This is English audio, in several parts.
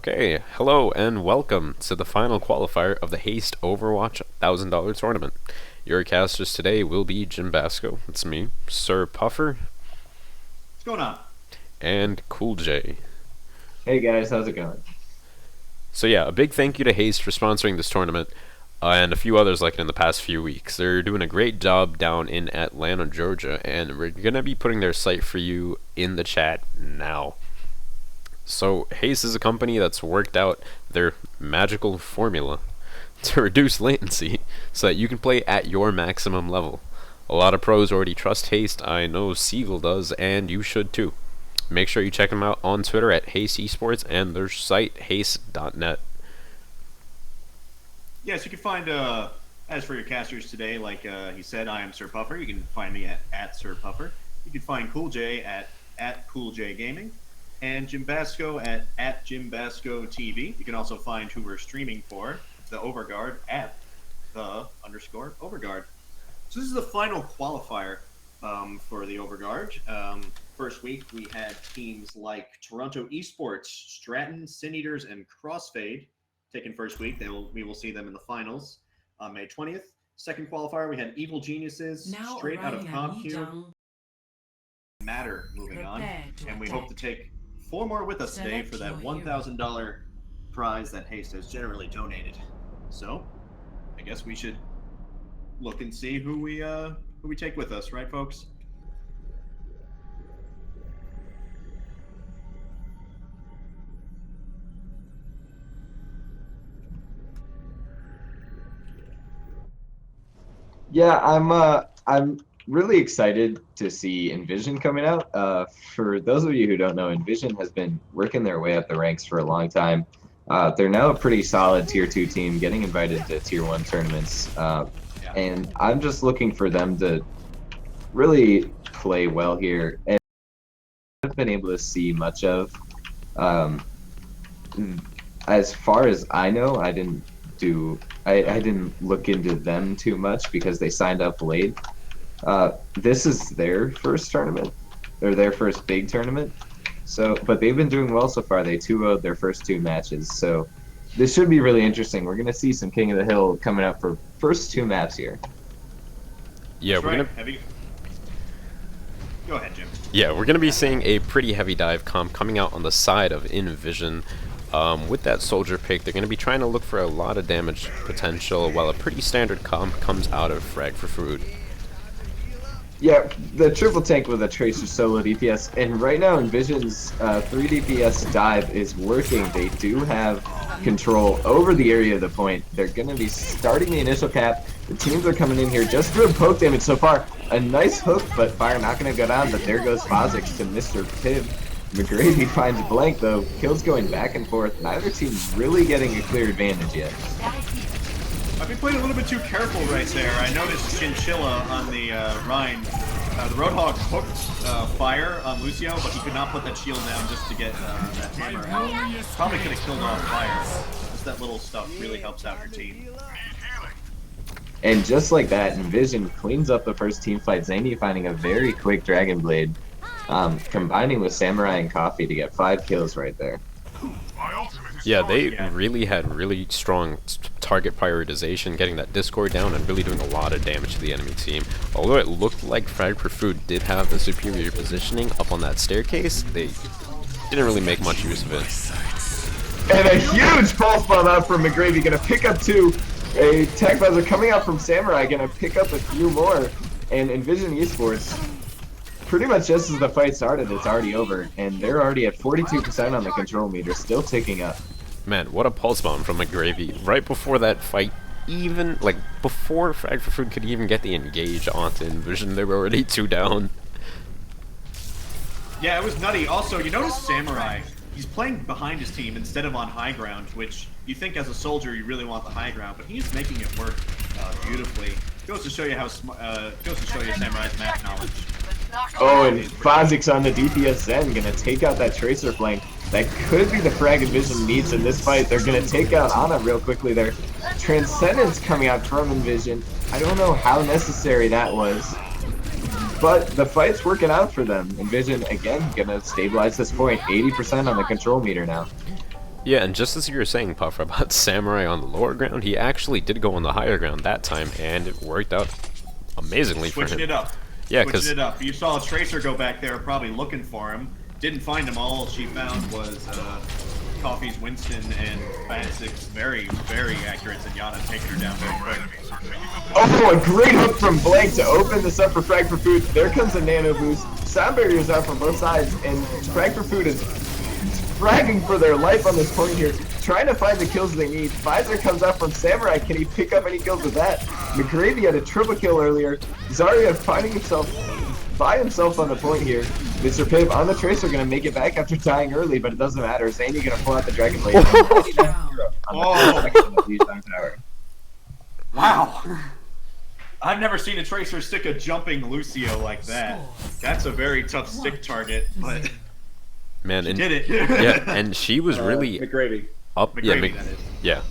Okay, hello and welcome to the final qualifier of the Haste Overwatch $1,000 tournament. Your casters today will be Jim Basco, it's me, Sir Puffer, What's going on? and Cool J. Hey guys, how's it going? So yeah, a big thank you to Haste for sponsoring this tournament, and a few others like it in the past few weeks. They're doing a great job down in Atlanta, Georgia, and we're going to be putting their site for you in the chat now. So Haste is a company that's worked out their magical formula to reduce latency so that you can play at your maximum level. A lot of pros already trust Haste, I know Siegel does, and you should too. Make sure you check them out on Twitter at Haste Esports and their site haste.net. Yes, you can find, as for your casters today, like he said, I am Sir Puffer. You can find me at Sir Puffer. You can find Cool J at Cool J Gaming, and Jim Basco at Jim Basco TV. You can also find who we're streaming for, the Overguard, at the_Overguard. So this is the final qualifier for the Overguard. First week, we had teams like Toronto Esports, Stratton, Sin Eaters, and Crossfade taken first week. We will see them in the finals on May 20th. Second qualifier, we had Evil Geniuses, now straight out of ComQ, arriving Matter moving on. And we attack. hope to take 4 more with us today for that $1,000 prize that Haste has generally donated. So, I guess we should look and see who we take with us, right, folks? Yeah, I'm really excited to see Envision coming out. For those of you who don't know, Envision has been working their way up the ranks for a long time. They're now a pretty solid Tier 2 team, getting invited to Tier 1 tournaments. And I'm just looking for them to really play well here. And I haven't been able to see much of. As far as I know, I didn't look into them too much because they signed up late. This is their first tournament, or their first big tournament. So, but they've been doing well so far. They 2-0'd their first 2 matches. So this should be really interesting. We're gonna see some King of the Hill coming up for first 2 maps here. Yeah, That's we're right. gonna Go ahead, Jim. Yeah, we're gonna be seeing a pretty heavy dive comp coming out on the side of Envision. With that soldier pick, they're going to be trying to look for a lot of damage potential, while a pretty standard comp comes out of Frag for Food. Yeah, the triple tank with a Tracer solo DPS, and right now Envision's 3 DPS dive is working. They do have control over the area of the point. They're going to be starting the initial cap. The teams are coming in here just for the poke damage so far. A nice hook, but fire not going to go down, but there goes Fozix to Mr. Piv. McGravy finds blank though, kills going back and forth. Neither team's really getting a clear advantage yet. I've been playing a little bit too careful right there. I noticed Chinchilla on the Rhine. The Roadhog hooked fire on Lucio, but he could not put that shield down just to get that hammer out. Probably could have killed off fire. Just that little stuff really helps out your team. And just like that, Envision cleans up the first team fight. Zany finding a very quick Dragon Blade, combining with Samurai and Coffee to get 5 kills right there. Yeah, they really had really strong target prioritization, getting that Discord down and really doing a lot of damage to the enemy team. Although it looked like Frag for Food did have the superior positioning up on that staircase, they didn't really make much use of it. And a huge pulse bomb out from McGravy, gonna pick up 2. A tech buzzer coming out from Samurai, gonna pick up a few more. And Envision Esports, pretty much just as the fight started, it's already over. And they're already at 42% on the control meter, still ticking up. Man, what a pulse bomb from McGravy. Right before that fight, even, like, before Frag for Food could even get the engage onto Envision, they were already 2 down. Yeah, it was nutty. Also, you notice Samurai, he's playing behind his team instead of on high ground, which you think as a soldier you really want the high ground, but he's making it work beautifully. Goes to show you Samurai's map knowledge. Oh, and Fozix on the DPS Zen gonna take out that Tracer flank. That could be the frag Envision needs in this fight. They're gonna take out Ana real quickly there. Transcendence coming out from Envision. I don't know how necessary that was, but the fight's working out for them. Envision, again, gonna stabilize this point. 80% on the control meter now. Yeah, and just as you were saying, Puffer, about Samurai on the lower ground, he actually did go on the higher ground that time, and it worked out amazingly for him. Switching it up. Yeah, Switching it up. You saw a Tracer go back there, probably looking for him. Didn't find him. All she found was Coffee's Winston and Fansix. Very, very accurate Zenyatta, taking her down very quick. Oh, a great hook from Blank to open this up for Frag for Food. There comes a nano boost. Sound barriers out from both sides, and Frag for Food is fragging for their life on this point here, trying to find the kills they need. Pfizer comes out from Samurai. Can he pick up any kills with that? McGravy had a triple kill earlier. Zarya finding himself by himself on the point here. Mr. Piv on the Tracer gonna make it back after dying early, but it doesn't matter. Zany gonna pull out the Dragon Blade. Wow. I've never seen a Tracer stick a jumping Lucio like that. That's a very tough stick target, but Man, and, did it. yeah, and she was really McGravy. up. McGravy, that is.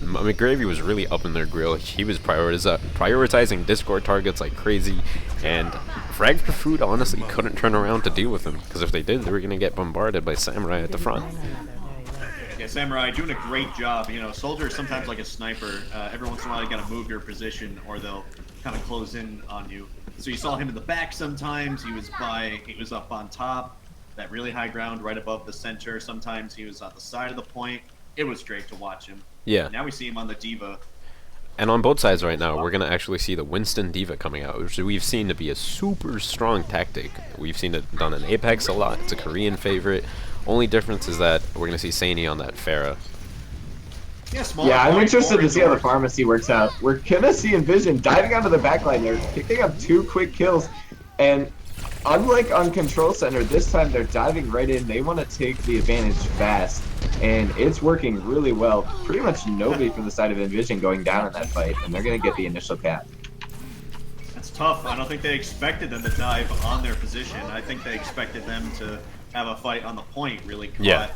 McGravy was really up in their grill. He was prioritizing Discord targets like crazy, and Frag for Food honestly couldn't turn around to deal with him, because if they did, they were gonna get bombarded by Samurai at the front. Yeah, Samurai doing a great job. You know, Soldier is sometimes like a sniper. Every once in a while, you gotta move your position, or they'll kind of close in on you. So you saw him in the back sometimes. He was up on top, that really high ground right above the center. Sometimes he was on the side of the point. It was great to watch him. Yeah. Now we see him on the Diva. And on both sides right now, we're going to actually see the Winston Diva coming out, which we've seen to be a super strong tactic. We've seen it done in Apex a lot. It's a Korean favorite. Only difference is that we're going to see Sani on that Pharah. Yeah, I'm interested to see how the pharmacy works out. We're gonna see Envision diving onto the backline there, picking up 2 quick kills, and unlike on Control Center, this time they're diving right in. They want to take the advantage fast, and it's working really well. Pretty much nobody from the side of Envision going down in that fight, and they're gonna get the initial cap. That's tough. I don't think they expected them to dive on their position. I think they expected them to have a fight on the point, really caught. Yeah.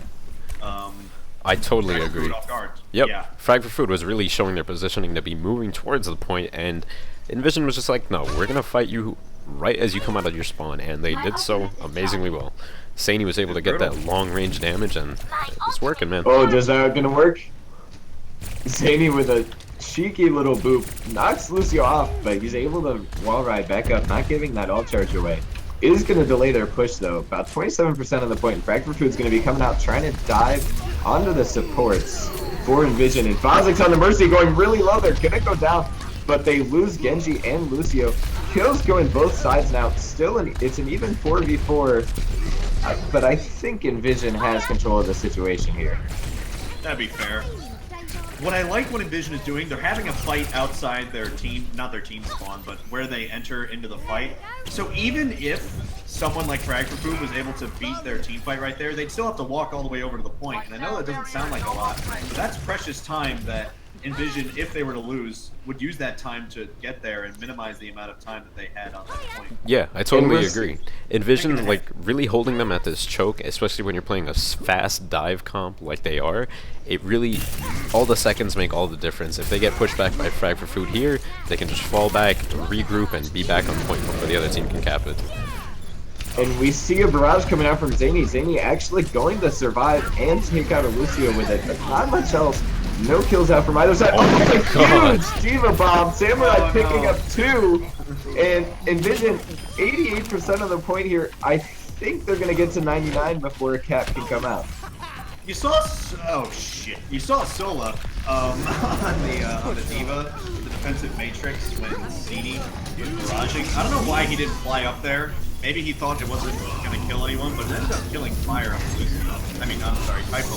I totally agree. Off guard. Yep. Yeah. Frag for Food was really showing their positioning to be moving towards the point, and Envision was just like, no, we're going to fight you right as you come out of your spawn, and they did so amazingly well. Sani was able to get that long-range damage, and it's working, man. Oh, is that gonna work? Zany with a cheeky little boop knocks Lucio off, but he's able to wall ride back up, not giving that all charge away. It is going to delay their push though. About 27% of the point. Frag for Food's going to be coming out trying to dive onto the supports for Envision. And Fozik's on the Mercy going really low. They're going to go down, but they lose Genji and Lucio. Kills going both sides now. Still, it's an even 4v4, but I think Envision has control of the situation here. That'd be fair. What I like what Envision is doing, they're having a fight outside their team, not their team spawn, but where they enter into the fight. So even if someone like Frag for Food was able to beat their team fight right there, they'd still have to walk all the way over to the point. And I know that doesn't sound like a lot, but that's precious time that Envision, if they were to lose, would use that time to get there and minimize the amount of time that they had on that point. Yeah, I totally agree. Envision, like, really holding them at this choke, especially when you're playing a fast dive comp like they are, it really, all the seconds make all the difference. If they get pushed back by Frag for Food here, they can just fall back, regroup, and be back on point before the other team can cap it. And we see a barrage coming out from Zany. Zany actually going to survive and take out a Lucio with it, but not much else. No kills out from either side. Oh my god! Huge Diva bomb. Samurai picking up 2, and Envision 88% of the point here. I think they're gonna get to 99 before a cap can come out. You saw, oh shit! You saw Sola on the Diva, the defensive matrix when CD was barraging. I don't know why he didn't fly up there. Maybe he thought it wasn't gonna kill anyone, but it ended up killing Fire on Lucio. I mean, I'm sorry, Typho.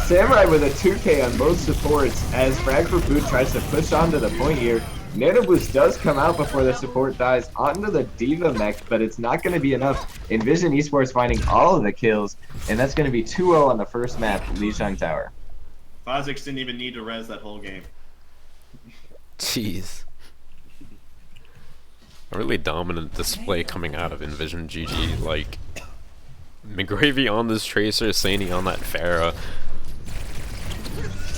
Samurai with a 2K on both supports as Frag for Food tries to push onto the point here. Nano Boost does come out before the support dies onto the Diva mech, but it's not going to be enough. Envision Esports finding all of the kills, and that's going to be 2-0 on the first map, Lijiang Tower. Fozix didn't even need to res that whole game. Jeez. A really dominant display coming out of Envision GG. Like, McGravy on this Tracer, Sani on that Pharah.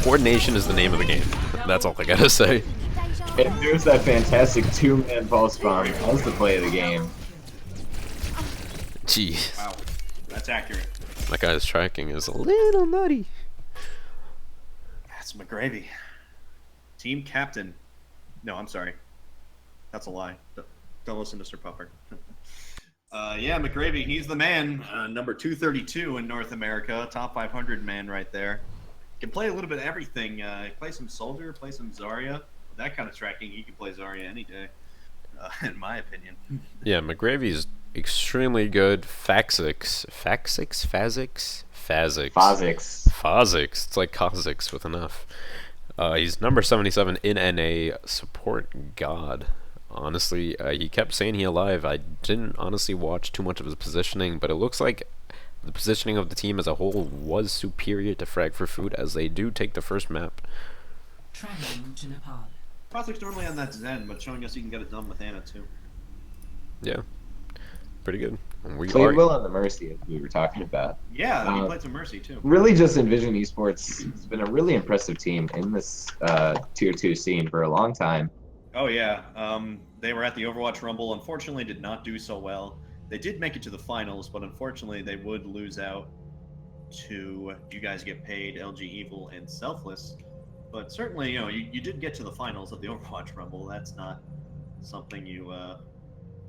Coordination is the name of the game. That's all I gotta say. And there's that fantastic 2-man pulse bomb. That was the play of the game. Jeez. Wow, that's accurate. That guy's tracking is a little nutty. That's McGravy. Team captain. No, I'm sorry. That's a lie. Don't listen to Sir Puffer. Yeah, McGravy, he's the man. Number 232 in North America. Top 500 man right there. Can play a little bit of everything. Play some Soldier, play some Zarya. With that kind of tracking, he can play Zarya any day, in my opinion. Yeah, McGravy's extremely good. Phazix. It's like Kha'Zix with an F. He's number 77 in NA. Support God. Honestly, he kept saying he alive. I didn't honestly watch too much of his positioning, but it looks like the positioning of the team as a whole was superior to Frag for Food, as they do take the first map. Traveling to Nepal. Kha'Zix normally on that Zen, but showing us he can get it done with Ana too. Yeah, pretty good. We Played well on the Mercy, as we were talking about. Yeah, he played some Mercy too. Really, just Envision Esports has been a really impressive team in this Tier 2 scene for a long time. Oh yeah, they were at the Overwatch Rumble. Unfortunately, did not do so well. They did make it to the finals, but unfortunately, they would lose out to You Guys Get Paid, LG Evil, and Selfless. But certainly, you did get to the finals of the Overwatch Rumble. That's not something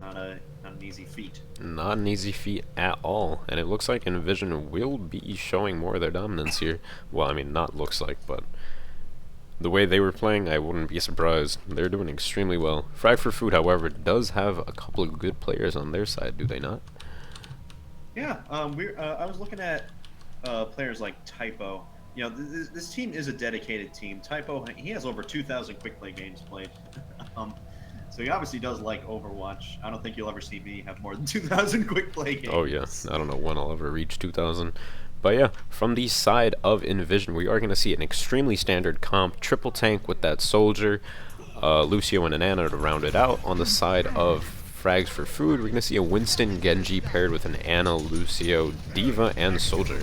not an easy feat. Not an easy feat at all, and it looks like Envision will be showing more of their dominance here. Well, I mean, not looks like, but the way they were playing, I wouldn't be surprised. They're doing extremely well. Frag for Food, however, does have a couple of good players on their side, do they not? Yeah, I was looking at players like Typo. This team is a dedicated team. Typo, he has over 2,000 quick play games played. So he obviously does like Overwatch. I don't think you'll ever see me have more than 2,000 quick play games. Oh yeah, I don't know when I'll ever reach 2,000. But yeah, from the side of Envision, we are going to see an extremely standard comp, triple tank with that Soldier, Lucio and an Ana to round it out. On the side of Frags for Food, we're going to see a Winston Genji paired with an Ana, Lucio, Diva, and Soldier.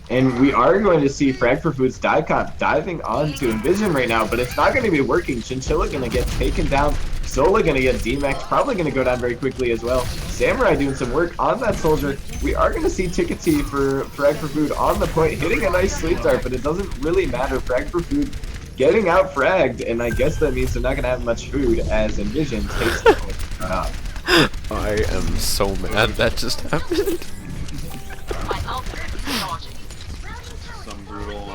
And we are going to see Frag for Food's dive comp diving onto Envision right now, but it's not going to be working. Chinchilla going to get taken down. Sola going to get D-Max, probably going to go down very quickly as well. Samurai doing some work on that Soldier. We are going to see Tickety for Frag for Food on the point, hitting a nice sleep dart, but it doesn't really matter. Frag for Food getting out fragged, and I guess that means they're not going to have much food as Envision takes the point out. I am so mad that just happened. Some brutal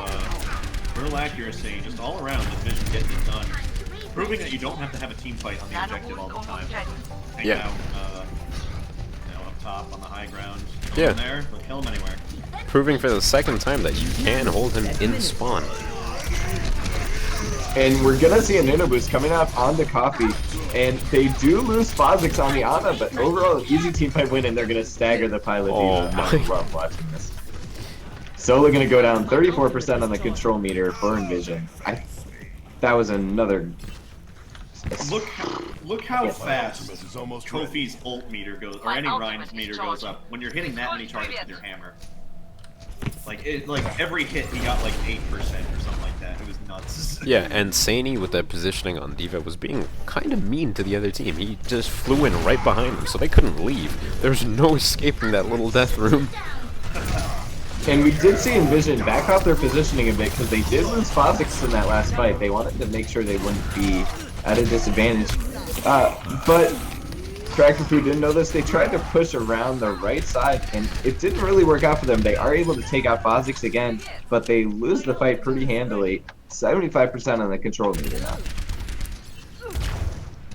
accuracy, just all around. Envision getting it done. Proving that you don't have to have a team fight on the objective all the time. Hang out, up top on the high ground. Yeah. There, but kill him anywhere. Proving for the second time that you can hold him in spawn. And we're gonna see a Nano Boost coming up on the Coffee, and they do lose Kha'Zix on the Ana, but overall an easy team fight win, and they're gonna stagger the pilot. Oh my. I love watching this. Solo gonna go down 34% on the control meter for Envision. That was another. Look how fast Kofi's ult meter goes, or any Ryan's meter goes up when you're hitting that many targets with your hammer. Like every hit he got like 8% or something like that. It was nuts. Yeah, and Sani with that positioning on Diva was being kind of mean to the other team. He just flew in right behind them, so they couldn't leave. There was no escaping that little death room. And we did see Envision back off their positioning a bit because they did lose Kha'Zix in that last fight. They wanted to make sure they wouldn't be at a disadvantage. But Frag for Food didn't know this. They tried to push around the right side, and it didn't really work out for them. They are able to take out Kha'Zix again, but they lose the fight pretty handily. 75% on the control meter now.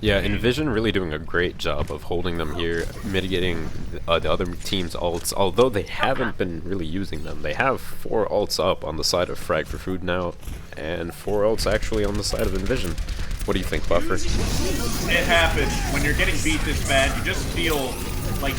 Yeah, Envision really doing a great job of holding them here, mitigating the other team's ults, although they haven't been really using them. They have 4 ults up on the side of Frag for Food now, and 4 ults actually on the side of Envision. What do you think, Buffer? It happens. When you're getting beat this bad, you just feel like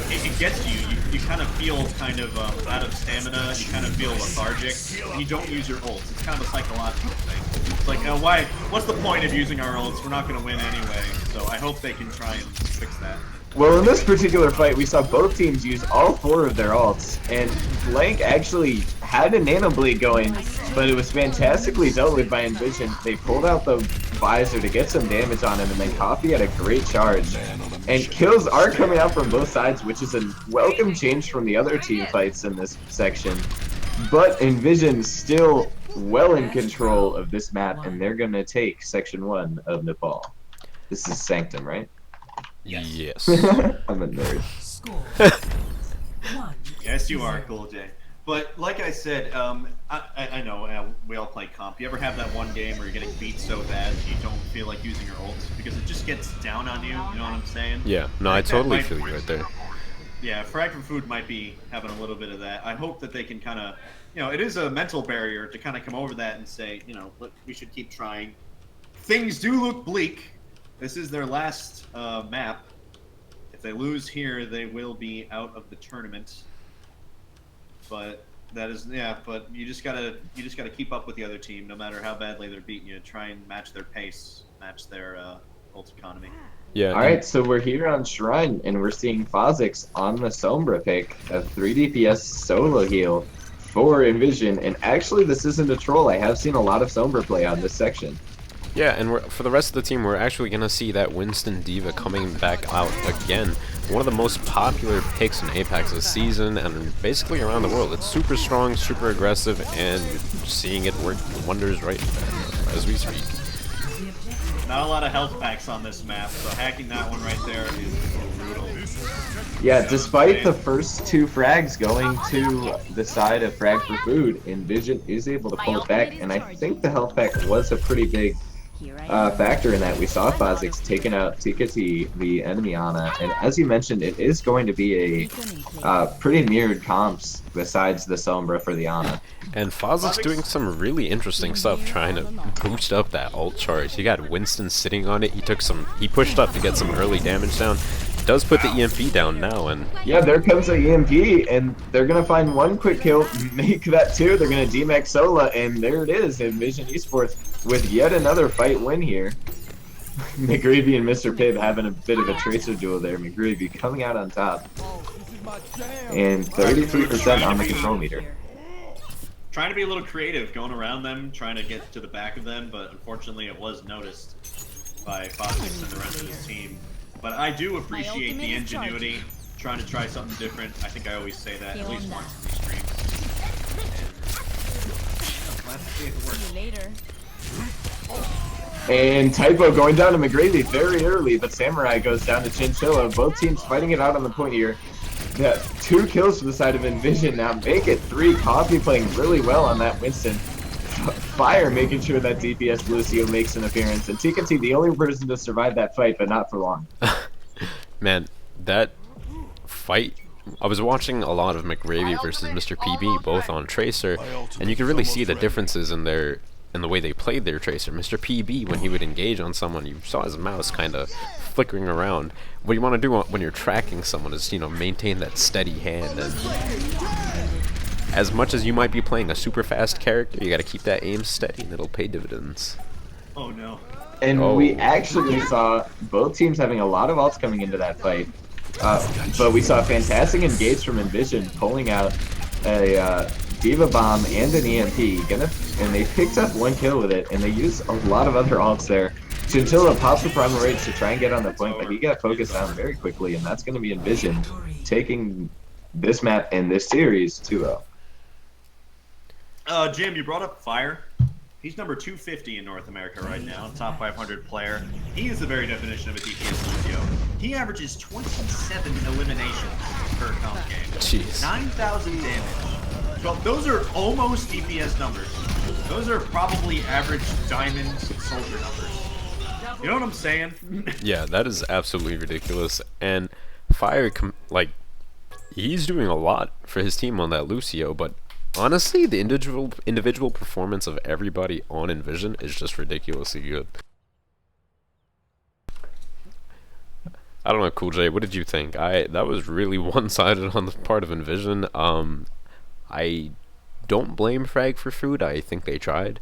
it gets you. You kind of feel kind of out of stamina. You kind of feel lethargic. You don't use your ults. It's kind of a psychological thing. It's like, why? What's the point of using our ults? We're not going to win anyway. So I hope they can try and fix that. Well, in this particular fight, we saw both teams use all 4 of their ults, and Blank actually had a Nano Blade going, but it was fantastically dealt with by Envision. They pulled out the visor to get some damage on him, and then Coffee had a great charge. And kills are coming out from both sides, which is a welcome change from the other team fights in this section. But Envision's still well in control of this map, and they're going to take Section 1 of Nepal. This is Sanctum, right? Yes. I'm a nerd. Score. 1. Yes, you are, Cool J. But like I said, I know we all play comp. You ever have that one game where you're getting beat so bad you don't feel like using your ult because it just gets down on you? You know what I'm saying? Yeah. No, I totally feel you right there. Yeah, Frag for Food might be having a little bit of that. I hope that they can kind of, it is a mental barrier to kind of come over that and say, look, we should keep trying. Things do look bleak. This is their last map. If they lose here, they will be out of the tournament. But that is, but you just gotta keep up with the other team, no matter how badly they're beating you. Try and match their pace, match their ult economy. Yeah. Alright, so we're here on Shrine, and we're seeing Phozix on the Sombra pick, a 3 DPS solo heal for Envision, and actually this isn't a troll. I have seen a lot of Sombra play on this section. Yeah, and for the rest of the team, we're actually going to see that Winston Diva coming back out again. One of the most popular picks in Apex this season, and basically around the world. It's super strong, super aggressive, and seeing it work wonders right as we speak. Not a lot of health packs on this map, so hacking that one right there is brutal. Yeah, despite the first 2 frags going to the side of Frag for Food, Envision is able to pull it back, and I think the health pack was a pretty big factor in that. We saw Phozix taking out TKT, the enemy Ana, and as you mentioned, it is going to be a pretty mirrored comps besides the Sombra for the Ana. And Phozix doing some really interesting stuff, trying to boost up that ult charge. He got Winston sitting on it. He pushed up to get some early damage down. Does put the EMP down now, and yeah, there comes the EMP, and they're gonna find 1 quick kill, make that 2. They're gonna DMAX Sola, and there it is. Envision Esports with yet another fight win here. McGreevy and Mr. Pibb having a bit of a tracer duel there. McGreevy coming out on top, and 33% on the control meter. Trying to be a little creative, going around them, trying to get to the back of them, but unfortunately it was noticed by Phozix and the rest of his team. But I do appreciate the ingenuity, trying to try something different. I think I always say that at least once in these streams. And glad to see if it works. And Typo going down to McGrady very early, but Samurai goes down to Chinchilla. Both teams fighting it out on the point here. Yeah, 2 kills for the side of Envision now. Make it 3. Coffee playing really well on that Winston. Fire making sure that DPS Lucio makes an appearance. And TKT the only person to survive that fight, but not for long. man, that fight, I was watching a lot of McGravy versus Mr. PB, both on Tracer, and you can really see the differences in the way they played their Tracer. Mr. PB, when he would engage on someone, you saw his mouse kind of flickering around. What you want to do when you're tracking someone is, maintain that steady hand. And as much as you might be playing a super fast character, you got to keep that aim steady, and it'll pay dividends. Oh no. And we actually saw both teams having a lot of ults coming into that fight. But we saw a fantastic engage from Envision, pulling out a Diva Bomb and an EMP. And they picked up 1 kill with it, and they used a lot of other ults there. Chinchilla pops the Primal Rage to try and get on the point, but he got focused down very quickly, and that's going to be Envision taking this map and this series 2-0. Jim, you brought up Fire. He's number 250 in North America right now, top 500 player. He is the very definition of a DPS Lucio. He averages 27 eliminations per comp game. Jeez. 9,000 damage. Well, those are almost DPS numbers. Those are probably average Diamond Soldier numbers. You know what I'm saying? Yeah, that is absolutely ridiculous. And Fire, he's doing a lot for his team on that Lucio, but honestly, the individual performance of everybody on Envision is just ridiculously good. I don't know, Cool J, what did you think? That was really one-sided on the part of Envision. I don't blame Frag for Food. I think they tried.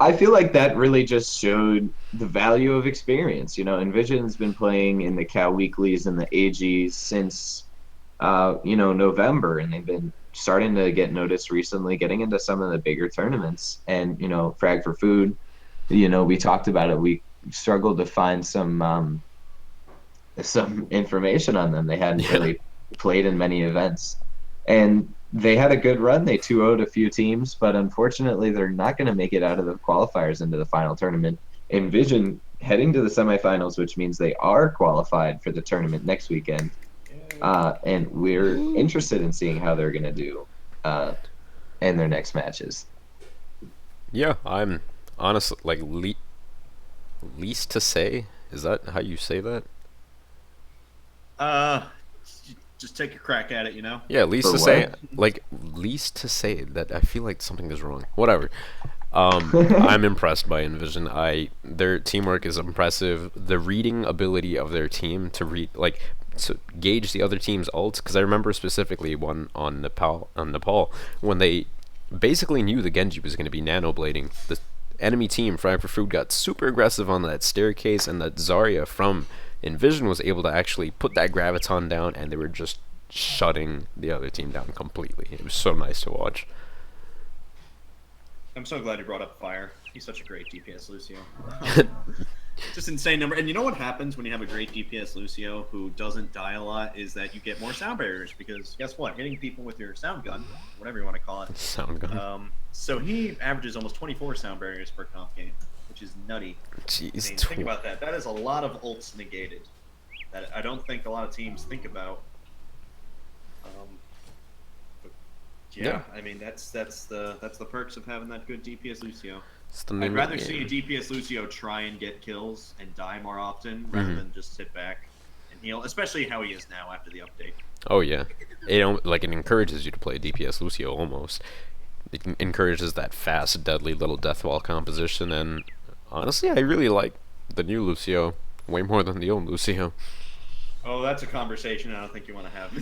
I feel like that really just showed the value of experience. Envision's been playing in the Cal Weeklies and the AGs since, November, and they've been starting to get noticed recently, getting into some of the bigger tournaments. And, Frag for Food, we talked about it. We struggled to find some information on them. They hadn't really played in many events. And they had a good run. They 2-0'd a few teams, but unfortunately, they're not going to make it out of the qualifiers into the final tournament. Envision heading to the semifinals, which means they are qualified for the tournament next weekend. And we're interested in seeing how they're going to do in their next matches. Yeah, I'm honestly like least to say. Is that how you say that? Uh, just take a crack at it, you know. Yeah, least For to say, what? like least to say that I feel like something is wrong. Whatever. I'm impressed by Envision. Their teamwork is impressive. The reading ability of their team to read, like, to gauge the other team's ults. Because I remember specifically one on Nepal when they basically knew the Genji was going to be nanoblading. The enemy team, Frankfurt Food, got super aggressive on that staircase, and that Zarya from Envision was able to actually put that graviton down, and they were just shutting the other team down completely. It was so nice to watch. I'm so glad you brought up Fire. He's such a great DPS Lucio. Just insane number. And you know what happens when you have a great DPS Lucio who doesn't die a lot is that you get more sound barriers because guess what? Hitting people with your sound gun, whatever you want to call it. Sound gun. So he averages almost 24 sound barriers per comp game, which is nutty. Jeez. I mean, think about that. That is a lot of ults negated that I don't think a lot of teams think about. Yeah, I mean that's the perks of having that good DPS Lucio. I'd rather see a DPS Lucio try and get kills and die more often rather than just sit back and heal, especially how he is now after the update. Oh yeah, it encourages you to play DPS Lucio almost. It encourages that fast, deadly little deathwall composition, and honestly, I really like the new Lucio way more than the old Lucio. Oh, that's a conversation I don't think you want to have.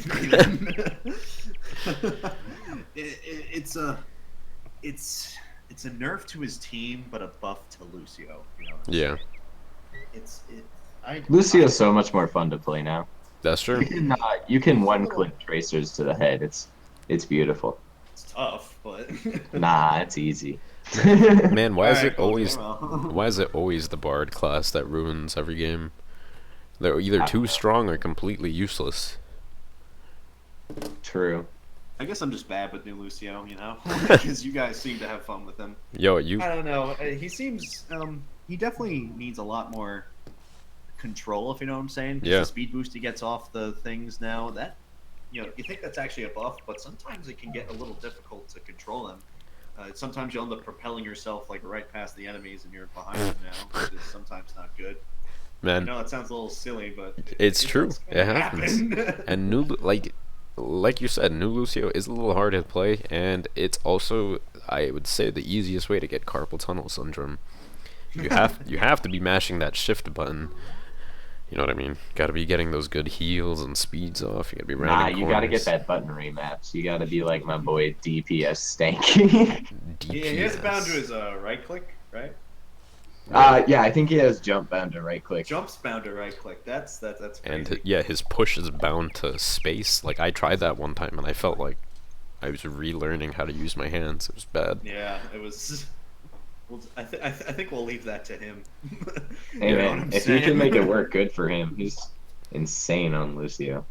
It's a nerf to his team, but a buff to Lucio. You know Yeah, Lucio's so much more fun to play now. that's true. You can one-click tracers to the head. It's beautiful. It's tough, but Nah, it's easy. Man, why is Alright, it cool, always well. why is it always the Bard class that ruins every game? They're either too strong or completely useless. True. I guess I'm just bad with new Lucio, you know, because you guys seem to have fun with him. Yo, I don't know. He seems he definitely needs a lot more control, if you know what I'm saying. 'Cause Yeah. The speed boost he gets off the things now, that you think that's actually a buff, but sometimes it can get a little difficult to control him. Sometimes you'll end up propelling yourself like right past the enemies, and you're behind them now, which is sometimes not good. Man, No, it sounds a little silly, but it's true. does It happens. happen. And like you said, new Lucio is a little hard to play, and it's also, I would say, the easiest way to get carpal tunnel syndrome. You have to be mashing that shift button. You know what I mean? Got to be getting those good heals and speeds off. You got to be rounding Nah, you gotta corners. get that button remaps. You gotta be like my boy DPS Stanky. Yeah, he is bound to DPS. his right click, right? Yeah, I think he has jump bound to right click. Jumps bound to right click. That's crazy. And yeah, his push is bound to space. Like I tried that one time, and I felt like I was relearning how to use my hands. It was bad. Yeah, it was. Well, I think we'll leave that to him. Hey You know what man, I'm if he saying? can make it work, good for him. He's insane on Lucio.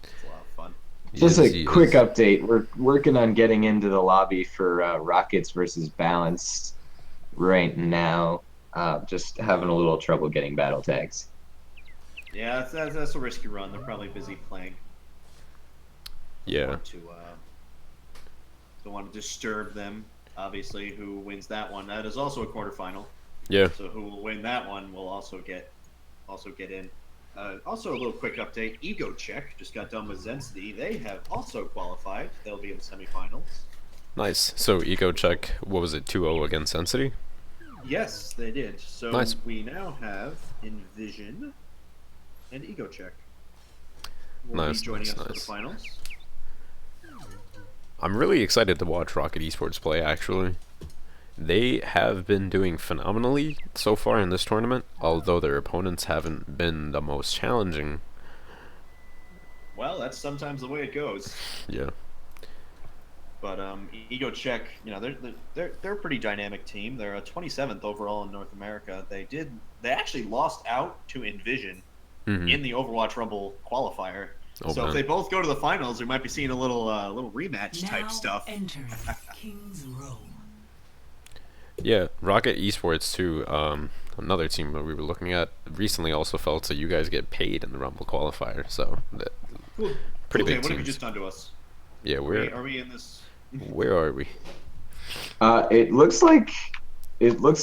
It's a lot of fun. Just Yes, a he quick is. update. We're working on getting into the lobby for Rockets versus Balanced right now. Just having a little trouble getting battle tags. Yeah, that's a risky run. They're probably busy playing. Yeah. Don't want to disturb them. Obviously, who wins that one? That is also a quarterfinal. Yeah. So who will win that one will also get in. Also, a little quick update. Ego Check just got done with Zensity. They have also qualified. They'll be in the semifinals. Nice. So Eco Check, what was it? 2-0 against Sensity? Yes, they did. So Nice. we now have Envision and Ego Check. Will Nice, be joining nice, us for the nice. finals. I'm really excited to watch Rocket Esports play, actually. They have been doing phenomenally so far in this tournament, although their opponents haven't been the most challenging. Well, that's sometimes the way it goes. Yeah. But Ego Check, they're a pretty dynamic team. They're a 27th overall in North America. They actually lost out to Envision Mhm. in the Overwatch Rumble qualifier. Oh, So man. if they both go to the finals, we might be seeing a little rematch Now type stuff. entering King's Row. Yeah, Rocket Esports too. Another team that we were looking at recently also fell to you guys get paid in the Rumble qualifier. So Cool. pretty Okay, big what have you teams. just done to us? Yeah, Are we in this? where are we? It looks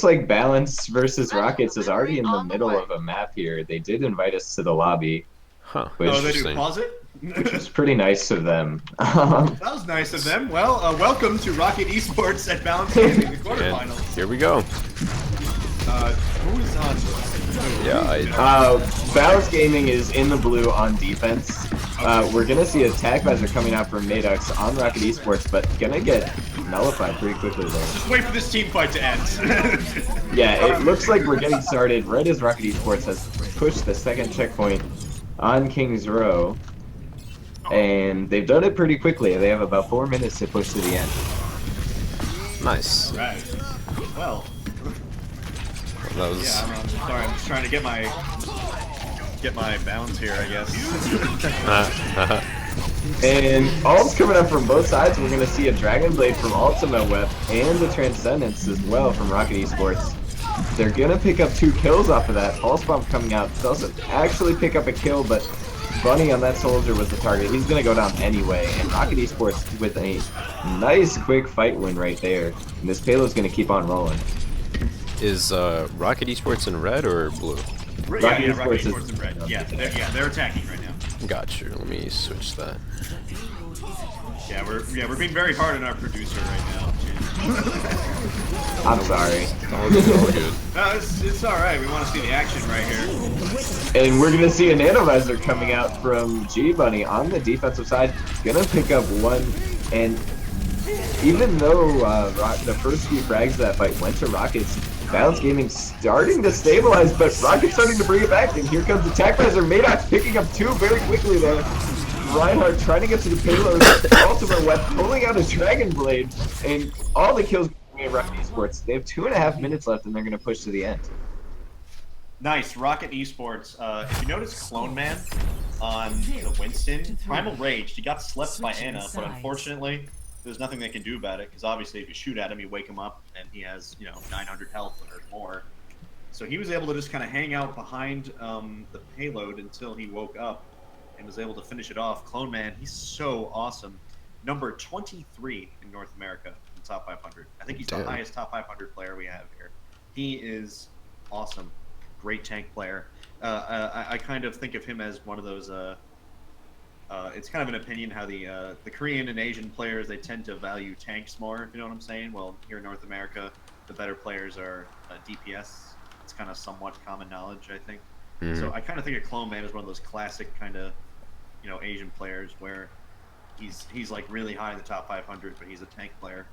like Balance versus Rockets is already in the middle of a map here. They did invite us to the lobby, Huh. which, Oh, they do. Interesting. Pause it. which was pretty nice of them. That was nice of them. Well, welcome to Rocket Esports at Balance Gaming, the And quarterfinals. here we go. Who is on? Yeah, Balance Gaming is in the blue on defense. We're gonna see Attack Visor coming out from Madux on Rocket Esports, but gonna get nullified pretty quickly there. Just wait for this team fight to end. Yeah, it looks like we're getting started right as Rocket Esports has pushed the second checkpoint on King's Row. And they've done it pretty quickly. They have about 4 minutes to push to the end. nice. Right. Well, That was yeah. I'm sorry. I'm just trying to get my balance here, I guess. And all's coming up from both sides. We're going to see a Dragon Blade from Ultima Web and the Transcendence as well from Rocket Esports. They're going to pick up 2 kills off of that. Pulse Bomb coming out doesn't actually pick up a kill, but Bunny on that soldier was the target. He's going to go down anyway. And Rocket Esports with a nice quick fight win right there. And this payload's going to keep on rolling. Is Rocket Esports in red or blue? Rocket Esports is- Esports in red. Yeah, they're attacking right now. Got you. Let me switch that. Yeah, we're being very hard on our producer right now. I'm sorry. All good. No, it's all right. We want to see the action right here. And we're going to see a Nanovisor coming out from G Bunny on the defensive side. Gonna pick up 1. And even though the first few frags of that fight went to Rockets, Balance Gaming starting to stabilize, but Rockets starting to bring it back. And here comes Attack Visor. Maddox picking up 2 very quickly there. Reinhardt trying to get to the payload. Ultimate Web pulling out a Dragon Blade. And all the kills going at Rocket Esports. They have 2.5 minutes left and they're going to push to the end. Nice, Rocket Esports. If you notice Clone Man on the Winston, Primal Rage, he got slept by Anna, but unfortunately, there's nothing they can do about it, because obviously if you shoot at him, you wake him up, and he has, 900 health or more. So he was able to just kind of hang out behind the payload until he woke up and was able to finish it off. Clone Man, he's so awesome. Number 23 in North America in the top 500. I think he's the highest top 500 player we have here. He is awesome. Great tank player. I kind of think of him as one of those. It's kind of an opinion how the Korean and Asian players, they tend to value tanks more. If you know what I'm saying. Well, here in North America, the better players are DPS. It's kind of somewhat common knowledge, I think. So I kind of think of Clone Man as one of those classic kind of, Asian players where he's like really high in the top 500, but he's a tank player.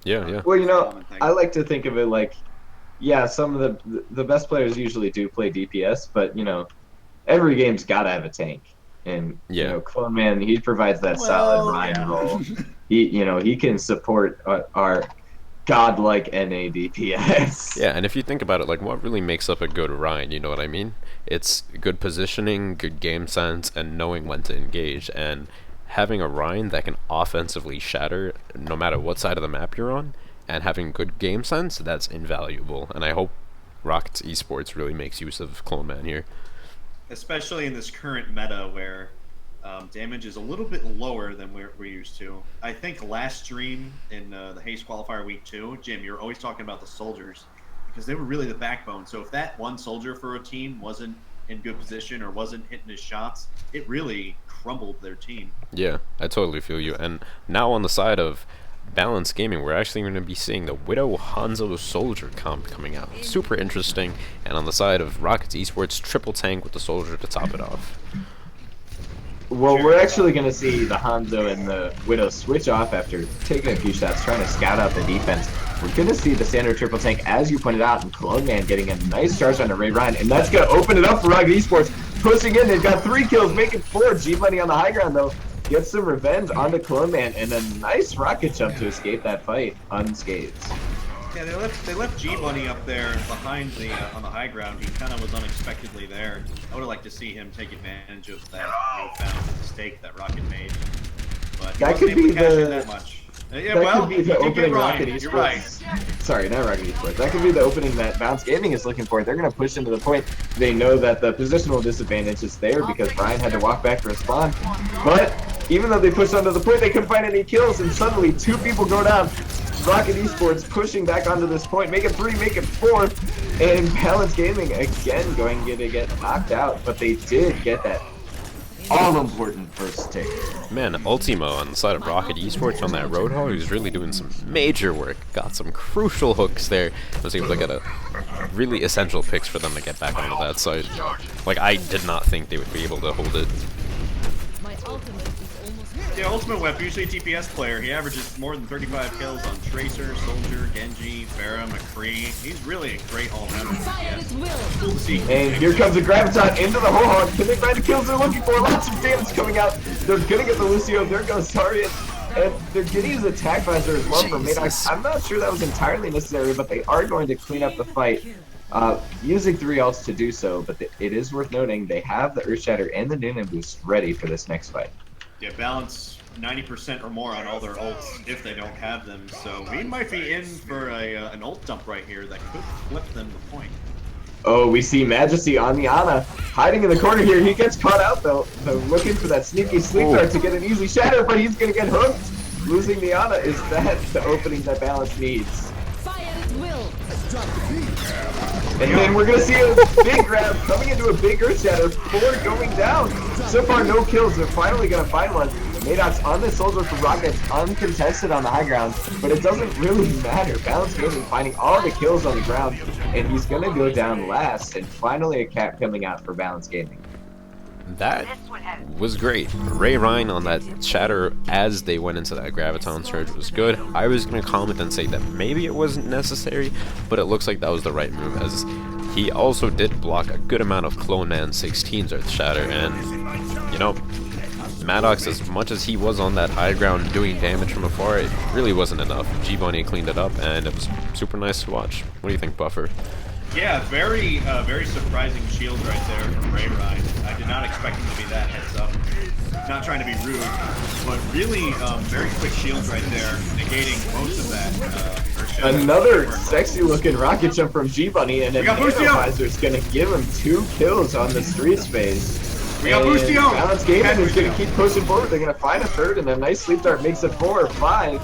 Yeah. Well, I like to think of it like, yeah, some of the best players usually do play DPS, but every game's got to have a tank. And Clone Man, he provides that solid Ryan role. He can support our godlike NA DPS. Yeah, and if you think about it, like, what really makes up a good Ryan, you know what I mean? It's good positioning, good game sense, and knowing when to engage. And having a Ryan that can offensively shatter no matter what side of the map you're on, and having good game sense, that's invaluable. And I hope Rockets Esports really makes use of Clone Man here. Especially in this current meta where damage is a little bit lower than we're used to. I think last stream in the Haste Qualifier Week 2, Jim, you're always talking about the soldiers because they were really the backbone. So if that one soldier for a team wasn't in good position or wasn't hitting his shots, it really crumbled their team. Yeah, I totally feel you. And now on the side of Balance Gaming, we're actually going to be seeing the Widow Hanzo Soldier comp coming out. Super interesting. And on the side of Rockets Esports, triple tank with the Soldier to top it off. Well, we're actually going to see the Hanzo and the Widow switch off after taking a few shots, trying to scout out the defense. We're going to see the standard triple tank, as you pointed out, and Clone Man getting a nice charge on the Ray Ryan, and that's going to open it up for Rocket Esports. Pushing in, they've got 3 kills, making 4. G-Money on the high ground, though. Gets some revenge onto Clone Man, and a nice rocket jump to escape that fight unscathed. Yeah, they left G Bunny up there behind the on the high ground. He kind of was unexpectedly there. I would have liked to see him take advantage of that newfound mistake that Rocket made, but he That wasn't could able be to cash in the- that much. Yeah, That well, could be the you did opening get Rocket Ryan. Esports. You're right. Sorry, not Rocket Esports. That could be the opening that Bounce Gaming is looking for. They're going to push into the point. They know that the positional disadvantage is there because Brian had to walk back to respond. But even though they pushed onto the point, they couldn't find any kills, and suddenly 2 people go down. Rocket Esports pushing back onto this point, make it 3, make it 4, and Balance Gaming again going to get knocked out, but they did get that all-important first take. Man, Ultimo on the side of Rocket Esports on that Roadhog, who's really doing some major work. Got some crucial hooks there. Was able to get a really essential picks for them to get back onto that side. Like, I did not think they would be able to hold it. My ultimate is almost ready. Yeah, Ultimate Web, usually a DPS player. He averages more than 35 kills on Tracer, Soldier, Genji, Pharah, McCree. He's really a great all-rounder. Fire Yeah. at will. Cool to see. And here comes a Graviton into the whole hog. Can they find the kills they're looking for? Lots of damage coming out. They're gonna get the Lucio. There goes Zarya. And they're getting his attack visor as well from Maddox. I'm not sure that was entirely necessary, but they are going to clean up the fight. Using 3 ults to do so, but it is worth noting they have the Earthshatter and the Noonan boost ready for this next fight. Yeah, balance 90% or more on all their ults if they don't have them. So we might be in for an ult dump right here that could flip them the point. Oh, we see Majesty on the Ana, hiding in the corner here. He gets caught out though. They're looking for that sneaky sleep dart to get an easy shatter, but he's gonna get hooked. Losing the Ana, is that the opening that Balance needs? Fire at will. And then we're gonna see a big grab coming into a big Earth Shatter, 4 going down. So far, no kills. They're finally gonna find one. Maddox on the Soldier for Rockets, uncontested on the high ground, but it doesn't really matter. Balance Gaming finding all the kills on the ground, and he's gonna go down last. And finally, a cap coming out for Balance Gaming. That was great. Ray Ryan on that shatter as they went into that Graviton surge was good. I was going to comment and say that maybe it wasn't necessary, but it looks like that was the right move, as he also did block a good amount of Clone Man 16's Earth Shatter, and, you know, Maddox, as much as he was on that high ground doing damage from afar, it really wasn't enough. G-Bunny cleaned it up, and it was super nice to watch. What do you think, Buffer? Yeah, very surprising shield right there from Ray Ryan. I did not expect him to be that heads up. Not trying to be rude, but really very quick shield right there, negating most of that. Another sexy-looking rocket jump from G-Bunny, and an Analyzer is going to give him 2 kills on the streets phase. We got Boostio! Balance Gaming is going to keep pushing forward. They're going to find a third, and a nice sleep dart makes it 4 or 5.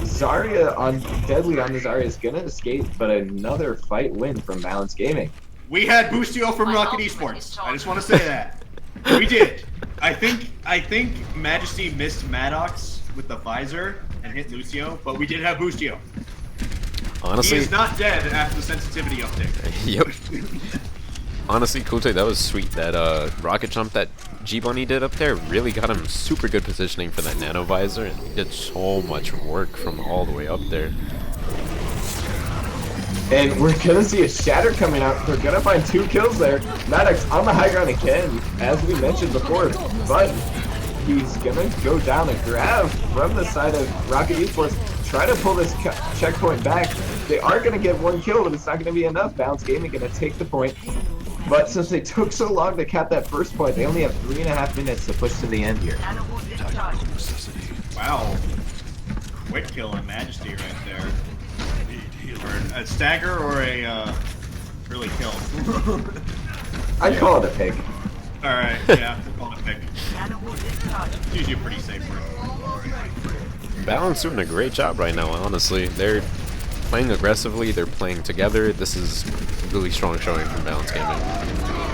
Zarya on Deadly on the Zarya is going to escape, but another fight win from Balance Gaming. We had Boostio from Rocket Esports. I just want to say that. We did. I think Majesty missed Maddox with the visor and hit Lucio, but we did have Boostio. Honestly, He is not dead after the sensitivity update. Yep. Honestly, Kulte, that was sweet. That rocket jump that G-Bunny did up there really got him super good positioning for that nano visor, and he did so much work from all the way up there. And we're gonna see a shatter coming out. They're gonna find 2 kills there. Maddox on the high ground again, as we mentioned before, but he's gonna go down and grab from the side of Rocket Esports. Try to pull this checkpoint back. They are gonna get 1 kill, but it's not gonna be enough. Bounce Gaming gonna take the point. But since they took so long to cap that first point, they only have 3.5 minutes to push to the end here. Wow. Quick kill on Majesty right there. Or a stagger or a early kill. I'd call it a pick. Alright, yeah, we'll call it a pick. It's usually a pretty safe word. Balance doing a great job right now, honestly. They're playing aggressively, they're playing together. This is really strong showing from Balance Gaming.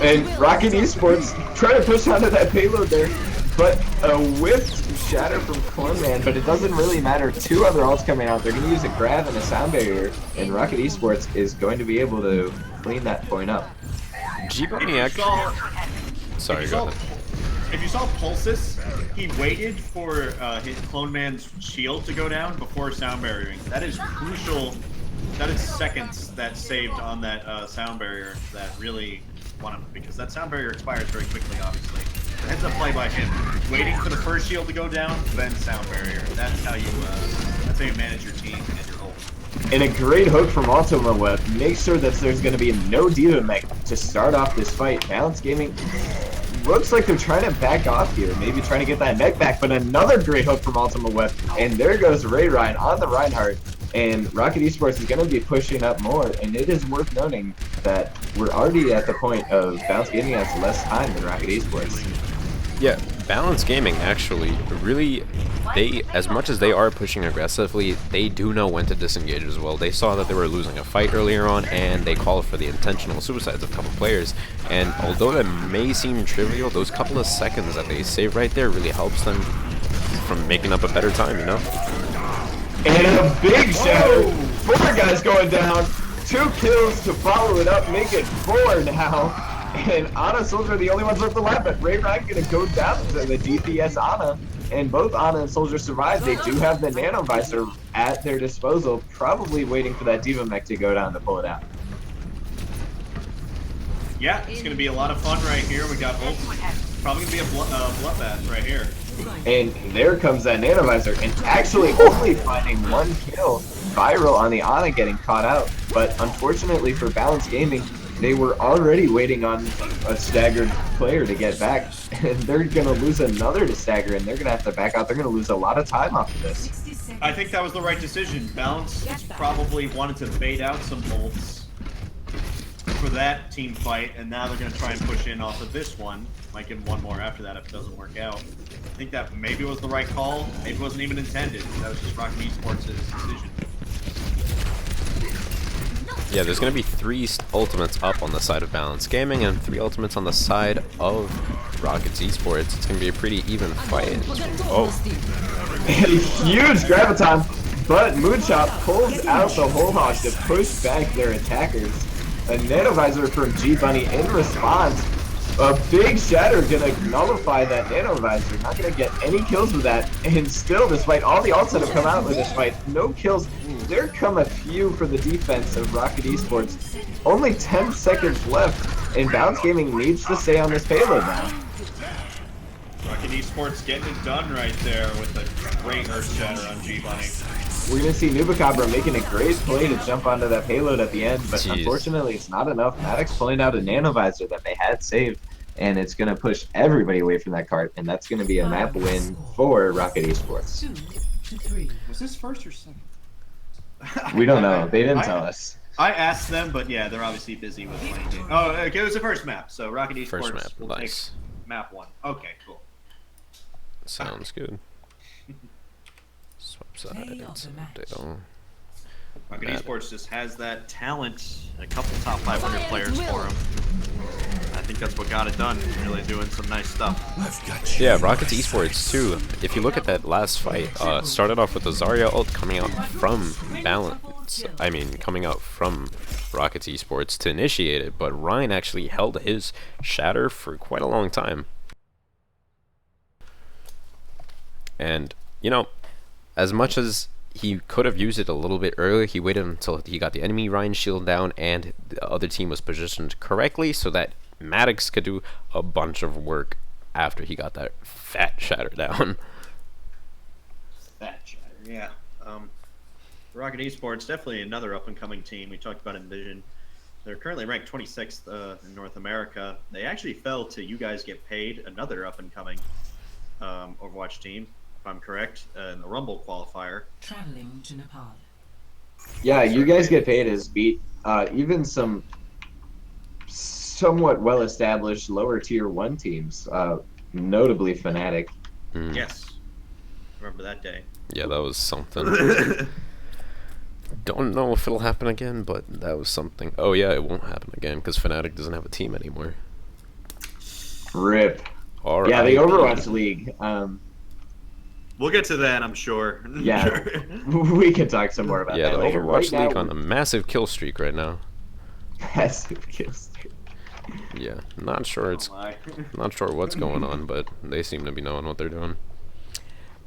And Rocket Esports trying to push onto that payload there, but a whiffed shatter from Clone Man, but it doesn't really matter. 2 other ults coming out. They're going to use a grab and a sound barrier, and Rocket Esports is going to be able to clean that point up. G-Bunny actually... Sorry, go ahead. If you saw Pulsus, he waited for his Clone Man's shield to go down before sound barriering. That is crucial. That is seconds that saved on that sound barrier that really won him, because that sound barrier expires very quickly, obviously. Heads up play by him. Waiting for the first shield to go down, then sound barrier. That's how you manage your team and your ult. And a great hook from Ultima Web. Make sure that there's going to be no Diva mech to start off this fight. Balance Gaming looks like they're trying to back off here. Maybe trying to get that mech back, but another great hook from Ultima Web. And there goes Ray Ryan on the Reinhardt. And Rocket Esports is going to be pushing up more. And it is worth noting that we're already at the point of Balance Gaming has less time than Rocket Esports. Yeah, Balance Gaming actually really, as much as they are pushing aggressively, they do know when to disengage as well. They saw that they were losing a fight earlier on, and they called for the intentional suicides of a couple players. And although that may seem trivial, those couple of seconds that they save right there really helps them from making up a better time, you know? And a big shatter. 4 guys going down. 2 kills to follow it up, make it 4 now. And Ana and Soldier are the only ones left alive, but Ray Ryan gonna go down to the DPS Ana. And both Ana and Soldier survive. They do have the Nano Visor at their disposal, probably waiting for that Diva mech to go down to pull it out. Yeah, it's going to be a lot of fun right here. We got ult. Probably going to be a bloodbath right here. And there comes that Nano Visor, and actually only finding 1 kill. Viral on the Ana getting caught out, but unfortunately for Balance Gaming, they were already waiting on a staggered player to get back, and they're going to lose another to stagger, and they're going to have to back out. They're going to lose a lot of time off of this. I think that was the right decision. Balance probably wanted to bait out some ults for that team fight, and now they're going to try and push in off of this one. Might get 1 more after that if it doesn't work out. I think that maybe was the right call. Maybe it wasn't even intended. That was just Rocket Esports' decision. Yeah, there's going to be 3 ultimates up on the side of Balance Gaming and 3 ultimates on the side of Rockets Esports. It's going to be a pretty even fight. Oh. Huge graviton, but Moonshot pulls out the whole hog to push back their attackers. A Nanovisor from G-Bunny in response. A big shatter gonna nullify that Nanovisor. Not gonna get any kills with that. And still, despite all the ults that have come out with this fight, no kills. There come a few for the defense of Rocket Esports. Only 10 seconds left, and Bounce Gaming needs to stay on this payload now. Rocket Esports getting it done right there with a great Earth Shatter on G-Bunny. We're going to see Nubacabra making a great play to jump onto that payload at the end, but Jeez. Unfortunately it's not enough. Maddox pulling out a Nanovisor that they had saved, and it's going to push everybody away from that cart, and that's going to be a map win for Rocket Esports. 2-3. Was this first or second? We don't know. They didn't tell us. I asked them, but yeah, they're obviously busy with playing games. Oh, okay, it was the first map, so Rocket Esports First map, will nice. take map 1. Okay, cool. Sounds good. Swap sides. Update. Rocket Mad. Esports just has that talent, a couple top 500 players for him. I think that's what got it done, really doing some nice stuff. Yeah, Rockets Esports too. If you look at that last fight, started off with the Zarya ult coming out from Balance. I mean, coming out from Rockets Esports to initiate it, but Ryan actually held his shatter for quite a long time. And, you know, as much as he could have used it a little bit earlier, he waited until he got the enemy Ryan shield down and the other team was positioned correctly so that Maddox could do a bunch of work after he got that fat shatter down. That shatter, yeah. Rocket Esports, definitely another up-and-coming team. We talked about Envision. They're currently ranked 26th in North America. They actually fell to You Guys Get Paid, another up-and-coming Overwatch team, if I'm correct, in the Rumble qualifier. Traveling to Nepal. Yeah, You Guys Get Paid has beat even some somewhat well-established lower tier 1 teams, notably Fnatic. Yes. Remember that day. Yeah, that was something. Don't know if it'll happen again, but that was something. Oh yeah, it won't happen again because Fnatic doesn't have a team anymore. RIP. Yeah, the Overwatch League. We'll get to that, I'm sure. Yeah, we can talk some more about yeah, that the later. Overwatch Right League now, on a massive kill streak right now. massive kill streak. Yeah, not sure it's Oh my. not sure what's going on, but they seem to be knowing what they're doing.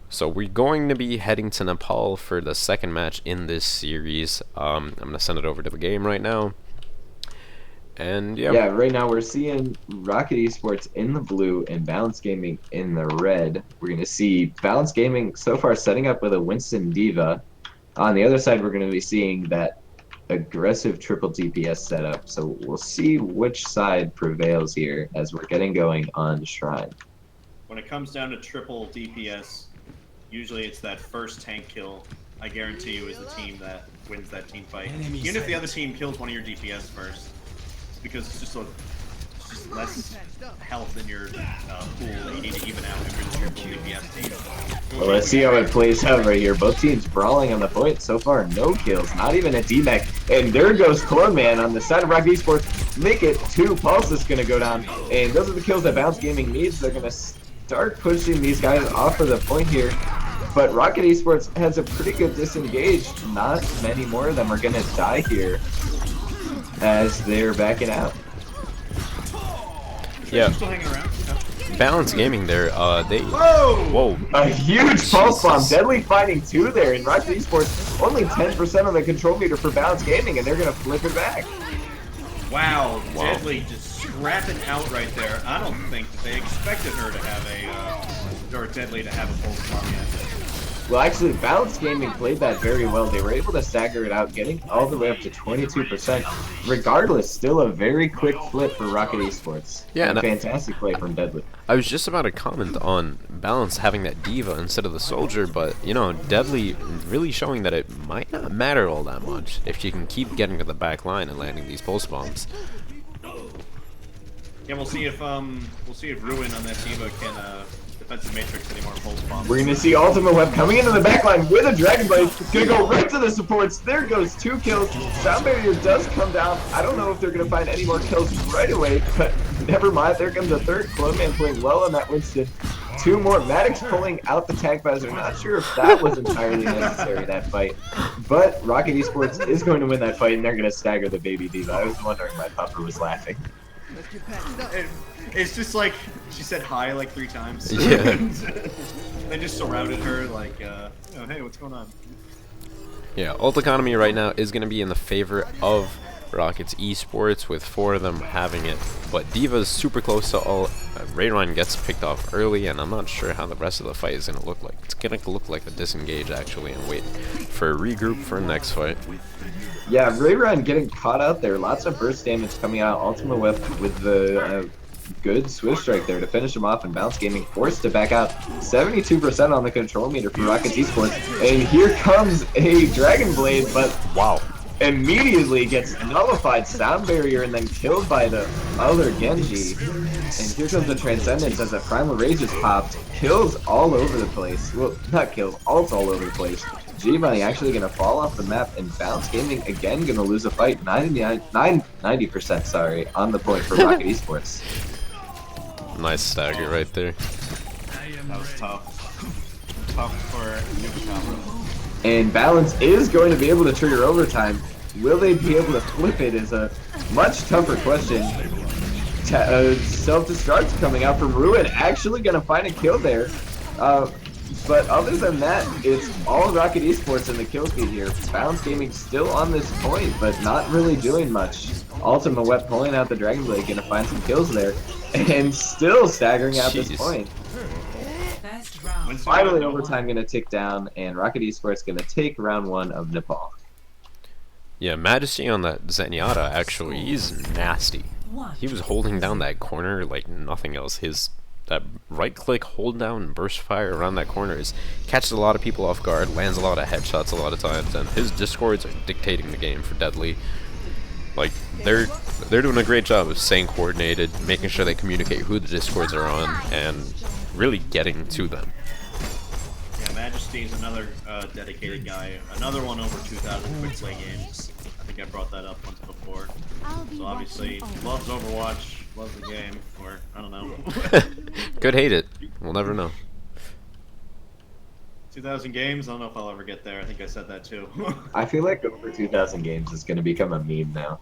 So we're going to be heading to Nepal for the second match in this series. I'm gonna send it over to the game right now. And Yeah, right now we're seeing Rocket Esports in the blue and Balance Gaming in the red. We're going to see Balance Gaming so far setting up with a Winston Diva. On the other side, we're going to be seeing that aggressive triple DPS setup. So we'll see which side prevails here as we're getting going on Shrine. When it comes down to triple DPS, usually it's that first tank kill. I guarantee you is the team that wins that team fight. Even if the other team kills one of your DPS first, it's because it's just less health in your pool that you need to even out if you're the triple DPS team. Well, let's see how it plays out right here. Both teams brawling on the point. So far, no kills, not even a D-Mech. And there goes Clone Man on the side of Rocket Esports. Make it 2. Pulse is going to go down. And those are the kills that Bounce Gaming needs. They're going to start pushing these guys off of the point here. But Rocket Esports has a pretty good disengage. Not many more of them are going to die here as they're backing out. Yeah. Still hanging around. Balance Gaming there, Whoa! A huge pulse bomb, deadly finding 2 there, and Rocket Esports only 10% on the control meter for Balance Gaming, and they're gonna flip it back. Wow, Deadly just scrapping out right there. I don't think that they expected her to have or Deadly to have a pulse bomb yet. Well, actually, Balance Gaming played that very well. They were able to stagger it out, getting all the way up to 22%. Regardless, still a very quick flip for Rocket Esports. Yeah, and a fantastic play from Deadly. I was just about to comment on Balance having that Diva instead of the Soldier, but, you know, Deadly really showing that it might not matter all that much if she can keep getting to the back line and landing these pulse bombs. Yeah, we'll see if Ruin on that Diva can defensive matrix any more pulse bombs. We're gonna see Ultimate Web coming into the backline with a Dragon Blade. Gonna go right to the supports. There goes 2 kills. Sound Barrier does come down. I don't know if they're gonna find any more kills right away, but never mind. There comes a 3rd. Clone Man playing well on that Winston. 2 more. Maddox pulling out the tag visor. Not sure if that was entirely necessary, that fight. But Rocket Esports is going to win that fight, and they're gonna stagger the baby Diva. I was wondering why Puffer was laughing. It's just like she said hi like 3 times. Yeah. They just surrounded her like, hey, what's going on? Yeah, ult economy right now is going to be in the favor of Rockets Esports with 4 of them having it, but Diva's super close to ult. Rayron gets picked off early, and I'm not sure how the rest of the fight is going to look like. It's going to look like a disengage actually and wait for a regroup for next fight. Yeah, Rayron getting caught out there. Lots of burst damage coming out. Ultimate Whip with the good Swift Strike there to finish him off, and Bounce Gaming forced to back out. 72% on the control meter for Rockets Esports. And here comes a Dragon Blade, but wow, immediately gets nullified. Sound Barrier and then killed by the other Genji. And here comes the Transcendence as a Primal Rage is popped. Kills all over the place. Well, not kills, ults all over the place. G-Money actually going to fall off the map, and Bounce Gaming again going to lose a fight. 90% sorry, on the point for Rocket Esports. Nice stagger right there. That was tough. Tough for Newcomb. And Balance is going to be able to trigger overtime. Will they be able to flip it is a much tougher question. Self-destruct's coming out from Ruin, actually going to find a kill there. But other than that, it's all Rocket Esports in the kill feed here. Bounce Gaming still on this point, but not really doing much. Ultimate Web pulling out the Dragon Blade, gonna find some kills there, and still staggering out this point. Finally, overtime gonna tick down, and Rocket Esports gonna take round 1 of Nepal. Yeah, Majesty on that Zenyatta actually, he's nasty. He was holding down that corner like nothing else. That right click, hold down, and burst fire around that corner catches a lot of people off guard, lands a lot of headshots a lot of times, and his discords are dictating the game for Deadly. Like, they're doing a great job of staying coordinated, making sure they communicate who the discords are on, and really getting to them. Yeah, Majesty's another dedicated guy. Another one over 2,000 quick play games. I think I brought that up once before. So obviously, loves Overwatch, loves the game, or I don't know. Could hate it. We'll never know. 2,000 games? I don't know if I'll ever get there. I think I said that too. I feel like over 2,000 games is going to become a meme now.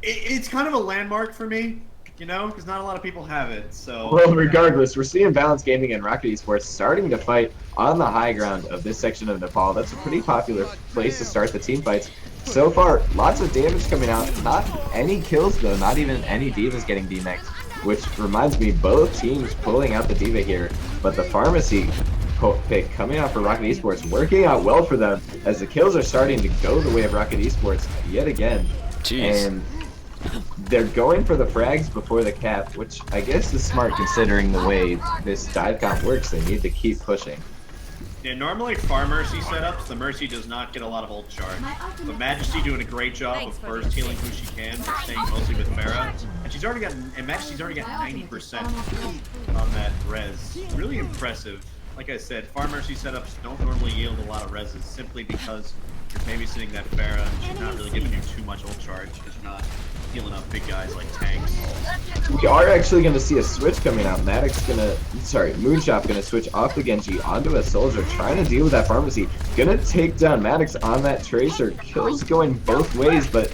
It's kind of a landmark for me, you know, because not a lot of people have it. So. Well, regardless, we're seeing Balance Gaming and Rocket Esports starting to fight on the high ground of this section of Nepal. That's a pretty popular place to start the team fights. So far, lots of damage coming out. Not any kills, though. Not even any Divas getting demexed. Which reminds me, both teams pulling out the Diva here. But the Pharmacy pick coming out for Rocket Esports, working out well for them as the kills are starting to go the way of Rocket Esports yet again. Jeez. And they're going for the frags before the cap, which I guess is smart considering the way this dive count works. They need to keep pushing. Yeah, normally Farm Mercy setups, the Mercy does not get a lot of ult charge. But Majesty doing a great job of burst healing who she can, but staying mostly with Pharah. And she's already got, and Majesty's already got 90% on that res. Really impressive. Like I said, Farm Mercy setups don't normally yield a lot of reses simply because you're babysitting that Pharah and she's not really giving you too much ult charge because you're not healing up big guys like tanks. We are actually going to see a switch coming out. Moonshot gonna switch off the Genji onto a soldier, trying to deal with that pharmacy. Gonna take down Maddox on that tracer. Kills going both ways, but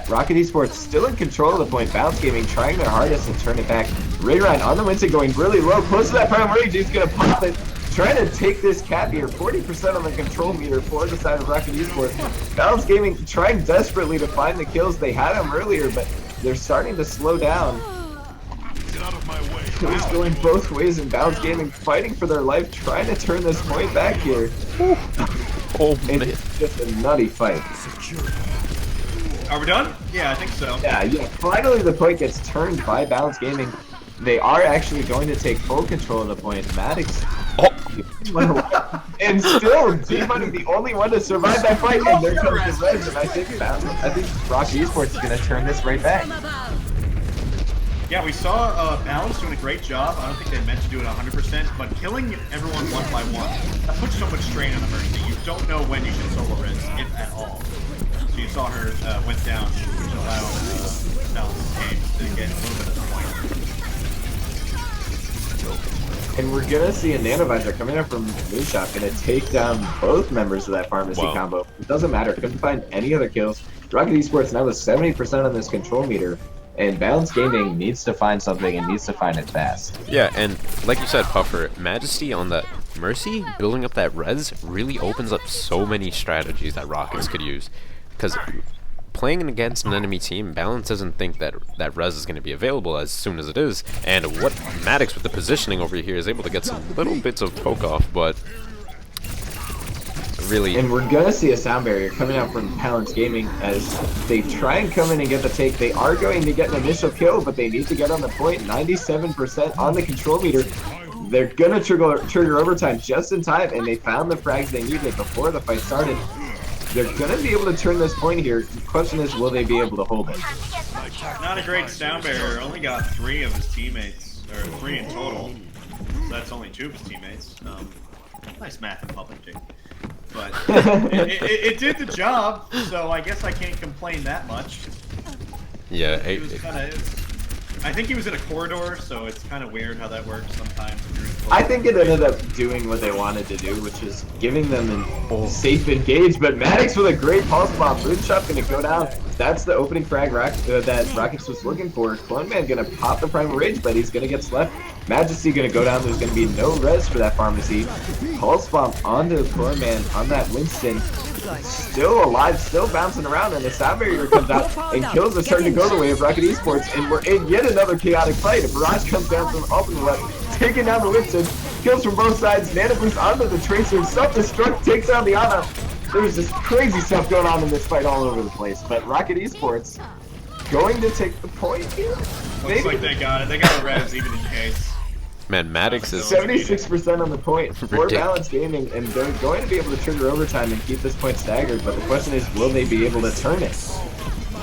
Rocket Esports still in control of the point. Bounce Gaming trying their hardest to turn it back. Rayron on the Winston going really low, close to that prime rage. He's gonna pop it. Trying to take this cap here, 40% on the control meter for the side of Rocket Esports. Balance Gaming trying desperately to find the kills. They had them earlier, but they're starting to slow down. Get out of my way. Kills going both ways, and Balance Gaming fighting for their life, trying to turn this point back here. Oh man. It's just a nutty fight. Are we done? Yeah, I think so. Yeah, finally the point gets turned by Balance Gaming. They are actually going to take full control of the point. Maddox. And still, G-Money the only one to survive that fight, and there comes the res, and I think Rocket Esports is going to turn this right back. Yeah, we saw Balance doing a great job. I don't think they meant to do it 100%, but killing everyone one by one, that puts so much strain on the Mercy. You don't know when you should solo res, if at all. So you saw her went down to allow Balance's game to get a little bit of the point. And we're going to see a Nanovisor coming up from Moonshot, going to take down both members of that Pharmacy combo. It doesn't matter, couldn't find any other kills. Rocket Esports now with 70% on this control meter, and Balance Gaming needs to find something and needs to find it fast. Yeah, and like you said, Puffer, Majesty on that Mercy, building up that res, really opens up so many strategies that Rockets could use. Because playing against an enemy team, Balance doesn't think that that res is going to be available as soon as it is. And what Maddox with the positioning over here is able to get some little bits of poke off, but really... And we're going to see a sound barrier coming out from Balance Gaming as they try and come in and get the take. They are going to get an initial kill, but they need to get on the point. 97% on the control meter. They're going to trigger overtime just in time, and they found the frags they needed before the fight started. They're going to be able to turn this point here. The question is, will they be able to hold it? Not a great sound barrier. Only got 3 of his teammates, or 3 in total. So that's only 2 of his teammates. Nice math in public, Jake. But it did the job, so I guess I can't complain that much. Yeah, It was kind of... I think he was in a corridor, so it's kind of weird how that works sometimes. When you're in I think it ended up doing what they wanted to do, which is giving them a safe engage. But Maddox with a great pulse bomb. Moonshot going to go down. That's the opening frag that Rockets was looking for. Clone Man going to pop the Primal Rage, but he's going to get slept. Majesty going to go down. There's going to be no res for that pharmacy. Pulse bomb onto Clone Man on that Winston. Still alive, still bouncing around, and the sound barrier comes out, and kills are starting to go the way of Rocket Esports, and we're in yet another chaotic fight. A barrage comes down from up on the left, taking down the Winston, kills from both sides, Nano Boost onto the Tracer, self-destruct, takes down the Ana. There's just crazy stuff going on in this fight all over the place, but Rocket Esports going to take the point here. Looks like they got it. They got a res even in case. man, Maddox is 76% on the point for Balance Gaming, and they're going to be able to trigger overtime and keep this point staggered, but the question is, will they be able to turn it?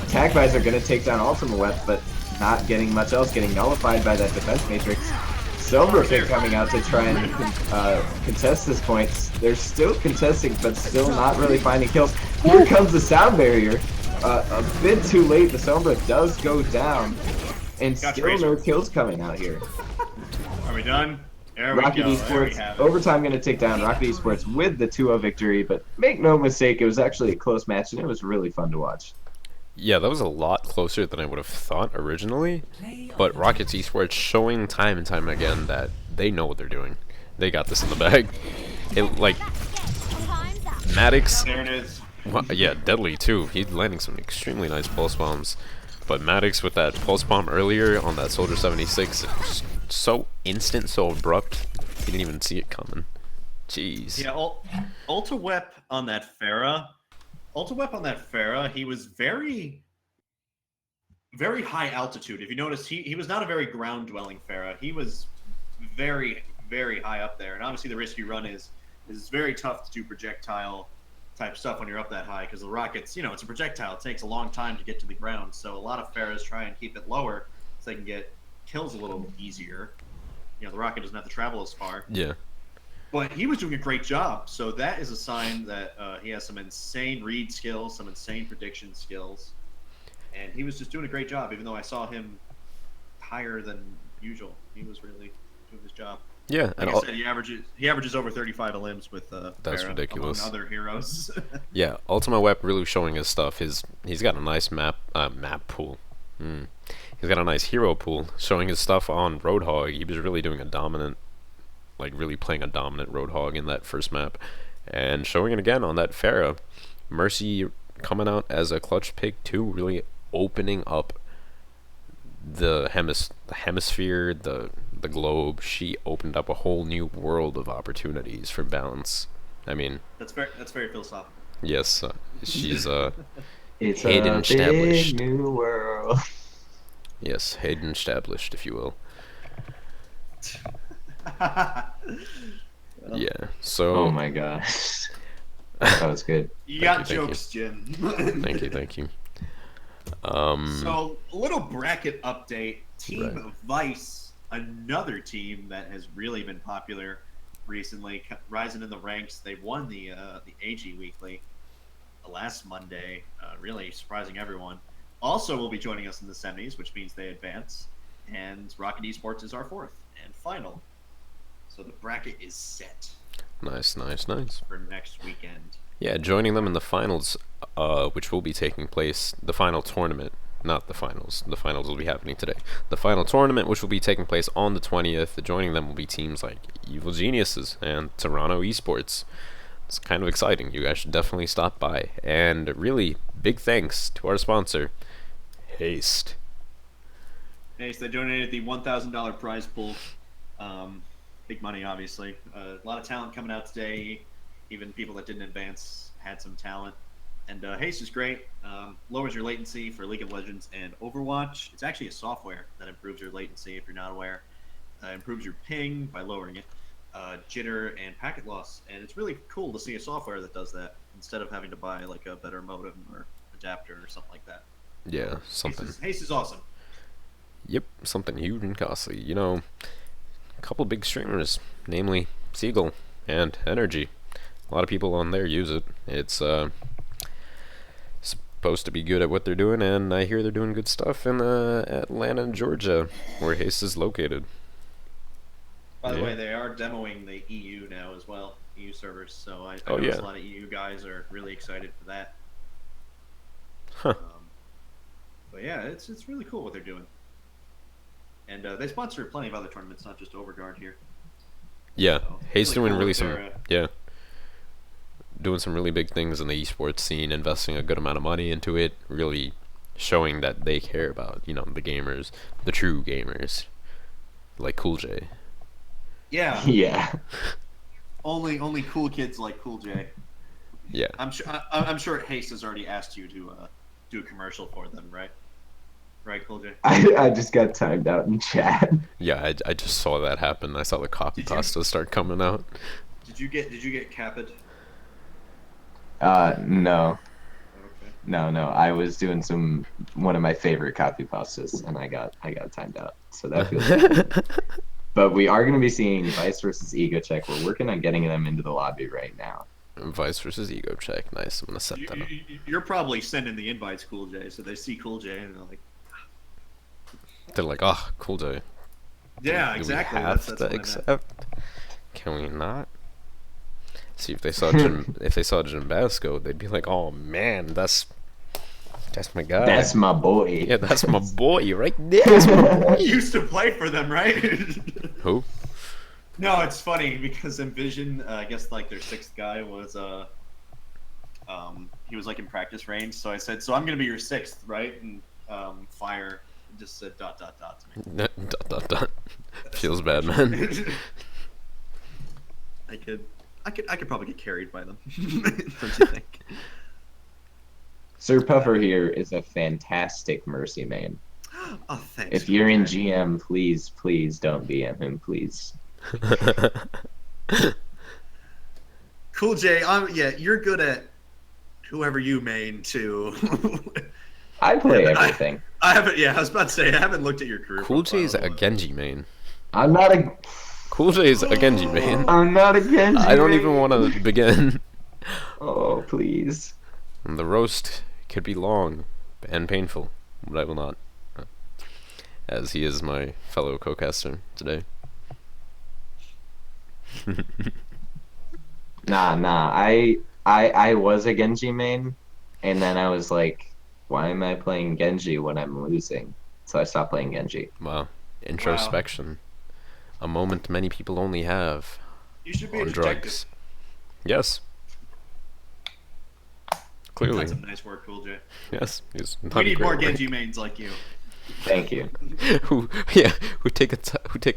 Attack Visor going to take down Ultimate Web, but not getting much else, getting nullified by that defense matrix. Sombra Fit coming out to try and contest this point. They're still contesting, but still not really finding kills. Here comes the sound barrier. A bit too late, the Sombra does go down, and still no kills coming out here. Are we done? There Rocket we go. Esports, overtime going to take down Rocket Esports with the 2-0 victory, but make no mistake, it was actually a close match, and it was really fun to watch. Yeah, that was a lot closer than I would have thought originally, but Rockets Esports showing time and time again that they know what they're doing. They got this in the bag. Maddox, There it is. well, yeah, deadly too. He's landing some extremely nice pulse bombs, but Maddox with that pulse bomb earlier on that Soldier 76, it was so instant, so abrupt, he didn't even see it coming. Jeez. Yeah, Ulta Wep on that Pharah. Ulta Wep on that Pharah, he was very, very high altitude. If you notice, he was not a very ground dwelling Pharah. He was very, very high up there. And obviously the risk you run is it's very tough to do projectile type stuff when you're up that high because the rockets, it's a projectile. It takes a long time to get to the ground. So a lot of Pharahs try and keep it lower so they can get kills a little easier. The rocket doesn't have to travel as far. Yeah. But he was doing a great job. So that is a sign that he has some insane read skills, some insane prediction skills. And he was just doing a great job, even though I saw him higher than usual. He was really doing his job. Yeah, Like I said, he averages over 35 limbs with that's Pharah, ridiculous. among other heroes. Yeah, Ultima Web really showing his stuff. He's got a nice map pool. He's got a nice hero pool showing his stuff on Roadhog. He was really doing a dominant, really playing a dominant Roadhog in that first map, and showing it again on that Pharah. Mercy coming out as a clutch pick too, really opening up the hemisphere, the globe. She opened up a whole new world of opportunities for balance. I mean, that's very philosophical. Yes, she's It's Hayden a established. big new world. Yes, Hayden established, if you will. Yeah. So. Oh my gosh. That was good. You got Thank you. jokes, Jim. Thank you. So, a little bracket update. Team Right. Vice, another team that has really been popular recently, rising in the ranks. They won the AG Weekly last Monday, really surprising everyone. Also will be joining us in the semis, which means they advance. And Rocket Esports is our fourth and final. So the bracket is set Nice. for next weekend. Yeah, joining them in the finals, which will be taking place, the final tournament, not the finals. The finals will be happening today. The final tournament, which will be taking place on the 20th, joining them will be teams like Evil Geniuses and Toronto Esports. It's kind of exciting. You guys should definitely stop by. And really, big thanks to our sponsor, Haste. Hey, so they donated the $1,000 prize pool. Big money, obviously. A lot of talent coming out today. Even people that didn't advance had some talent. And Haste is great. Lowers your latency for League of Legends and Overwatch. It's actually a software that improves your latency, if you're not aware. Improves your ping by lowering it. Jitter and packet loss. And it's really cool to see a software that does that instead of having to buy like a better modem or adapter or something like that. Yeah, something. Haste is awesome. Yep, something huge and costly. A couple big streamers, namely Seagull and Energy. A lot of people on there use it. It's supposed to be good at what they're doing, and I hear they're doing good stuff in Atlanta, Georgia, where Haste is located. By the Yeah. way, they are demoing the EU now as well, EU servers. So I Oh, noticed yeah. a lot of EU guys are really excited for that. Huh. But yeah, it's really cool what they're doing. And they sponsor plenty of other tournaments, not just Overguard here. Yeah, So, Haste really doing cool really that some, they're, doing some really big things in the esports scene, investing a good amount of money into it, really showing that they care about, the gamers, the true gamers, like Cool J. yeah, Yeah. only cool kids like Cool J. Yeah. I'm sure Haste has already asked you to do a commercial for them, right? Right, Cool J. I just got timed out in chat. Yeah, I just saw that happen. I saw the copy Did you- pasta start coming out. Did you get Capid? No. Okay. No. I was doing one of my favorite copy pastas, and I got timed out. So that feels bad. But we are going to be seeing Vice versus Ego Check. We're working on getting them into the lobby right now. Vice versus Ego Check. Nice. I'm gonna set that up. You're probably sending the invites, Cool J, so they see Cool J and they're like, They're like, oh, Cool J. yeah, Do exactly. we have That's to what I meant. accept? Can we not? See if they saw Jim Basco, they'd be like, oh man, that's my guy. That's my boy. Yeah, that's my boy right there. That's my boy. You used to play for them, right? Who? No, it's funny because Envision, I guess like their sixth guy was he was like in practice range. So I said, so I'm gonna be your sixth, right? And Fire just said ... to me. Feels bad, man. I could probably get carried by them. Don't you think? Sir Puffer here is a fantastic Mercy main. Oh, thanks. If you're in GM, please, please don't BM him, please. Cool J, yeah, you're good at whoever you main too. I play everything. I haven't. Yeah, I was about to say I haven't looked at your career. Cool J is profile. a Genji main. I'm not a. Cool J is a Genji main. I'm not a Genji. I don't even want to begin. Oh, please. The roast could be long and painful, but I will not. As he is my fellow co-caster today. Nah. I was a Genji main, and then I was like, why am I playing Genji when I'm losing? So I stopped playing Genji. Wow. Introspection. A moment many people only have You should be on a drugs. detective. Yes. Clearly. That's some nice work, Cool J. Yes. He's We done need more great work. Genji mains like you. Thank you. who take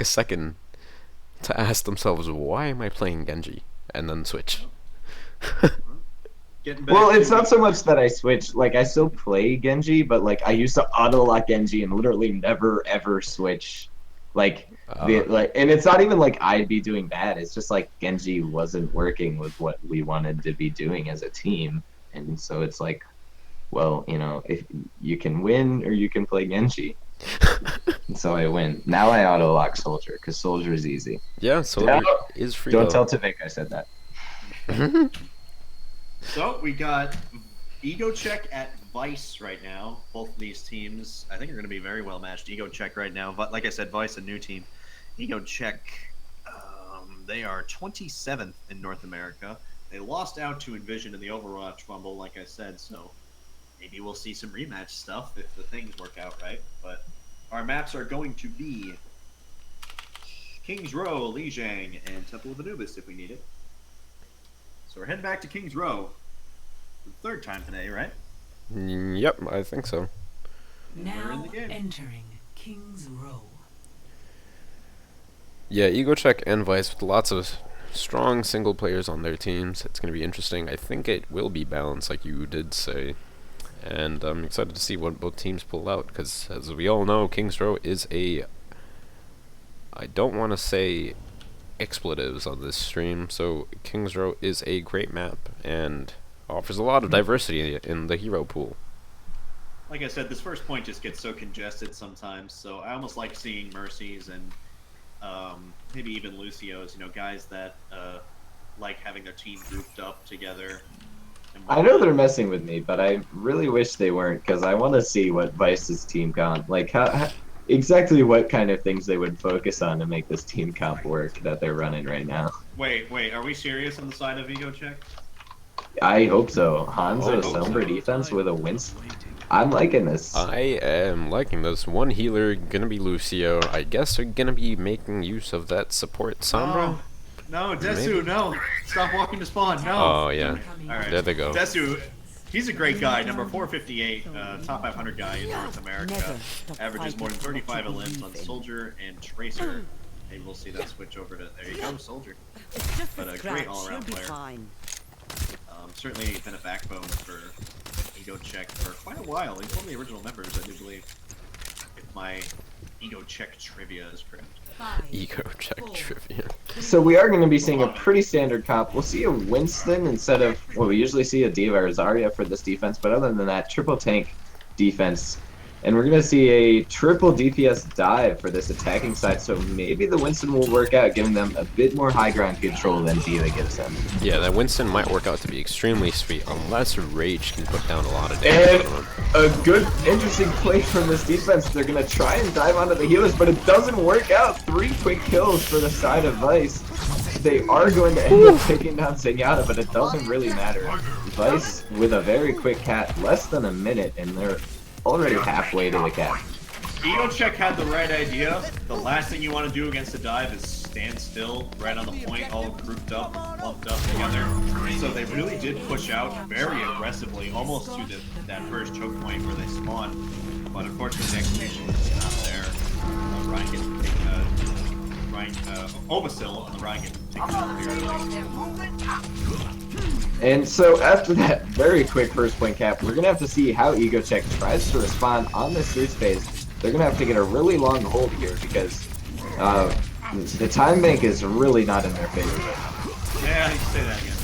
a second to ask themselves, why am I playing Genji, and then switch. Getting back Well, to- it's not so much that I switch. Like, I still play Genji, but like I used to auto lock Genji and literally never ever switch. Like, and it's not even like I'd be doing bad. It's just like Genji wasn't working with what we wanted to be doing as a team, and so it's like, well, you know, if you can win or you can play Genji. And so I win. Now I auto lock Soldier because Soldier is easy. Yeah, Soldier is free. Don't though. tell Tavik I said that. So we got Ego Check at Vice right now. Both of these teams, I think, are going to be very well matched. Ego Check right now, but like I said, Vice a new team. Ego Check, they are 27th in North America. They lost out to Envision in the Overwatch Rumble, like I said. So maybe we'll see some rematch stuff if the things work out right. But our maps are going to be Kings Row, Lijiang, and Temple of Anubis if we need it. So we're heading back to Kings Row for the third time today, right? Yep, I think so. We're in Now the game. entering King's Row. Yeah, Ego Check and Vice with lots of strong single players on their teams. It's going to be interesting. I think it will be balanced, like you did say. And I'm excited to see what both teams pull out, because as we all know, Kings Row is a... I don't want to say expletives on this stream, so Kings Row is a great map and offers a lot of diversity in the hero pool. Like I said, this first point just gets so congested sometimes, so I almost like seeing Mercies and maybe even Lucio's, you know, guys that like having their team grouped up together. And I know they're messing with me, but I really wish they weren't because I want to see what Vice's team comp, like how exactly what kind of things they would focus on to make this team comp work that they're running right now. Wait, are we serious on the side of Ego Check? I hope so. Hanzo Oh, Sombra defense with a Winston. I'm liking this. I am liking this. One healer gonna be Lucio. I guess they're gonna be making use of that support Sombra. No, Desu, Maybe. no. Stop walking to spawn, no. Oh yeah, Alright. there they go. Desu, he's a great guy, number 458, top 500 guy in North America. Never stop Averages more than fighting 35 for what you elims on believe in. Soldier and Tracer. Maybe we'll see that switch over to, there you go, Soldier. It's just But a great all-around player. Certainly been a backbone for Ego Check for quite a while. He's one of the original members, I do believe, if my Ego Check trivia is correct. Ego Check trivia. So we are going to be seeing a pretty standard comp. We'll see a Winston instead of, well, we usually see a Diva or Zarya for this defense, but other than that, triple tank defense. And we're going to see a triple DPS dive for this attacking side, so maybe the Winston will work out, giving them a bit more high ground control than Diva gives them. Yeah, that Winston might work out to be extremely sweet, unless Rage can put down a lot of damage And on him. a good, interesting play from this defense. They're going to try and dive onto the healers, but it doesn't work out. 3 quick kills for the side of Vice. They are going to end up taking down Zenyatta, but it doesn't really matter. Vice with a very quick cat, less than a minute, and they're already halfway to the cap. Ego Check had the right idea. The last thing you want to do against a dive is stand still, right on the point, all grouped up, lumped up together. So they really did push out very aggressively, almost to that first choke point where they spawned. But unfortunately, the execution was not there. Ryan Ryan, Obasil on the Ryan gets taken out very early. And so after that very quick first point cap, we're gonna have to see how EgoCheck tries to respond on this series phase. They're gonna have to get a really long hold here because the time bank is really not in their favor. Yeah, you say that again.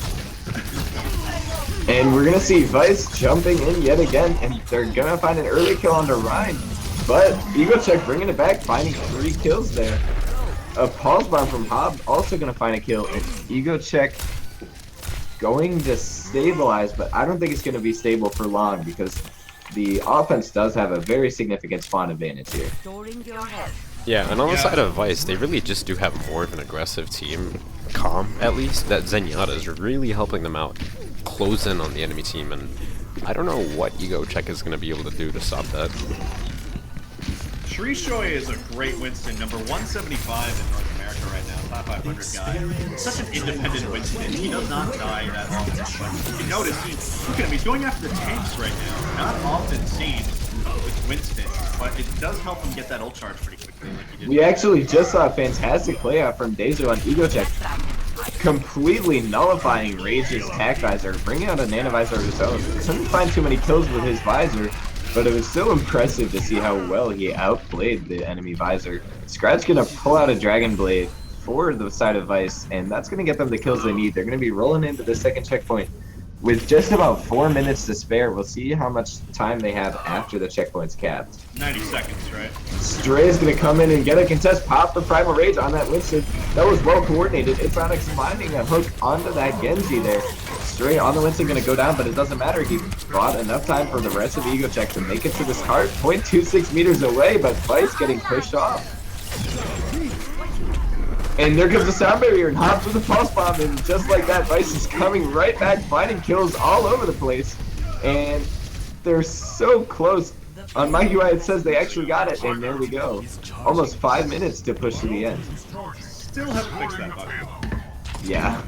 And we're gonna see Vice jumping in yet again, and they're gonna find an early kill onto Ryan. But EgoCheck bringing it back, finding 3 kills there. A pulse bomb from Hob also gonna find a kill, and EgoCheck going to stabilize, but I don't think it's gonna be stable for long because the offense does have a very significant spawn advantage here. Yeah, and on the side of Vice, they really just do have more of an aggressive team. Calm, at least, that Zenyatta is really helping them out, close in on the enemy team, and I don't know what EgoCheck is going to be able to do to stop that. Shrishoy is a great Winston, number 175 in North America right now, top 500 guy. Such an independent Winston. He does not die that often. But you notice, look at him, he's going after the tanks right now. Not often seen with Winston, but it does help him get that ult charge pretty quickly. Like he did. We actually just saw a fantastic play out from Dezu on EgoCheck, completely nullifying Rage's tac visor, bringing out a nano visor of his own. Couldn't find too many kills with his visor, but it was so impressive to see how well he outplayed the enemy visor. Scratch gonna pull out a Dragon Blade for the side of Vice, and that's gonna get them the kills they need. They're gonna be rolling into the second checkpoint with just about 4 minutes to spare. We'll see how much time they have after the checkpoint's capped. 90 seconds, right? Stray is gonna come in and get a contest, pop the Primal Rage on that Winston. That was well coordinated. Ixonix finding a hook onto that Genji there. Stray on the Winston gonna go down, but it doesn't matter. He bought enough time for the rest of EgoCheck to make it to this cart. 0.26 meters away, but Vice getting pushed off. And there comes the sound barrier and Hobbs with a pulse bomb, and just like that, Vice is coming right back, finding kills all over the place. And they're so close. On my UI it says they actually got it, and there we go. Almost 5 minutes to push to the end. Still haven't fixed that bug. Yeah.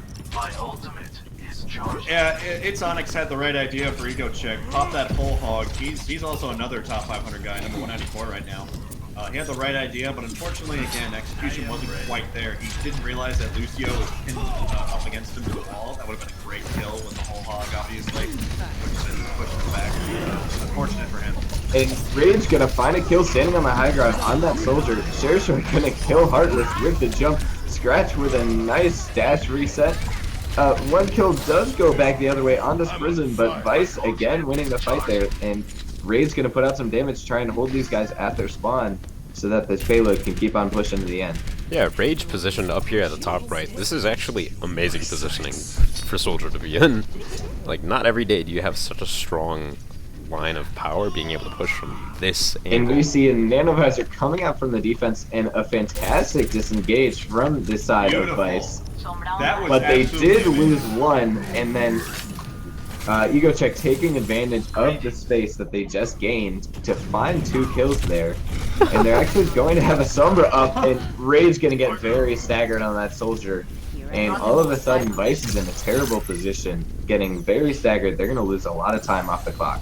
Yeah, it's Onyx had the right idea for EgoCheck. Pop that whole hog. He's also another top 500 guy, number 194 right now. He had the right idea, but unfortunately, again, execution wasn't quite there. He didn't realize that Lucio was pinned up against him to the wall. That would have been a great kill with the whole hog, obviously. Pushed him back. Unfortunate for him. And Rage gonna find a kill standing on the high ground on that soldier. Shershoy gonna kill Heartless with the jump. Scratch with a nice dash reset. One kill does go back the other way onto Prison, but Vice again winning the fight there, and Rage gonna put out some damage trying to hold these guys at their spawn so that this payload can keep on pushing to the end. Yeah, Rage positioned up here at the top right. This is actually amazing positioning for Soldier to be in. Like, not every day do you have such a strong line of power being able to push from this angle. And we see a Nanovisor coming out from the defense and a fantastic disengage from this side of Vice. That was But they did absolutely lose one, and then EgoCheck taking advantage of the space that they just gained to find 2 kills there. And they're actually going to have a Sombra up, and Rage going to get very staggered on that soldier. And all of a sudden, Vice is in a terrible position, getting very staggered. They're going to lose a lot of time off the clock.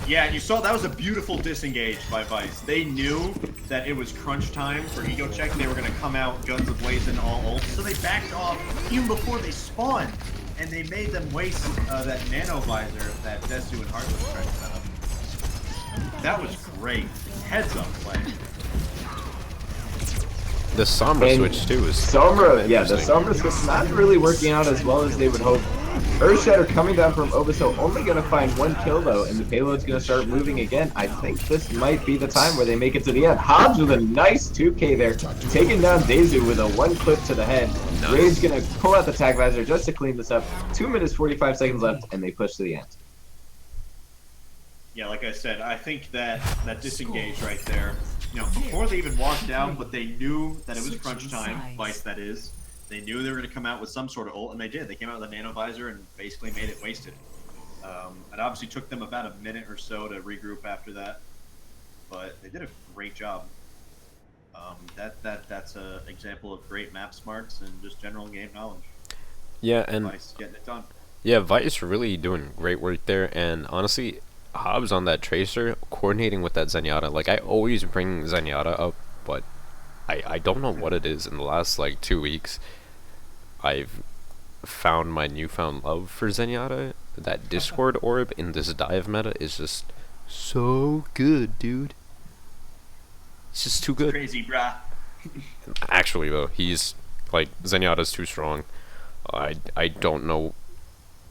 Yeah, you saw that was a beautiful disengage by Vice. They knew that it was crunch time for EgoCheck. They were going to come out guns a-blazing all ult, so they backed off even before they spawned. And they made them waste that nano visor that Desu and Heartless tried to set up. That was great. Heads up play. The Sombra And switch too is Sombra, yeah, the interesting. Sombra switch not really working out as well as they would hope. Earthshatter coming down from Obaso, only going to find 1 kill though, and the payload's going to start moving again. I think this might be the time where they make it to the end. Hobbs with a nice 2k there, taking down Dezu with a 1 clip to the head. Nice. Rage going to pull out the tag visor just to clean this up. 2 minutes 45 seconds left, and they push to the end. Yeah, like I said, I think that disengage right there, you know, before they even walked down, but they knew that it was crunch time, Vice that is. They knew they were going to come out with some sort of ult, and they did. They came out with a nano visor and basically made it wasted. It obviously took them about a minute or so to regroup after that, but they did a great job. That's an example of great map smarts and just general game knowledge. Yeah, and Vice getting it done. yeah, Vice really doing great work there, and honestly, Hobbs on that Tracer, coordinating with that Zenyatta. Like, I always bring Zenyatta up, but I don't know what it is. In the last like 2 weeks, I've found my newfound love for Zenyatta. That Discord orb in this dive meta is just so good, dude. It's just too good. Crazy, brah. Actually, though, he's like Zenyatta's too strong. I don't know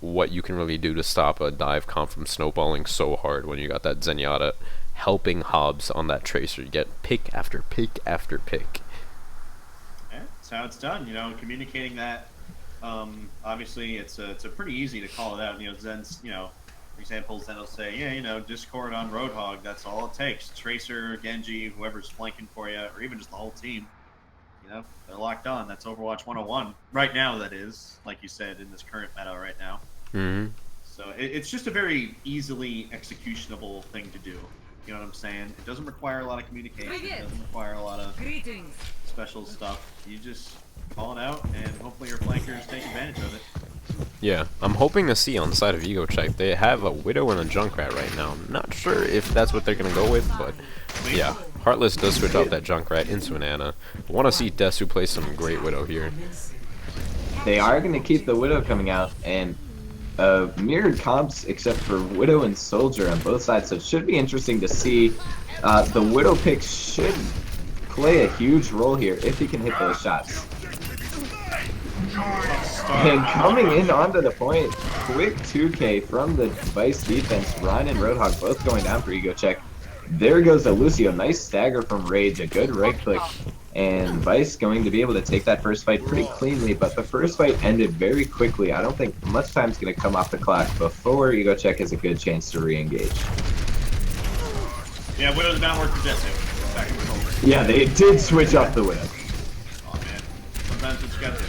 what you can really do to stop a dive comp from snowballing so hard when you got that Zenyatta helping Hobbs on that tracer. You get pick after pick after pick. Yeah, that's how it's done. You know, communicating that. Obviously, it's pretty easy to call it out. You know, Zen's, you know, for example, Zen will say, yeah, you know, Discord on Roadhog. That's all it takes. Tracer, Genji, whoever's flanking for you, or even just the whole team. You know, they're locked on. That's Overwatch 101 right now. That is, like you said, in this current meta right now. Mm-hmm. So it's just a very easily executionable thing to do. You know what I'm saying? It doesn't require a lot of communication. It doesn't require a lot of special stuff. You just call it out, and hopefully your flankers take advantage of it. Yeah, I'm hoping to see on the side of EgoCheck, they have a Widow and a Junkrat right now. I'm not sure if that's what they're going to go with, but yeah. Heartless does switch out that Junkrat into an Ana. I want to see Desu play some great Widow here. They are going to keep the Widow coming out, and mirrored comps except for Widow and Soldier on both sides, so it should be interesting to see. The Widow pick should play a huge role here if he can hit those shots. And coming in onto the point, quick 2K from the Vice defense. Ryan and Roadhog both going down for EgoCheck. There goes the Lucio. Nice stagger from Rage, a good right click. And Vice going to be able to take that first fight pretty cleanly, but the first fight ended very quickly. I don't think much time's going to come off the clock before EgoCheck has a good chance to re-engage. Yeah, Widow's not work for Desu. Back in the over. Yeah, they did switch up the Widow. Oh man, sometimes it's got to.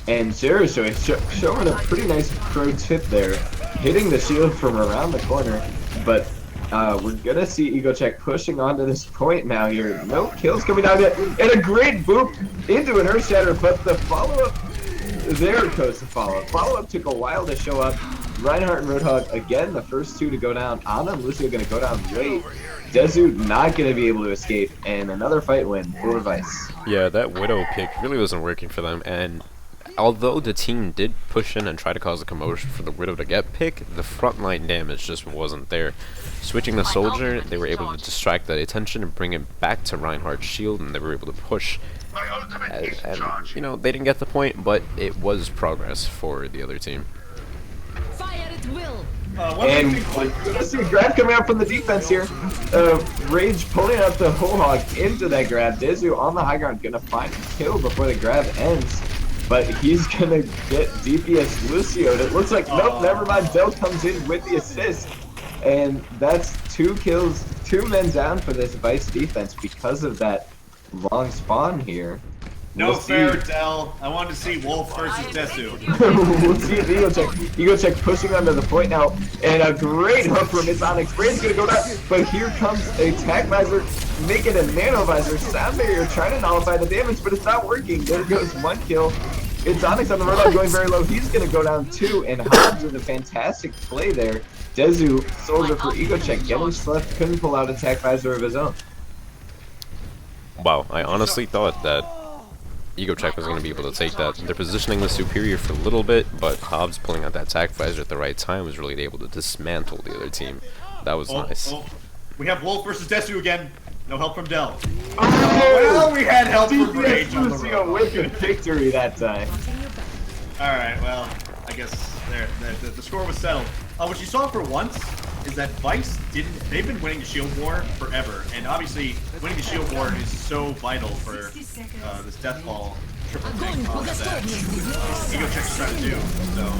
And Zero showing a pretty nice pro tip there, hitting the shield from around the corner, but we're going to see EgoCheck pushing onto this point now here. No kills coming down yet, and a great boop into an Earth Shatter, but the follow-up, there goes the follow-up. Follow-up took a while to show up. Reinhardt and Roadhog, again, the first two to go down. Ana and Lucio going to go down late. Desu not going to be able to escape, and another fight win for Vice. Yeah, that Widow pick really wasn't working for them, and although the team did push in and try to cause a commotion for the Widow to get picked, the frontline damage just wasn't there. Switching the Soldier, they were able to distract the attention and bring it back to Reinhardt's shield, and they were able to push. And you know, they didn't get the point, but it was progress for the other team. Fire at will. And we're going to see a grab coming out from the defense here. Rage pulling out the whole hog into that grab. Desu on the high ground going to find a kill before the grab ends. But he's going to get DPS Lucio'd. It looks like, nope, never mind. Del comes in with the assist. And that's 2 kills, 2 men down for this Vice defense because of that long spawn here. No fair, Del. I wanted to see Wolf versus Desu. We'll see if EgoCheck pushing onto the point now. And a great hook from Onyx. Brain's going to go down. But here comes a Tag Visor. Make it a Nano Visor. Sound Barrier trying to nullify the damage, but it's not working. There goes 1 kill. It's Onyx on the road going very low. He's going to go down 2. And Hobbs with a fantastic play there. Desu, Soldier for EgoCheck. Getting left, couldn't pull out a Tag Visor of his own. Wow, I honestly thought that EgoCheck was going to be able to take that. They're positioning the superior for a little bit, but Hobbs pulling out that Tag Visor at the right time was really able to dismantle the other team. That was nice. We have Wolf versus Desu again. No help from Del. Well, we had help from Rage on the road. With a victory that time. Alright, well, I guess the score was settled. What you saw for once is that Vice they've been winning the Shield War forever, and obviously winning the Shield War is so vital for this Deathball triple thing that EgoCheck's trying to do, so.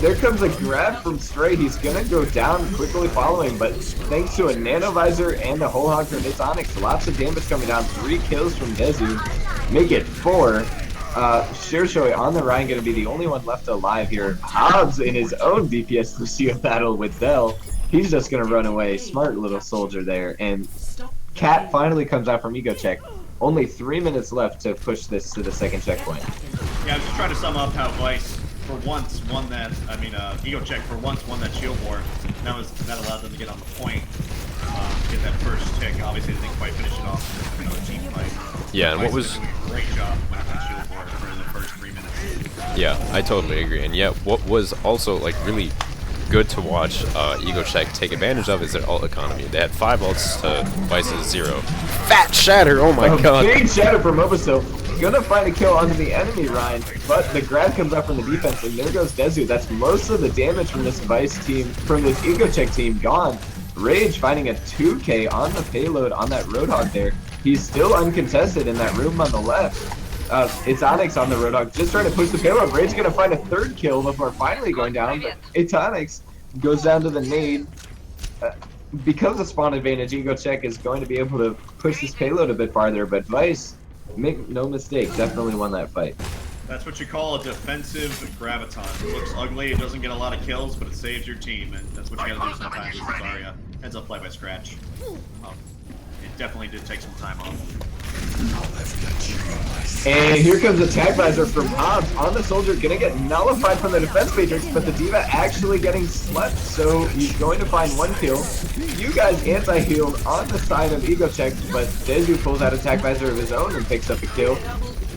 There comes a grab from Stray. He's gonna go down quickly following, but thanks to a Nano Visor and a whole hog from Onyx, lots of damage coming down. 3 kills from Desu, make it 4. Shirshoi on the Ryan gonna be the only one left alive here. Hobbs in his own DPS Lucio battle with Del. He's just gonna run away. Smart little Soldier there. And Cat finally comes out from EgoCheck. Only 3 minutes left to push this to the second checkpoint. Yeah, I was just trying to sum up how Vice for once won that, EgoCheck for once won that Shield War. That allowed them to get on the point. get that first tick. Obviously, they didn't quite finish it off. Another team fight. Yeah, and what was... Doing a great job when it shield board for the first 3 minutes. Yeah, I totally agree. And yet, what was also like really good to watch Ego Check take advantage of is their ult economy. They had 5 ults to Vice's 0. Fat Shatter! Oh my god! Big Shatter from Obiso. Gonna find a kill onto the enemy Ryan, but the grab comes up from the defense, and there goes Dezu. That's most of the damage from this Vice team, from this Ego Check team gone. Rage finding a 2K on the payload on that Roadhog there. He's still uncontested in that room on the left. It's Onyx on the Roadhog, just trying to push the payload. Rage gonna find a 3rd kill before finally going down, but it's Onyx. Goes down to the nade. Because of spawn advantage, Ego Check is going to be able to push this payload a bit farther, but Vice, make no mistake, definitely won that fight. That's what you call a defensive graviton. It looks ugly, it doesn't get a lot of kills, but it saves your team, and that's what you gotta do sometimes with Zarya. Heads up play by Scratch. It definitely did take some time off. And here comes a tag visor from Hobbs on the soldier, gonna get nullified from the defense matrix, but the D.Va actually getting slept, so he's going to find 1 kill. You guys anti-healed on the side of Ego Check, but Dezu pulls out a tag visor of his own and picks up a kill.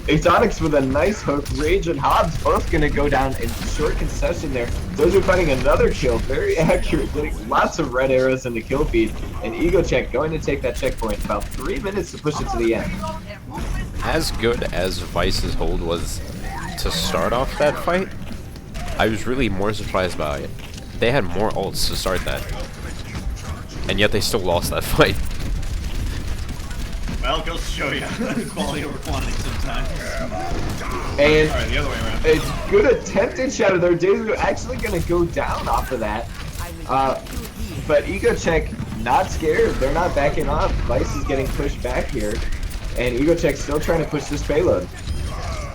It's Onyx with a nice hook. Rage and Hobbs both gonna go down in short concession there. Dozu finding another kill, very accurate, getting lots of red arrows in the kill feed. And Ego Check going to take that checkpoint. About 3 minutes to push it to the end. As good as Vice's hold was to start off that fight, I was really more surprised by it. They had more ults to start that, and yet they still lost that fight. Well, it goes to show you quality over quantity sometimes. And Alright, the other way around. it's good attempted shadow there. Dezu actually gonna go down off of that. But Ego Check not scared. They're not backing off. Vice is getting pushed back here. And Ego Check still trying to push this payload.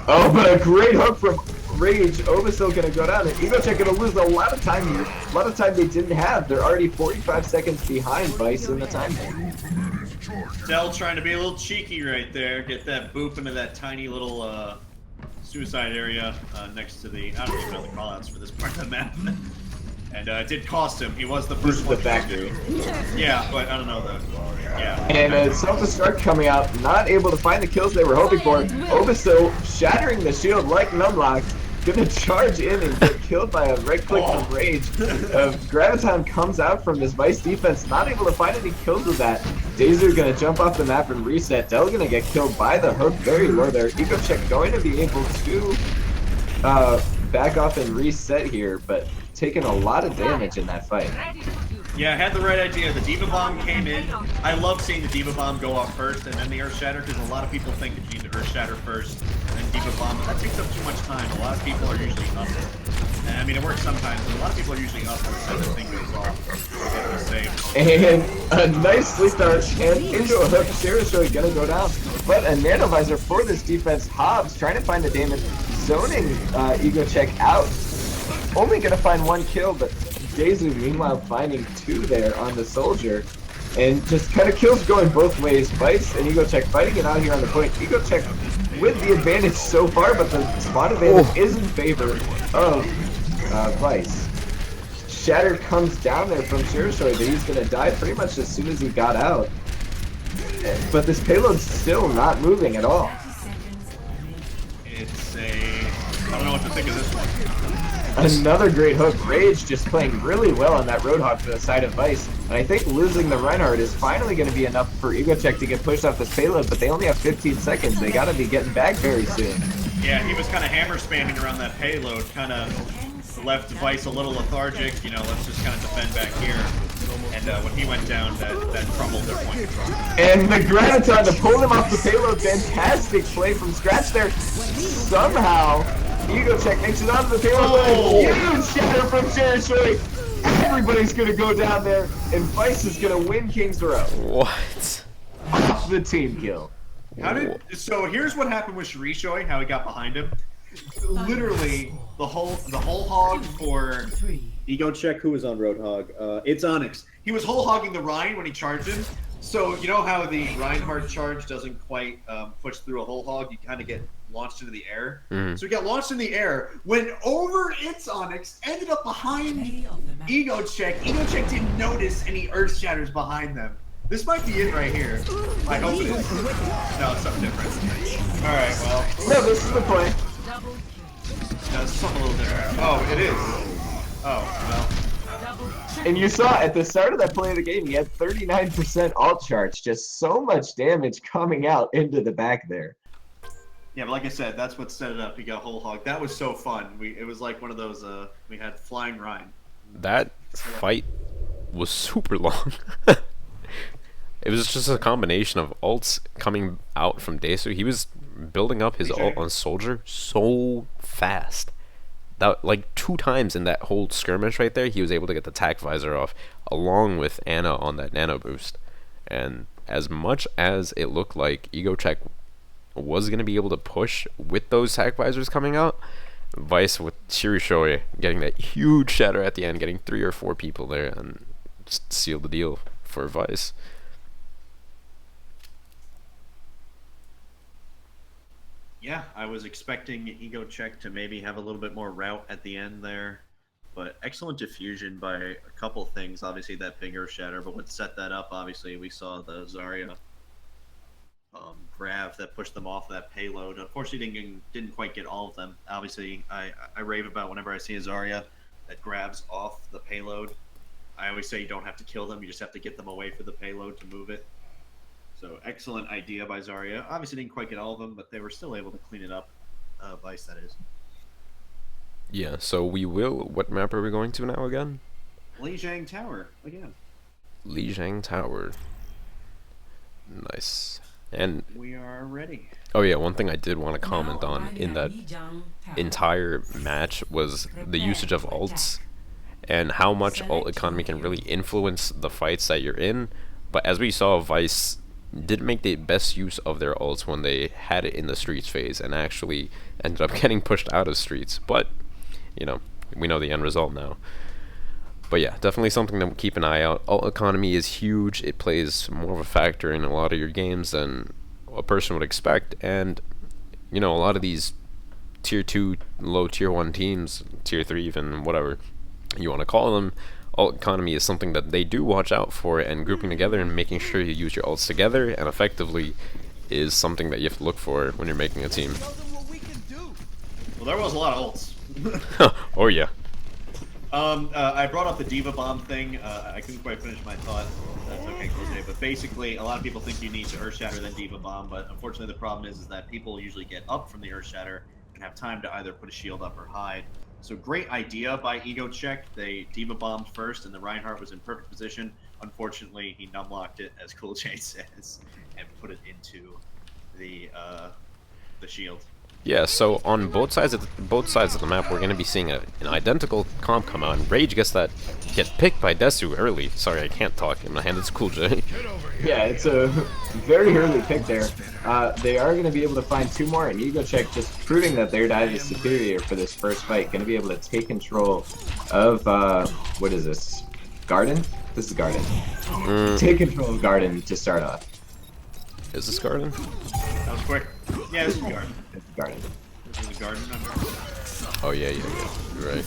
Oh, but a great hook from Rage. Ova's still gonna go down. And Ego Check gonna lose a lot of time here. A lot of time they didn't have. They're already 45 seconds behind Vice in the time here. Dell trying to be a little cheeky right there. Get that boop into that tiny little suicide area next to the... I don't even know the callouts for this part of the map. And it did cost him. He was the first one. The factory. Yeah, but I don't know the... Yeah. And self-destruct coming out, not able to find the kills they were hoping for. Obiso shattering the shield like Numlock. Gonna charge in and get killed by a right click from Rage. Graviton comes out from this Vice defense, not able to find any kills with that. Dezu gonna jump off the map and reset. Dell gonna get killed by the hook very low there. Ego Check going to be able to back off and reset here, but taking a lot of damage in that fight. Yeah, I had the right idea. The D.Va Bomb came in. I love seeing the D.Va Bomb go off first and then the Earth Shatter, because a lot of people think that you need to Earth Shatter first and then D.Va Bomb. But that takes up too much time. A lot of people are usually up. And, I mean, it works sometimes, but a lot of people are usually up when the thing goes off. And a nice sleep dart and into a hook. Shirashoi gonna go down. But a nanovisor for this defense. Hobbs trying to find the damage, zoning Ego Check out. Only gonna find 1 kill, but Dezu meanwhile finding 2 there on the soldier. And just kind of kills going both ways. Vice and Ego Check fighting it out here on the point. Ego Check with the advantage so far, but the spot advantage is in favor of Vice. Shatter comes down there from Shirashoi, but he's gonna die pretty much as soon as he got out. But this payload's still not moving at all. It's a... I don't know what to think of this one. Another great hook. Rage just playing really well on that Roadhog to the side of Vice. And I think losing the Reinhardt is finally going to be enough for Ego Check to get pushed off this payload, but they only have 15 seconds. They got to be getting back very soon. Yeah, he was kind of hammer spamming around that payload, kind of left Vice a little lethargic. You know, let's just kind of defend back here. And when he went down, that crumbled their point control. And the Graviton to pull him off the payload. Fantastic play from Scratch there. Somehow, Ego Check makes it onto the payload. Huge shatter from Shirashoi. Everybody's going to go down there, and Vice is going to win King's Row. What? Off the team kill. So here's what happened with Shirishoi, how he got behind him. Literally, the whole hog for Ego Check, who was on Roadhog. It's Onyx. He was whole hogging the Rhine when he charged him. So you know how the Reinhardt charge doesn't quite push through a whole hog? You kind of get launched into the air. So he got launched in the air, went over It's Onyx, ended up behind Ego check didn't notice any earth shatters behind them. This might be it right here. I hope it is. No, it's something different. Alright, well. No, this is the play. No, it's something a little different. Oh, it is. Oh, And you saw at the start of that play of the game, he had 39% alt charge. Just so much damage coming out into the back there. yeah, but like I said, that's what set it up. He got whole hog. That was so fun. It was like one of those, we had Flying Rhine. That fight was super long. It was just a combination of ults coming out from Desu. He was building up his ult on Soldier so fast. That, like, 2 times in that whole skirmish right there, he was able to get the tac visor off, along with Ana on that nano boost. And as much as it looked like Ego Check was going to be able to push with those tac visors coming out, Vice with Shirishoy getting that huge shatter at the end, getting 3 or 4 people there, and just sealed the deal for Vice. Yeah, I was expecting Ego Check to maybe have a little bit more route at the end there, but excellent diffusion by a couple things. Obviously, that big Earth Shatter, but what set that up, obviously, we saw the Zarya grab that pushed them off that payload. Unfortunately, didn't quite get all of them. Obviously, I rave about whenever I see a Zarya that grabs off the payload. I always say you don't have to kill them, you just have to get them away from the payload to move it. So excellent idea by Zarya. Obviously didn't quite get all of them, but they were still able to clean it up. Vice, that is. Yeah, so we will... What map are we going to now again? Lijiang Tower, again. Lijiang Tower. Nice. And... We are ready. Oh yeah, one thing I did want to comment on in that entire match was the usage of ults and how much ult economy can really influence the fights that you're in. But as we saw, Vice didn't make the best use of their ults when they had it in the streets phase and actually ended up getting pushed out of streets. But, you know, we know the end result now. But yeah, definitely something to keep an eye out. Ult economy is huge. It plays more of a factor in a lot of your games than a person would expect. And, you know, a lot of these tier 2, low tier 1 teams, tier 3 even, whatever you want to call them, ult economy is something that they do watch out for, and grouping together and making sure you use your ults together and effectively is something that you have to look for when you're making a team. Well, there was a lot of ults. Oh yeah. I brought up the Diva Bomb thing. I couldn't quite finish my thought. That's okay, Jose. But basically, a lot of people think you need to Earth Shatter then Diva Bomb, but unfortunately the problem is that people usually get up from the Earth Shatter and have time to either put a shield up or hide. So great idea by Ego Check. They Diva bombed first, and the Reinhardt was in perfect position. Unfortunately, he numlocked it, as Cool J says, and put it into the shield. Yeah, so on both sides of the map, we're gonna be seeing an identical comp come out, and Rage gets picked by Desu early. Sorry, I can't talk. I'm gonna hand it to Cool J. Yeah, it's a very early pick there. They are going to be able to find 2 more, and Ego Check just proving that their dive is superior for this first fight. Going to be able to take control of, what is this? Garden? This is Garden. Take control of Garden to start off. Is this Garden? That was quick. Yeah, this is Garden. It's Garden. This is a Garden number. Oh yeah, you're right.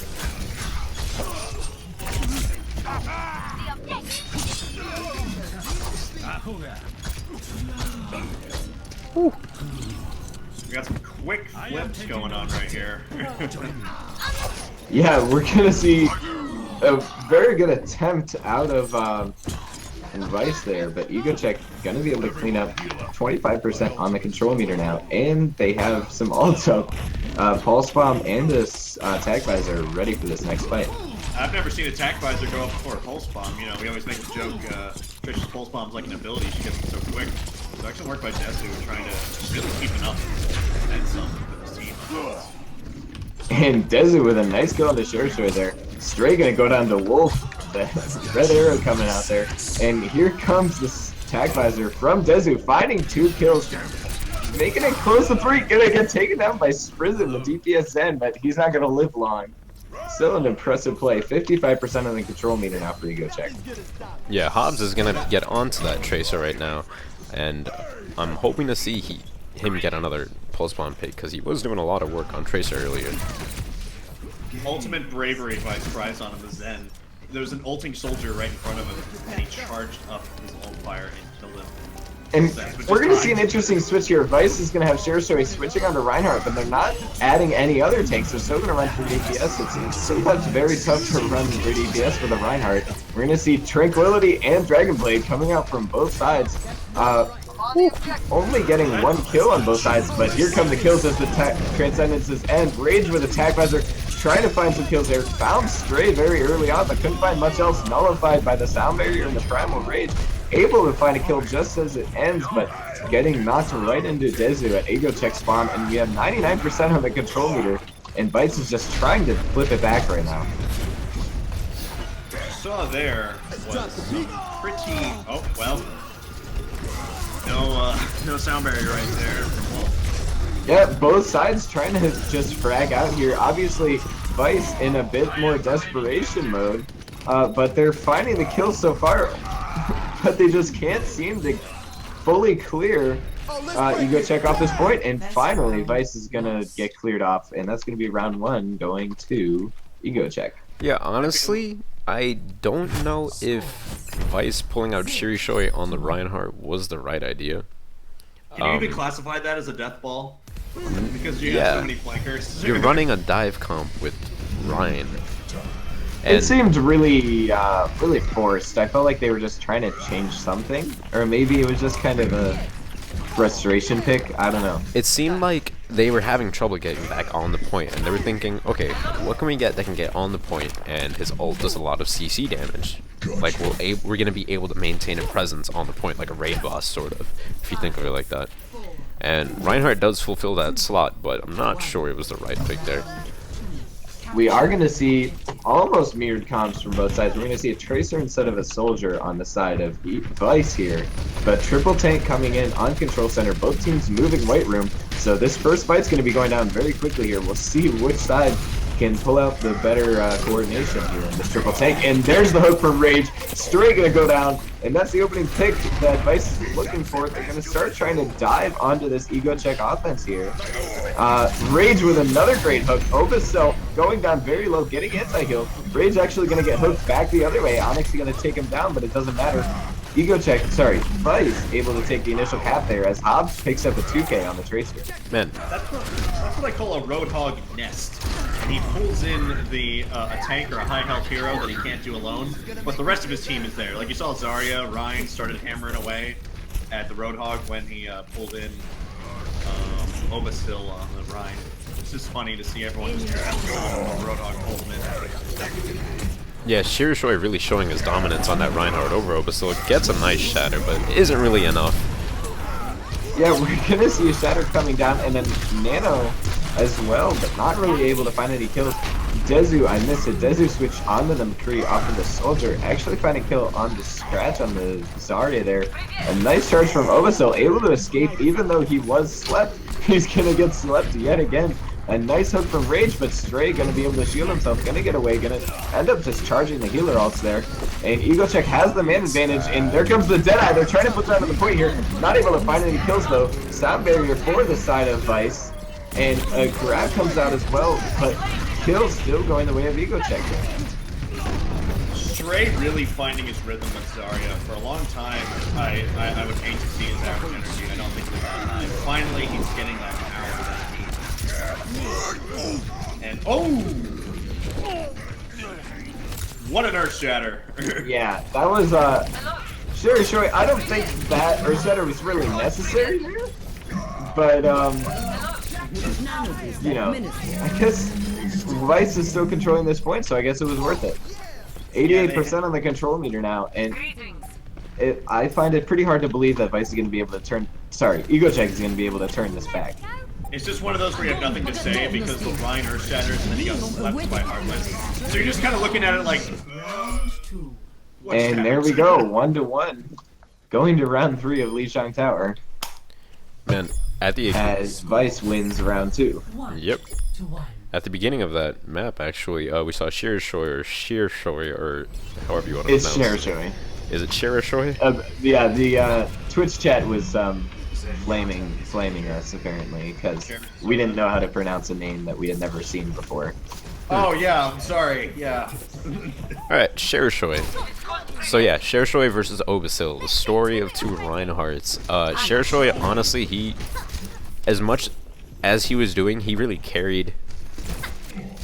We got some quick flips going on right here. Yeah, we're going to see a very good attempt out of Vice there, but Ego Check going to be able to clean up 25% on the control meter now, and they have some ults up. Pulse Bomb and this Tag Visor ready for this next fight. I've never seen a Tac Visor go up before a Pulse Bomb. You know, we always make the joke, Trish's Pulse Bomb's like an ability, she gets it so quick. So excellent work by Desu trying to really keep it up and some with his team. And Desu with a nice kill on the short sword there. Stray gonna go down to Wolf. The red arrow coming out there. And here comes this Tag Visor from Desu, finding 2 kills. Making it close to 3. Gonna get taken down by Sprizzen, the DPS Zen, but he's not gonna live long. Still an impressive play. 55% on the control meter now for Ego Check. Yeah, Hobbs is gonna get onto that Tracer right now, and I'm hoping to see him get another Pulse Bomb pick, because he was doing a lot of work on Tracer earlier. Ultimate bravery by Spryzon on the Zen. there was an ulting soldier right in front of him, and he charged up his ult fire and killed him. And Which we're is going to see fine. an interesting switch here. Vice is going to have Shirashui switching onto Reinhardt, but they're not adding any other tanks. They're still going to run for DPS. It's sometimes very tough to run for DPS with a Reinhardt. We're going to see Tranquility and Dragonblade coming out from both sides. Only getting one kill on both sides, but here come the kills as the Transcendences end. Rage with Attack Visor, trying to find some kills there. Found Stray very early on, but couldn't find much else. Nullified by the Sound Barrier and the Primal Rage. Able to find a kill just as it ends, but getting knocked right into Dezu at Ego Check spawn, and we have 99% on the control meter, and Bites is just trying to flip it back right now. What you saw there was some pretty... Oh, well. No sound barrier right there from Wolf. Yeah, both sides trying to just frag out here. Obviously, Vice in a bit more desperation mode, but they're finding the kills so far, but they just can't seem to fully clear Ego Check off this point, and finally Vice is gonna get cleared off, and that's gonna be round 1 going to Ego Check. Yeah, honestly, I don't know if Vice pulling out Shirishoi on the Reinhardt was the right idea. Can you even classify that as a death ball? Because you have so many flankers. You're running a dive comp with Ryan. It seemed really, really forced. I felt like they were just trying to change something, or maybe it was just kind of a frustration pick. I don't know. It seemed like they were having trouble getting back on the point, and they were thinking, okay, what can we get that can get on the point, and his ult does a lot of CC damage. Like, we're gonna be able to maintain a presence on the point, like a raid boss, sort of, if you think of it like that. And Reinhardt does fulfill that slot, but I'm not sure it was the right pick there. We are going to see almost mirrored comps from both sides. We're going to see a Tracer instead of a Soldier on the side of Vice here. But triple tank coming in on Control Center. Both teams moving White Room. So this first fight's going to be going down very quickly here. We'll see which side can pull out the better coordination here in this triple tank. And there's the hook from Rage. Straight going to go down. And that's the opening pick that Vice is looking for. They're going to start trying to dive onto this Ego Check offense here. Rage with another great hook. Overcell going down very low, getting anti-heal. Rage actually going to get hooked back the other way. Onyx is going to take him down, but it doesn't matter. Vice able to take the initial cap there as Hobbs picks up a 2K on the Tracer. Man, That's what I call a Roadhog nest. And he pulls in a tank or a high health hero that he can't do alone, but the rest of his team is there. Like you saw Zarya, Ryan started hammering away at the Roadhog when he pulled in Overkill on the Ryan. It's just funny to see everyone just Roadhog pull him in. yeah, Shirishoi really showing his dominance on that Reinhardt over Obastil. Gets a nice shatter, but isn't really enough. Yeah, we're gonna see a Shatter coming down, and then Nano as well, but not really able to find any kills. Dezu, I missed it. Dezu switched onto the McCree off of the Soldier, actually find a kill on the Scratch on the Zarya there. A nice charge from Overkill, able to escape even though he was slept. He's gonna get slept yet again. A nice hook from Rage, but Stray gonna be able to shield himself, gonna get away, gonna end up just charging the healer ults there. And Ego Check has the man advantage, and there comes the Deadeye. They're trying to put down on the point here. Not able to find any kills though. Sound barrier for the side of Vice. And a grab comes out as well, but kills still going the way of Ego Check. Stray really finding his rhythm with Zarya. For a long time, I would hate to see his average energy. I don't think he's that high. Finally, he's getting that power that he needs. And what an Earth Shatter! Yeah, that was sure. I don't think that Earth Shatter was really necessary here, but you know, I guess Vice is still controlling this point, so I guess it was worth it. 88% on the control meter now, and I find it pretty hard to believe that Vice is going to be able to turn. Sorry, Ego Check is going to be able to turn this back. It's just one of those where you have nothing to say because the Ryan Earth Shatters and then he got slept by Heartless. So you're just kind of looking at it like. And there we go, 1-1, going to round 3 of Lijiang Tower. Man, as Vice wins round 2. Yep. At the beginning of that map, actually, we saw Shirishoi, or however you want to pronounce it. It's Shirishoi. Is it Shirishoi? Yeah, the Twitch chat was flaming us apparently because we didn't know how to pronounce a name that we had never seen before. Oh yeah, I'm sorry. Yeah. Alright, Shershoi. So yeah, Shershoi versus Obasil, the story of two Reinhardts. Shershoi, honestly, as much as he was doing, he really carried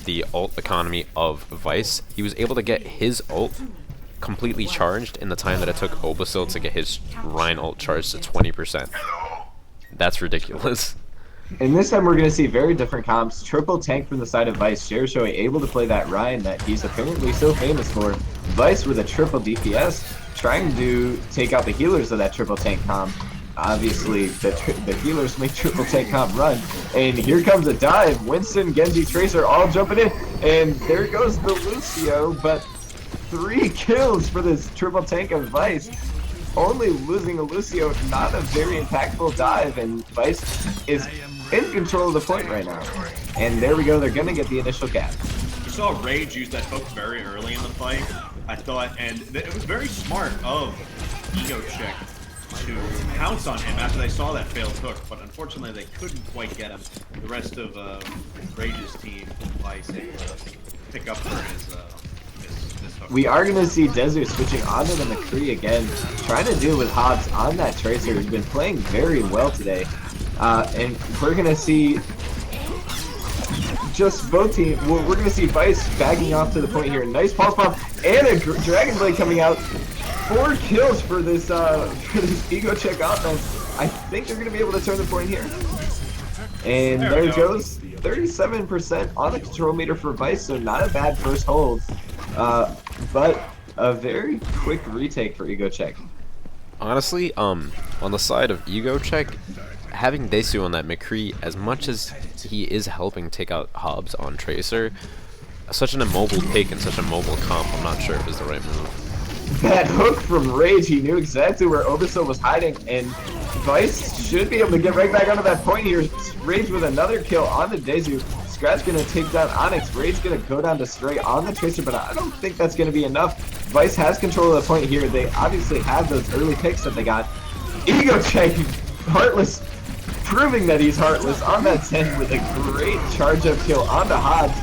the ult economy of Vice. He was able to get his ult completely charged in the time that it took Obasil to get his Rein ult charged to 20%. That's ridiculous. And this time we're going to see very different comps. Triple tank from the side of Vice. Shershoi able to play that Ryan that he's apparently so famous for. Vice with a triple DPS, trying to take out the healers of that triple tank comp. Obviously, the healers make triple tank comp run. And here comes a dive. Winston, Genji, Tracer all jumping in. And there goes the Lucio, but 3 kills for this triple tank of Vice. Only losing a Lucio, not a very impactful dive, and Vice is in control of the point right now. And there we go, they're gonna get the initial cap. We saw Rage use that hook very early in the fight, I thought, and it was very smart of Ego Check to pounce on him after they saw that failed hook, but unfortunately they couldn't quite get him. The rest of Rage's team, Vice, able to pick up for his hook. We are going to see Dezu switching onto the McCree again, trying to deal with Hobbs on that Tracer, who's been playing very well today. And we're going to see just both teams. We're going to see Vice backing off to the point here. Nice pulse bomb and a Dragon Blade coming out. 4 kills for this Ego Check offense. I think they're going to be able to turn the point here. And there it goes. 37% on the control meter for Vice, so not a bad first hold. But a very quick retake for Ego Check. Honestly, on the side of Ego Check, having Desu on that McCree, as much as he is helping take out Hobbs on Tracer, such an immobile pick and such a mobile comp, I'm not sure if it's the right move. That hook from Rage, he knew exactly where Obasil was hiding, and Vice should be able to get right back onto that point here. Rage with another kill on the Desu. Scratch gonna take down Onyx. Rage gonna go down to Stray on the Tracer, but I don't think that's gonna be enough. Vice has control of the point here. They obviously have those early picks that they got. Ego Check, Heartless, proving that he's Heartless on that 10 with a great charge-up kill onto Hobbs.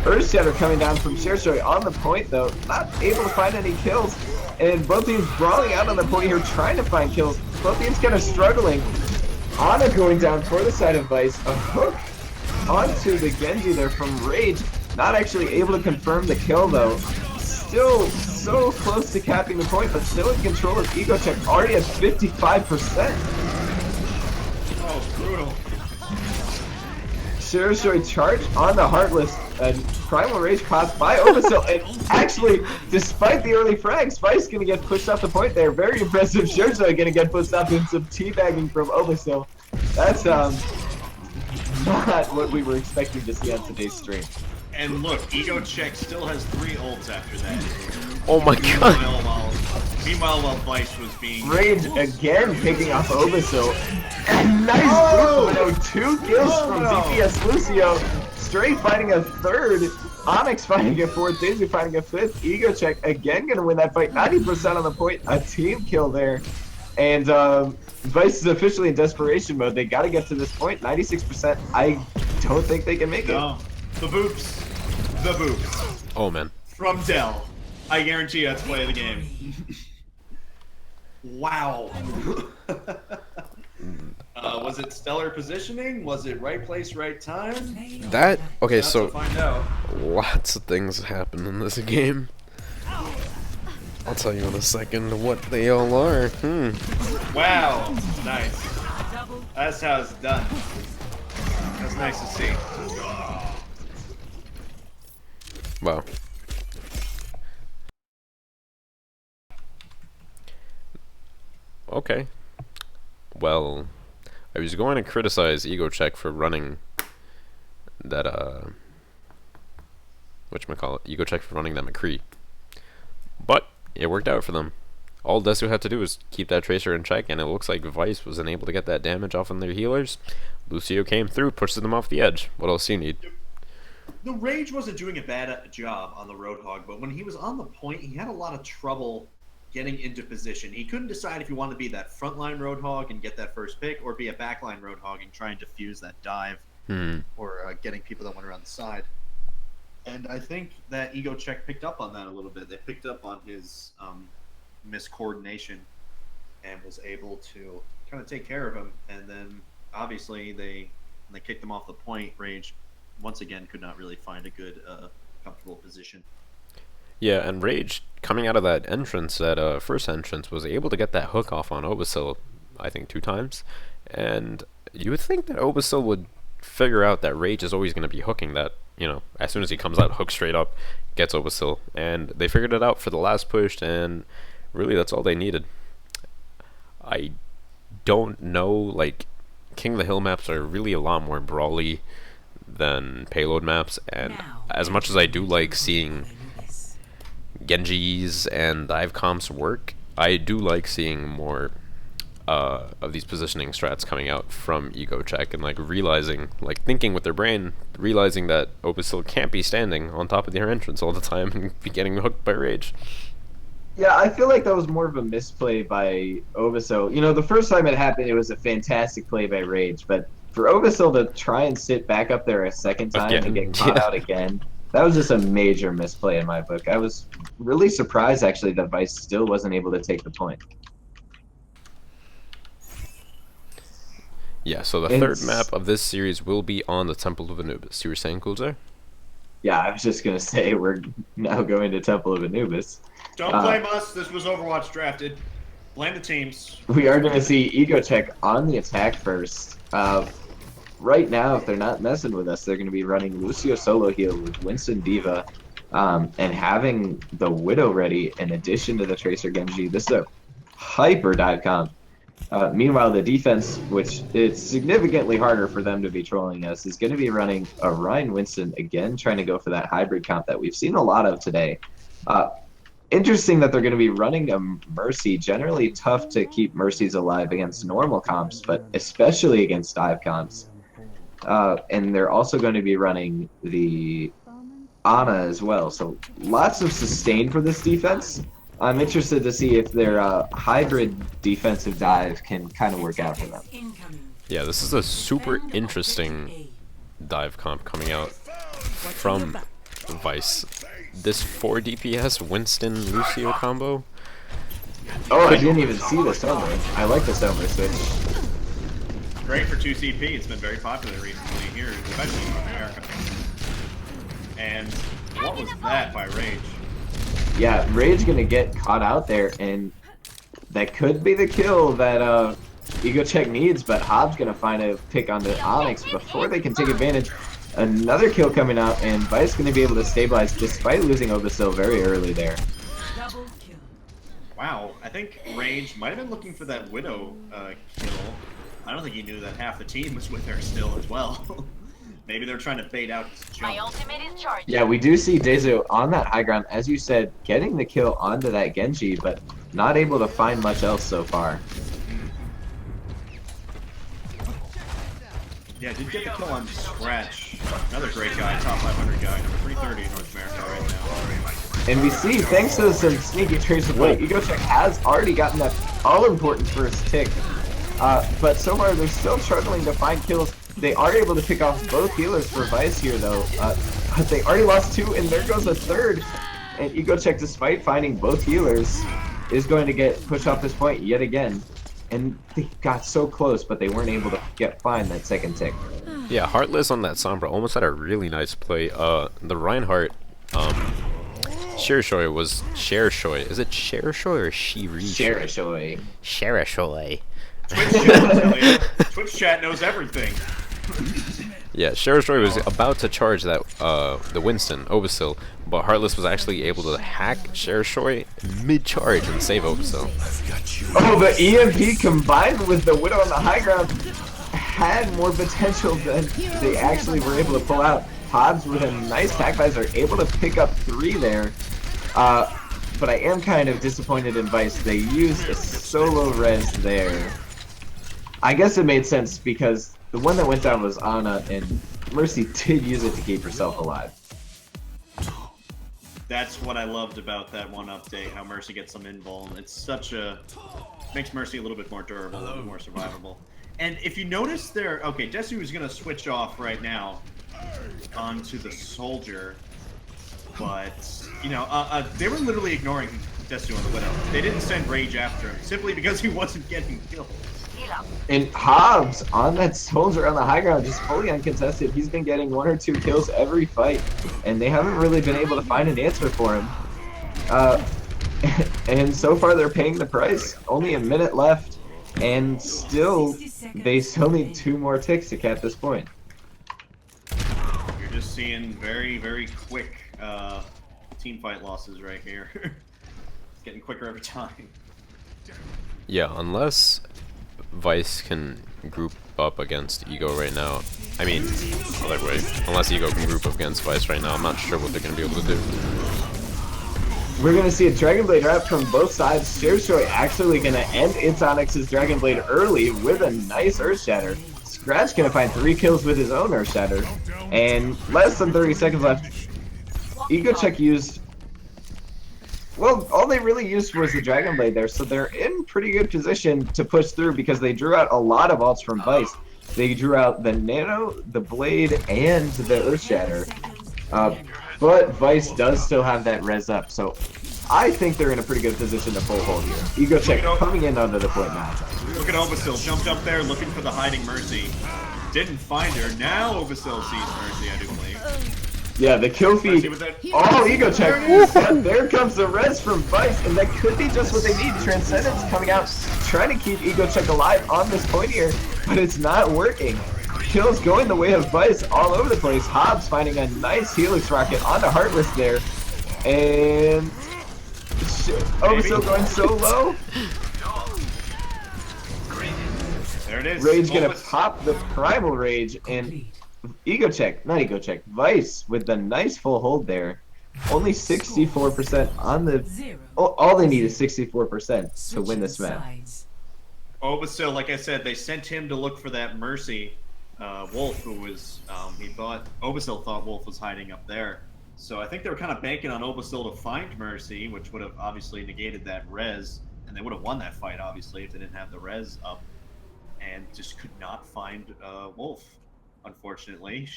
Earthshatter coming down from Shershoi on the point though, not able to find any kills. And both teams brawling out on the point here, trying to find kills. Both teams kind of struggling. Ana going down for the side of Vice. A hook onto the Genji there from Rage. Not actually able to confirm the kill though. Still so close to capping the point, but still in control of Ego Check, already at 55%. Oh, brutal. Shershoi charge on the Heartless, and Primal Rage caused by Obasil, and actually, despite the early frags, Vice gonna get pushed off the point there. Very impressive. Shershoi gonna get pushed off in some teabagging from Obasil. That's not what we were expecting to see on today's stream. And look, Ego Check still has 3 ults after that. Oh my god. Meanwhile, while Vice was being... Rage again picking off Obasil. And nice Lucio, 2 kills from DPS Lucio. Stray fighting a 3rd. Onyx fighting a 4th. Dezu fighting a 5th. Ego Check again gonna win that fight. 90% on the point. A team kill there. And Vice is officially in desperation mode. They gotta get to this point. 96%. I don't think they can make it. No. The boops. The boops. Oh man. From Dell. I guarantee you that's play of the game. Wow. Was it stellar positioning? Was it right place, right time? That okay, That's so to find out. lots of things happen in this game. I'll tell you in a second what they all are. Wow. Nice. That's how it's done. That's nice to see. Wow. Okay. Well, I was going to criticize Ego Check for running that, whatchamacallit, Ego Check for running that McCree. But it worked out for them. All Desu had to do was keep that Tracer in check, and it looks like Vice was unable to get that damage off on their healers. Lucio came through, pushed them off the edge. What else do you need? The Rage wasn't doing a bad job on the Roadhog, but when he was on the point, he had a lot of trouble getting into position. He couldn't decide if he wanted to be that frontline Roadhog and get that first pick, or be a backline Roadhog and try and defuse that dive, or getting people that went around the side. And I think that Ego Check picked up on that a little bit. They picked up on his miscoordination and was able to kind of take care of him. And then obviously they kicked him off the point. Rage once again could not really find a good comfortable position. Yeah, and Rage, coming out of that entrance, that first entrance, was able to get that hook off on Obasil, I think 2 times. And you would think that Obasil would figure out that Rage is always going to be hooking that, you know, as soon as he comes out, hook straight up, gets Obasil. And they figured it out for the last push, and really that's all they needed. I don't know, like, King of the Hill maps are really a lot more brawly than payload maps, and as much as I do like seeing Genjis and dive comps work, I do like seeing more of these positioning strats coming out from Ego Check and like realizing, like thinking with their brain, realizing that Obasil can't be standing on top of their entrance all the time and be getting hooked by Rage. Yeah, I feel like that was more of a misplay by Obasil. You know, the first time it happened, it was a fantastic play by Rage, but for Obasil to try and sit back up there a second time and get caught out again, that was just a major misplay in my book. I was really surprised, actually, that Vice still wasn't able to take the point. Yeah, so the third map of this series will be on the Temple of Anubis. You were saying, Coolzer? Yeah, I was just going to say we're now going to Temple of Anubis. Don't blame us. This was Overwatch drafted. Blame the teams. We are going to see Ego Check on the attack first. Right now, if they're not messing with us, they're going to be running Lucio solo heal with Winston Diva and having the Widow ready in addition to the Tracer Genji. This is a hyper dive comp. Meanwhile, the defense, which it's significantly harder for them to be trolling us, is going to be running a Ryan Winston again, trying to go for that hybrid comp that we've seen a lot of today. Interesting that they're going to be running a Mercy. Generally tough to keep Mercies alive against normal comps, but especially against dive comps. And they're also going to be running the Ana as well. So lots of sustain for this defense. I'm interested to see if their hybrid defensive dive can kind of work out for them. Yeah, this is a super interesting dive comp coming out from Vice. This 4 DPS Winston Lucio combo. Oh, I didn't even see the Somer. I like the Somer switch. Great for 2CP. It's been very popular recently here, especially in North America. And what was that by Rage? Yeah, Rage gonna get caught out there, and that could be the kill that Ego Check needs, but Hobbs gonna find a pick on the Onyx before they can take advantage. Another kill coming out, and Vice gonna be able to stabilize despite losing Obasil very early there. Wow, I think Rage might have been looking for that Widow kill. I don't think he knew that half the team was with her still as well. Maybe they're trying to bait out his jump. My ultimate is charged. Yeah, we do see Dezu on that high ground, as you said, getting the kill onto that Genji, but not able to find much else so far. Yeah, did get the kill on Scratch. Another great guy, top 500 guy, number 330 in North America right now. And we see, thanks to some sneaky tracer play, Ego Check has already gotten that all-important first tick. But so far, they're still struggling to find kills. They are able to pick off both healers for Vice here, though. But they already lost 2, and there goes a third. And Ego Check, despite finding both healers, is going to get pushed off this point yet again. And they got so close, but they weren't able to find that second tick. Yeah, Heartless on that Sombra almost had a really nice play. The Reinhardt, Shershoy was Shershoy. Is it Shershoy or Shiri? Sherishoy. Sherishoy. Twitch chat knows everything. Yeah, Shershoy was about to charge that the Winston Obasil, but Heartless was actually able to hack Shershoy mid-charge and save Obasil. Oh, the EMP combined with the Widow on the high ground had more potential than they actually were able to pull out. Hobbs with a nice hack visor able to pick up 3 there. But I am kind of disappointed in Vice. They used a solo res there. I guess it made sense because the one that went down was Ana, and Mercy did use it to keep herself alive. That's what I loved about that one update, how Mercy gets some invuln. It's such a... makes Mercy a little bit more durable, a little bit more survivable. And if you notice there... Okay, Desu is going to switch off right now onto the Soldier. But, you know, they were literally ignoring Destu on the Widow. They didn't send Rage after him, simply because he wasn't getting killed. And Hobbs on that soldier on the high ground, just fully uncontested. He's been getting 1 or 2 kills every fight, and they haven't really been able to find an answer for him. And so far they're paying the price. Only a minute left, and still they still need 2 more ticks to cap this point. You're just seeing very, very quick team fight losses right here. It's getting quicker every time. Yeah, unless Vice can group up against Ego right now. I mean, other way. Unless Ego can group up against Vice right now, I'm not sure what they're going to be able to do. We're going to see a Dragon Blade wrap from both sides. Shirtshoy actually going to end Insonix's Dragon Blade early with a nice Earth Shatter. Scratch going to find 3 kills with his own Earth Shatter. And less than 30 seconds left. Ego Check used... Well, all they really used was the Dragon Blade there, so they're in pretty good position to push through because they drew out a lot of ults from Vice. They drew out the Nano, the Blade, and the Earth Shatter. But Vice does still have that res up, so I think they're in a pretty good position to full hold here. Ego Check coming in onto the point now. Look at Overstill, jumped up there looking for the hiding Mercy. Didn't find her. Now Overstill sees Mercy, I do believe. Yeah, the kill feed. Oh, Ego Check. There comes the res from Vice, and that could be just what they need. Transcendence coming out, trying to keep Ego Check alive on this point here, but it's not working. Kills going the way of Vice all over the place. Hobbs finding a nice Helix Rocket onto Heartless there. And... Overstill going so low. There it is. Rage gonna pop the Primal Rage, and... Ego Check, not Ego Check, Vice with the nice full hold there. Only 64% on the... Oh, all they need is 64% to win this map. Overstill, like I said, they sent him to look for that Mercy Wolf, who was, Overstill thought Wolf was hiding up there. So I think they were kind of banking on Overstill to find Mercy, which would have obviously negated that res, and they would have won that fight, obviously, if they didn't have the res up, and just could not find Wolf. Unfortunately,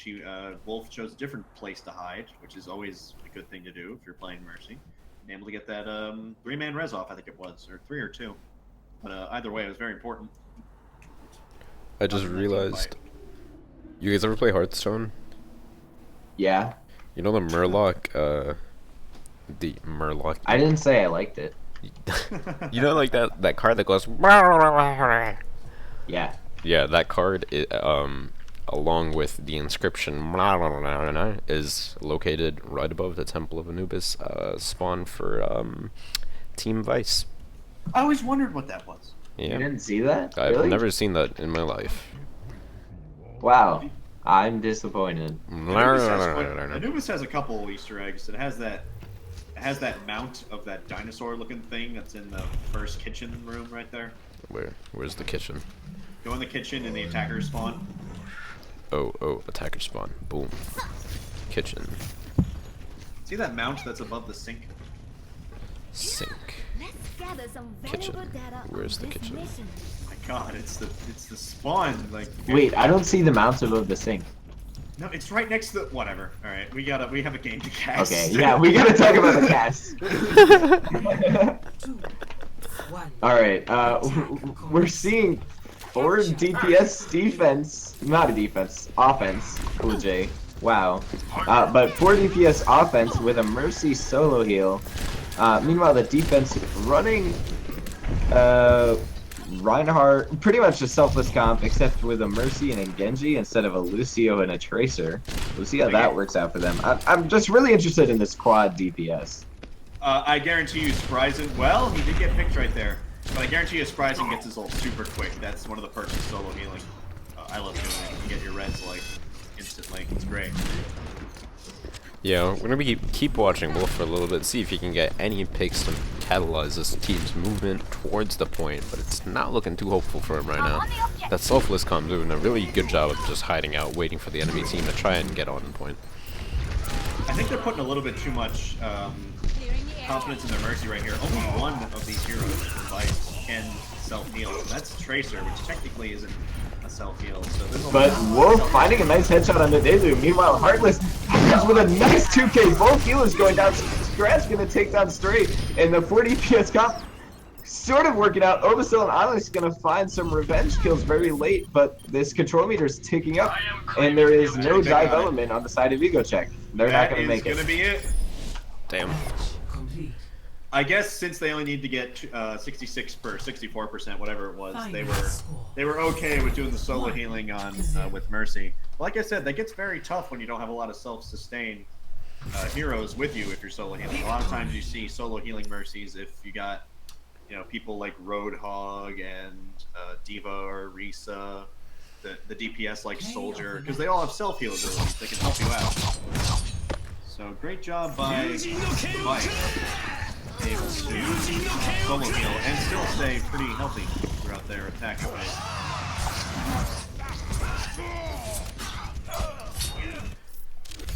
Wolf chose a different place to hide, which is always a good thing to do if you're playing Mercy. And able to get that 3-man res off, I think it was, or 3 or 2. But either way, it was very important. I just realized, you guys ever play Hearthstone? Yeah. You know the Murloc, I didn't say I liked it. You know, like that card that goes... Yeah. Yeah, that card, along with the inscription is located right above the Temple of Anubis spawn for Team Vice. I always wondered what that was. Yeah. You didn't see that? I've Really? never seen that in my life. Wow. I'm disappointed. Anubis has a couple Easter eggs. It has that mount of that dinosaur-looking thing that's in the first kitchen room right there. Where's the kitchen? Go in the kitchen and the attackers spawn. Oh, attacker spawn. Boom. Kitchen. See that mount that's above the sink? Sink. Let's gather some Kitchen. valuable data Where's on the this kitchen? mission. My God, it's the spawn. Like, Wait, I don't see the mounts above the sink. no, it's right next to the whatever. All right, we have a game to cast. Okay, yeah, we gotta talk about the cast. 2, 1. Alright, we're seeing forward DPS defense, not a defense, offense, OJ. Wow. But 4 DPS offense with a Mercy solo heal. Meanwhile, the defense running Reinhardt, pretty much a selfless comp, except with a Mercy and a Genji instead of a Lucio and a Tracer. We'll see how that works out for them. I'm just really interested in this quad DPS. I guarantee you Spryzen, well, he did get picked right there. But I guarantee you Spryzen gets his ult super quick. That's one of the perks of solo healing. I love doing it. You get your reds, like, instantly. It's great. Yeah, we're gonna keep watching Wolf for a little bit, see if he can get any picks to catalyze this team's movement towards the point, but it's not looking too hopeful for him right now. That selfless comp doing a really good job of just hiding out, waiting for the enemy team to try and get on point. I think they're putting a little bit too much confidence in their Mercy right here. Only one of these heroes for Vice can self-heal. That's Tracer, which technically isn't a self-heal. So But Wolf finding a nice headshot on the Dezu. Meanwhile, Heartless Overguard with a nice 2K. Both healers going down. Strat's going to take down Stray. And the 4 DPS comp sort of working out. Oversoul and Onyx going to find some revenge kills very late. But this control meter is ticking up. And there is no dive element on the side of Ego Check. They're not going to make it. That is going to be it. Damn. Complete. I guess since they only need to get 66 per 64%, whatever it was, they were okay with doing the solo healing on with Mercy. Like I said, that gets very tough when you don't have a lot of self-sustain heroes with you if you're solo healing. A lot of times you see solo healing Mercies if you got, you know, people like Roadhog and Diva or Risa, the DPS like Soldier, because they all have self-heal abilities. They can help you out. So great job by Mike. Able to solo heal and still stay pretty healthy throughout their attack phase.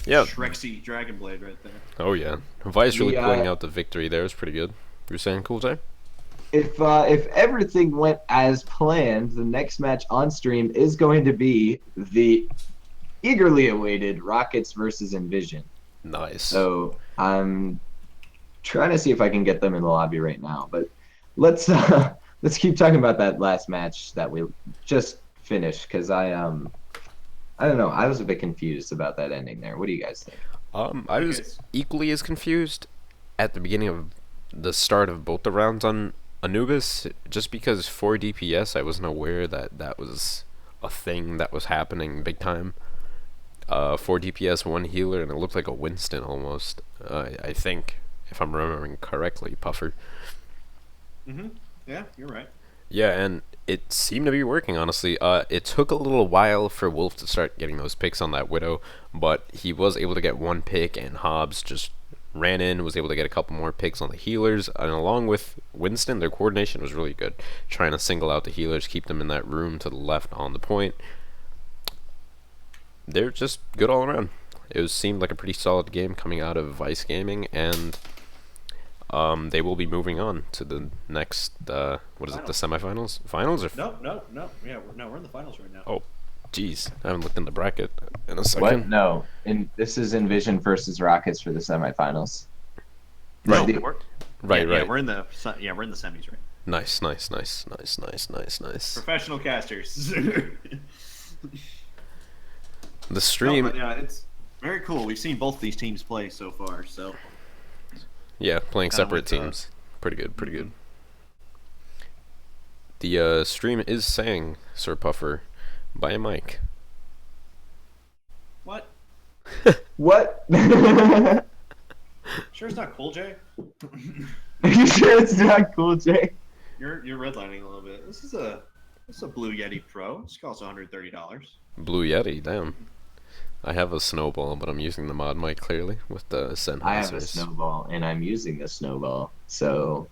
Yeah. Shrexy Dragon Blade right there. Oh yeah. Vice really pulling out the victory there is pretty good. You were saying, Cool J? If everything went as planned, the next match on stream is going to be the eagerly awaited Rockets versus Envision. Nice. So I'm trying to see if I can get them in the lobby right now, but let's keep talking about that last match that we just finished, because I don't know, I was a bit confused about that ending there. What do you guys think? I was equally as confused at the beginning of the start of both the rounds on Anubis, just because 4 DPS, I wasn't aware that that was a thing that was happening big time. 4 DPS, 1 healer, and it looked like a Winston almost. I think, if I'm remembering correctly, Puffer. Yeah, you're right. Yeah, and it seemed to be working, honestly. It took a little while for Wolf to start getting those picks on that Widow, but he was able to get 1 pick, and Hobbs just ran in, was able to get a couple more picks on the healers, and along with Winston, their coordination was really good, trying to single out the healers, keep them in that room to the left on the point. They're just good all around. It seemed like a pretty solid game coming out of Vice Gaming, and they will be moving on to the next, what is it, the semifinals? Finals? Or No. Yeah, we're in the finals right now. Oh, jeez. I haven't looked in the bracket in a second. What? No. This is Envision versus Rockets for the semifinals. Right. No, Right. Yeah, we're in the semis right. Nice. Professional casters. The stream... No, but, yeah, it's very cool. We've seen both these teams play so far, so... Yeah, playing separate teams. Pretty good. The stream is saying, Sir Puffer, buy a mic. What? What? Sure it's not Cool J? Are you sure it's not Cool J? You're redlining a little bit. This is a Blue Yeti Pro. This costs $130. Blue Yeti, damn. I have a snowball, but I'm using the mod mic clearly with the Sennheisers. I have a snowball, and I'm using the snowball, so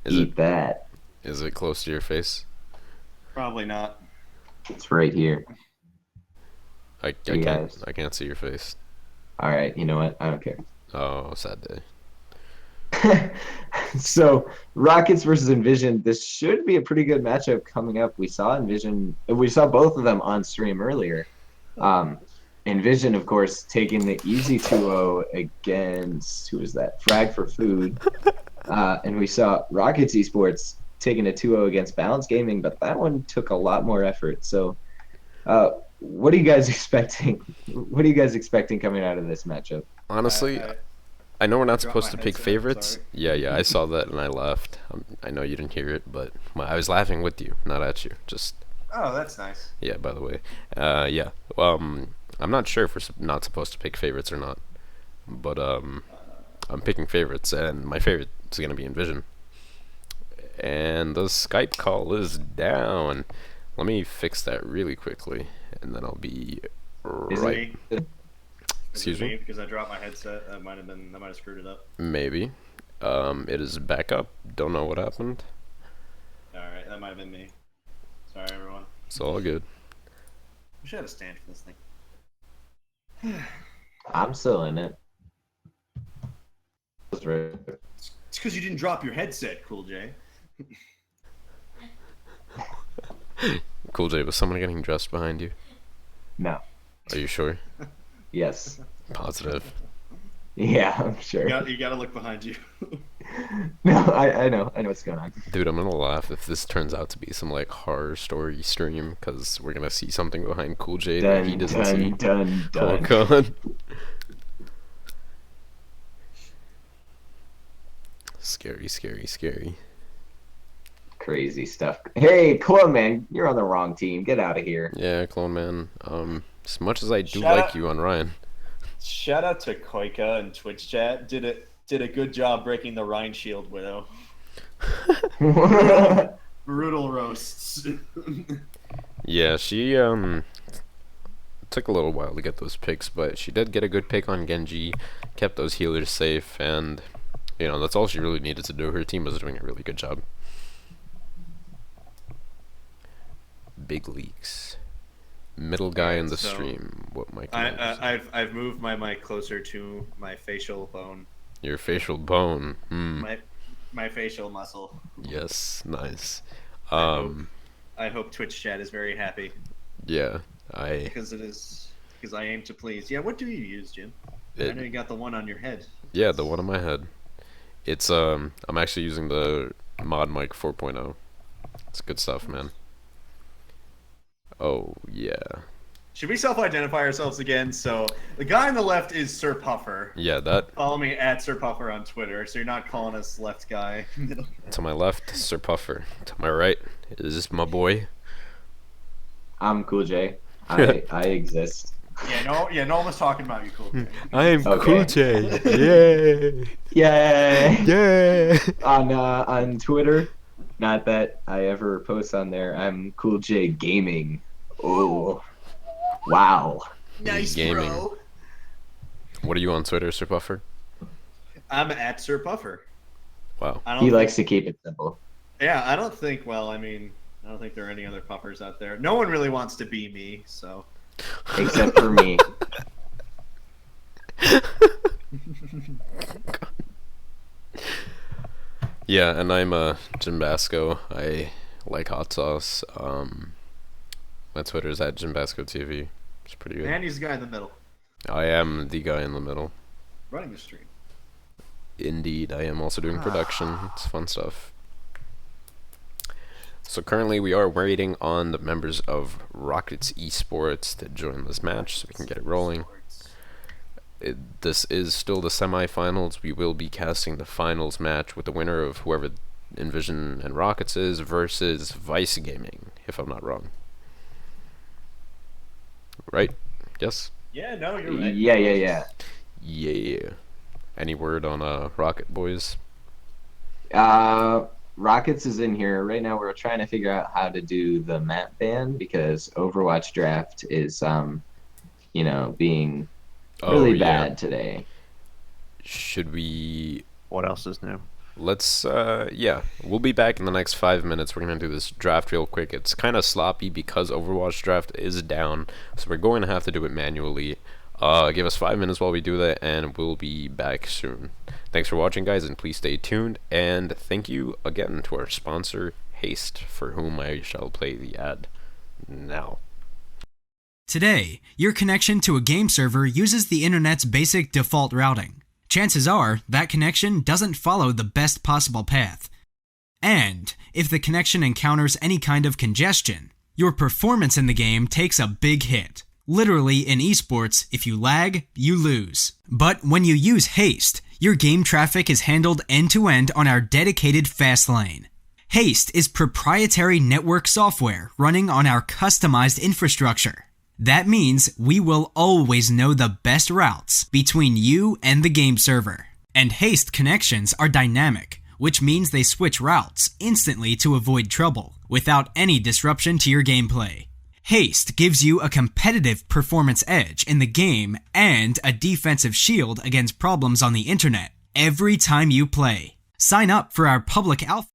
Is that. Is it close to your face? Probably not. It's right here. I You can't guys. I can't see your face. Alright, you know what? I don't care. Oh, sad day. So, Rockets versus Envision. This should be a pretty good matchup coming up. We saw both of them on stream earlier. Envision, of course, taking the easy 2-0 against, who was that? Frag for Food. And we saw Rockets Esports taking a 2-0 against Balance Gaming, but that one took a lot more effort. So, what are you guys expecting? What are you guys expecting coming out of this matchup? Honestly, I know we're not dropped supposed to my pick headset, favorites. sorry. Yeah, I saw that and I laughed. I know you didn't hear it, but I was laughing with you, not at you. Just Oh, that's nice. yeah. By the way, yeah. I'm not sure if we're not supposed to pick favorites or not, but I'm picking favorites, and my favorite is gonna be Envision. And the Skype call is down. Let me fix that really quickly, and then I'll be right. Excuse me? Because I dropped my headset. That might have screwed it up. Maybe. It is back up. Don't know what happened. Alright, that might have been me. Sorry, everyone. It's all good. We should have a stand for this thing. I'm still in it. It's because you didn't drop your headset, Cool J. Cool J, was someone getting dressed behind you? No. Are you sure? Yes. Positive. Yeah, I'm sure. You gotta look behind you. No, I know what's going on. Dude, I'm gonna laugh if this turns out to be some like horror story stream, because we're gonna see something behind Cool J that he Dun doesn't see. dun dun Oh dun. god. Scary, scary, scary. Crazy stuff. Hey, Clone Man, you're on the wrong team. Get out of here. Yeah, Clone Man. As much as I do Shout like out- you on Ryan. Shout out to Koika and Twitch chat. Did a good job breaking the Rhine Shield Widow. Brutal roasts. Yeah, she took a little while to get those picks, but she did get a good pick on Genji, kept those healers safe, and you know, that's all she really needed to do. Her team was doing a really good job. Big leaks. Middle guy in the So, stream. What mic? am I using? I've moved my mic closer to my facial bone, Your facial bone. my facial muscle. Yes, nice. I hope Twitch chat is very happy Yeah, because I aim to please. Yeah, what do you use, Jim? I know you got the one on your head. yeah, the one in my head. It's I'm actually using the Mod Mic 4.0. It's good stuff, man. Oh yeah, Should we self-identify ourselves again? So the guy on the left is Sir Puffer. yeah. That Follow me at Sir Puffer on Twitter, so you're not calling us left guy. to my left, Sir Puffer. To my right is my boy. I'm Cool J. I exist. Yeah, no one was talking about you, cool. I am Okay. Cool J. Yay! Yay! Yay! On Twitter, not that I ever post on there. I'm Cool J Gaming. Oh, wow. Nice, Gaming. bro. What are you on Twitter, Sir Puffer? I'm at Sir Puffer. Wow. I don't He think- likes to keep it simple. Yeah, I don't think. Well, I mean, I don't think there are any other puffers out there. No one really wants to be me, so. Except for me. Yeah, and I'm Jim Basco. I like hot sauce. My Twitter is at Jim Basco TV. It's pretty good. And he's the guy in the middle, I am the guy in the middle. running the stream. Indeed, I am also doing production. It's fun stuff. So currently we are waiting on the members of Rockets Esports to join this match so we can get it rolling. This is still the semifinals. We will be casting the finals match with the winner of whoever Envision and Rockets is versus Vice Gaming, if I'm not wrong. Right? Yes? Yeah, no, you're right. Yeah. Yeah. Any word on Rocket Boys? Rockets is in here right now. We're trying to figure out how to do the map ban because Overwatch draft is being really bad today. Should we... What else is new? Let's, yeah. We'll be back in the next 5 minutes. We're going to do this draft real quick. It's kind of sloppy because Overwatch draft is down, so we're going to have to do it manually. Give us 5 minutes while we do that, and we'll be back soon. Thanks for watching, guys, and please stay tuned. And thank you again to our sponsor, Haste, for whom I shall play the ad now. Today, your connection to a game server uses the internet's basic default routing. Chances are, that connection doesn't follow the best possible path. And, if the connection encounters any kind of congestion, your performance in the game takes a big hit. Literally, in esports, if you lag, you lose. But when you use Haste, your game traffic is handled end-to-end on our dedicated fast lane. Haste is proprietary network software running on our customized infrastructure. That means we will always know the best routes between you and the game server. And Haste connections are dynamic, which means they switch routes instantly to avoid trouble, without any disruption to your gameplay. Haste gives you a competitive performance edge in the game and a defensive shield against problems on the internet every time you play. Sign up for our public alpha.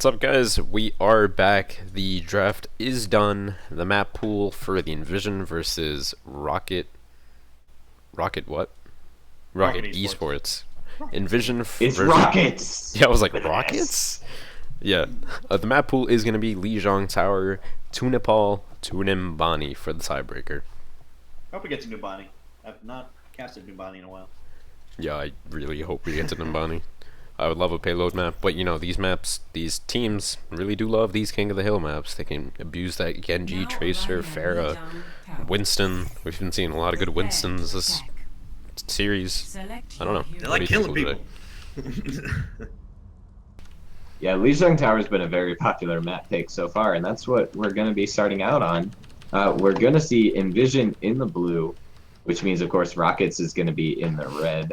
What's up, guys? We are back. The draft is done. The map pool for the Envision versus Rocket what? Rocket Esports. Envision It's Rockets! Yeah, I was like, Rockets? Yeah. The map pool is going to be Lijiang Tower, Tunipal, Tunimbani for the tiebreaker. I hope we get to Numbani. I've not casted Numbani in a while. Yeah, I really hope we get to Nimbani. I would love a payload map, but you know, these maps, these teams really do love these King of the Hill maps. They can abuse that Genji, Tracer, Pharah, Winston. We've been seeing a lot of good Winstons this series. I don't know. They What like do you killing think people. Yeah, Lijiang Tower has been a very popular map pick so far, and that's what we're going to be starting out on. We're going to see Envision in the blue, which means, of course, Rockets is going to be in the red.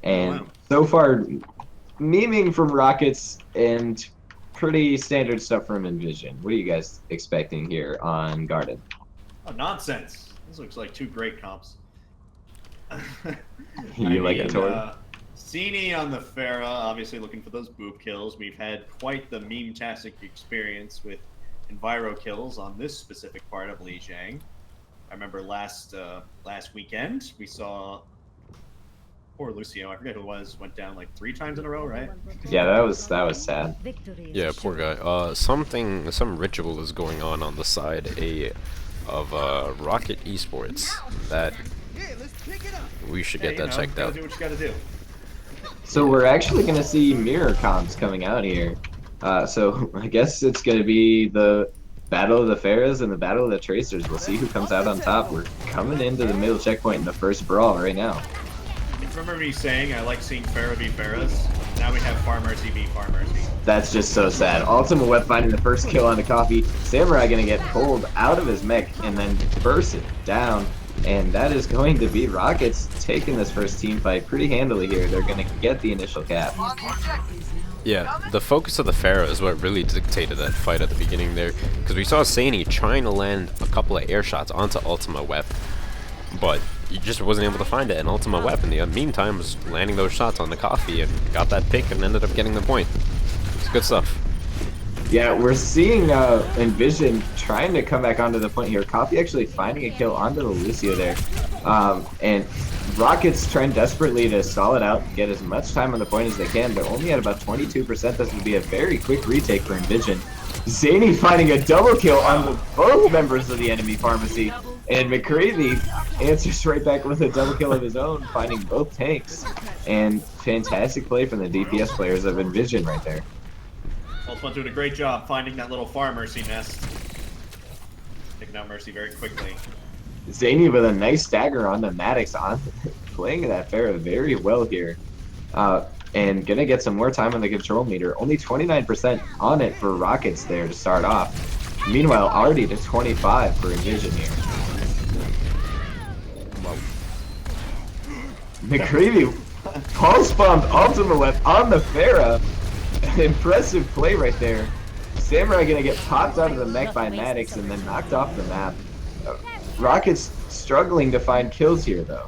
And so far, memeing from Rockets and pretty standard stuff from Envision. What are you guys expecting here on Garden? Oh, nonsense. This looks like two great comps. You like it, Tor? Cini on the Pharah, obviously looking for those boob kills. We've had quite the meme-tastic experience with Enviro kills on this specific part of Lijiang. I remember last weekend we saw poor Lucio, I forget who it was, went down like 3 times in a row, right? Yeah, that was sad. Yeah, poor guy. Some ritual is going on the side of Rocket Esports that we should get that checked out. Do what you gotta do. So we're actually going to see mirror comps coming out here. So I guess it's going to be the Battle of the Pharahs and the Battle of the Tracers. We'll see who comes out on top. We're coming into the middle checkpoint in the first brawl right now. Remember me saying I like seeing Pharah v Pharahs? Now we have Far Mercy v Far Mercy. That's just so sad. Ultima Web finding the first kill on the coffee. Samurai going to get pulled out of his mech and then burst it down. And that is going to be Rockets taking this first team fight pretty handily here. They're going to get the initial cap. Yeah, the focus of the Pharah is what really dictated that fight at the beginning there, because we saw Sani trying to land a couple of air shots onto Ultima Web, but he just wasn't able to find it, and Ultima Web in the meantime was landing those shots on the coffee and got that pick and ended up getting the point. It's good stuff. Yeah, we're seeing Envision trying to come back onto the point here. Coffee actually finding a kill onto the Lucio there. And Rockets trying desperately to stall it out, get as much time on the point as they can, but only at about 22%. This would be a very quick retake for Envision. Zany finding a double kill on both members of the enemy pharmacy. And McCravey answers right back with a double kill of his own, finding both tanks. And fantastic play from the DPS players of Envision right there. Ultima's doing a great job finding that little Far Mercy nest. Taking out Mercy very quickly. Zany with a nice dagger on the Maddox on, playing that Pharah very well here. And gonna get some more time on the control meter. Only 29% on it for Rockets there to start off. Meanwhile, already to 25 for Envision here. McCreevy pulse bombed Ultima Web on the Pharah. Impressive play right there. Samurai gonna get popped out of the mech by Maddox and then knocked off the map. Rockets struggling to find kills here though.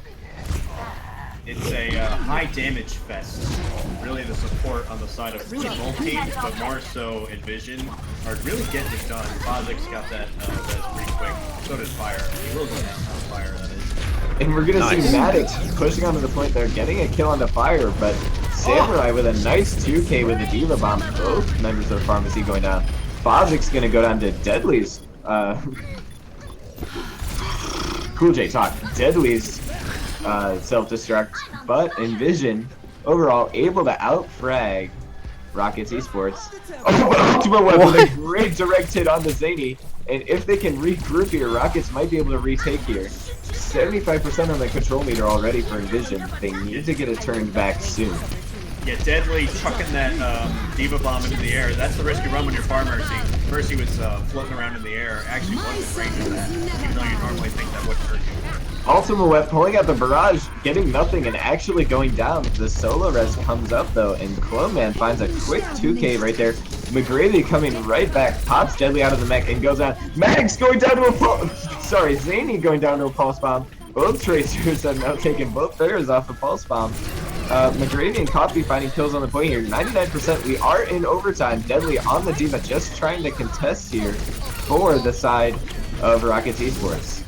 It's a high damage fest. Really the support on the side of both teams, but more so Envision are really getting it done. Fozik's got that pretty quick. So does Fire. He will go down on Fire, that is. And we're gonna see Maddox pushing onto the point there, getting a kill on the Fire, but Samurai with a nice 2K with a Diva Bomb. Both members of the pharmacy going down. Fozik's gonna go down to Deadly's Cool J talk. Deadly's self-destruct, but Envision overall able to out-frag Rockets Esports. Ultima Web with a great direct hit on the Zany, and if they can regroup here, Rockets might be able to retake here. 75% on the control meter already for Envision. They need to get it turned back soon. Yeah, Deadly chucking that Diva Bomb into the air. That's the risk you run when you're Far Mercy. Mercy was floating around in the air. Actually wasn't range of that, even though you normally think that would hurt you. Ultima Web pulling out the barrage, getting nothing, and actually going down. The solo res comes up though, and Clone Man finds a quick 2K right there. McGrady coming right back, pops Deadly out of the mech and goes out. Mags going down to a pulse. Sorry, Zany going down to a pulse bomb. Both Tracers have now taken both Pharahs off the pulse bomb. McGrady and Coffee finding kills on the point here. 99%. We are in overtime. Deadly on the D.Va, just trying to contest here for the side of Rockets Esports.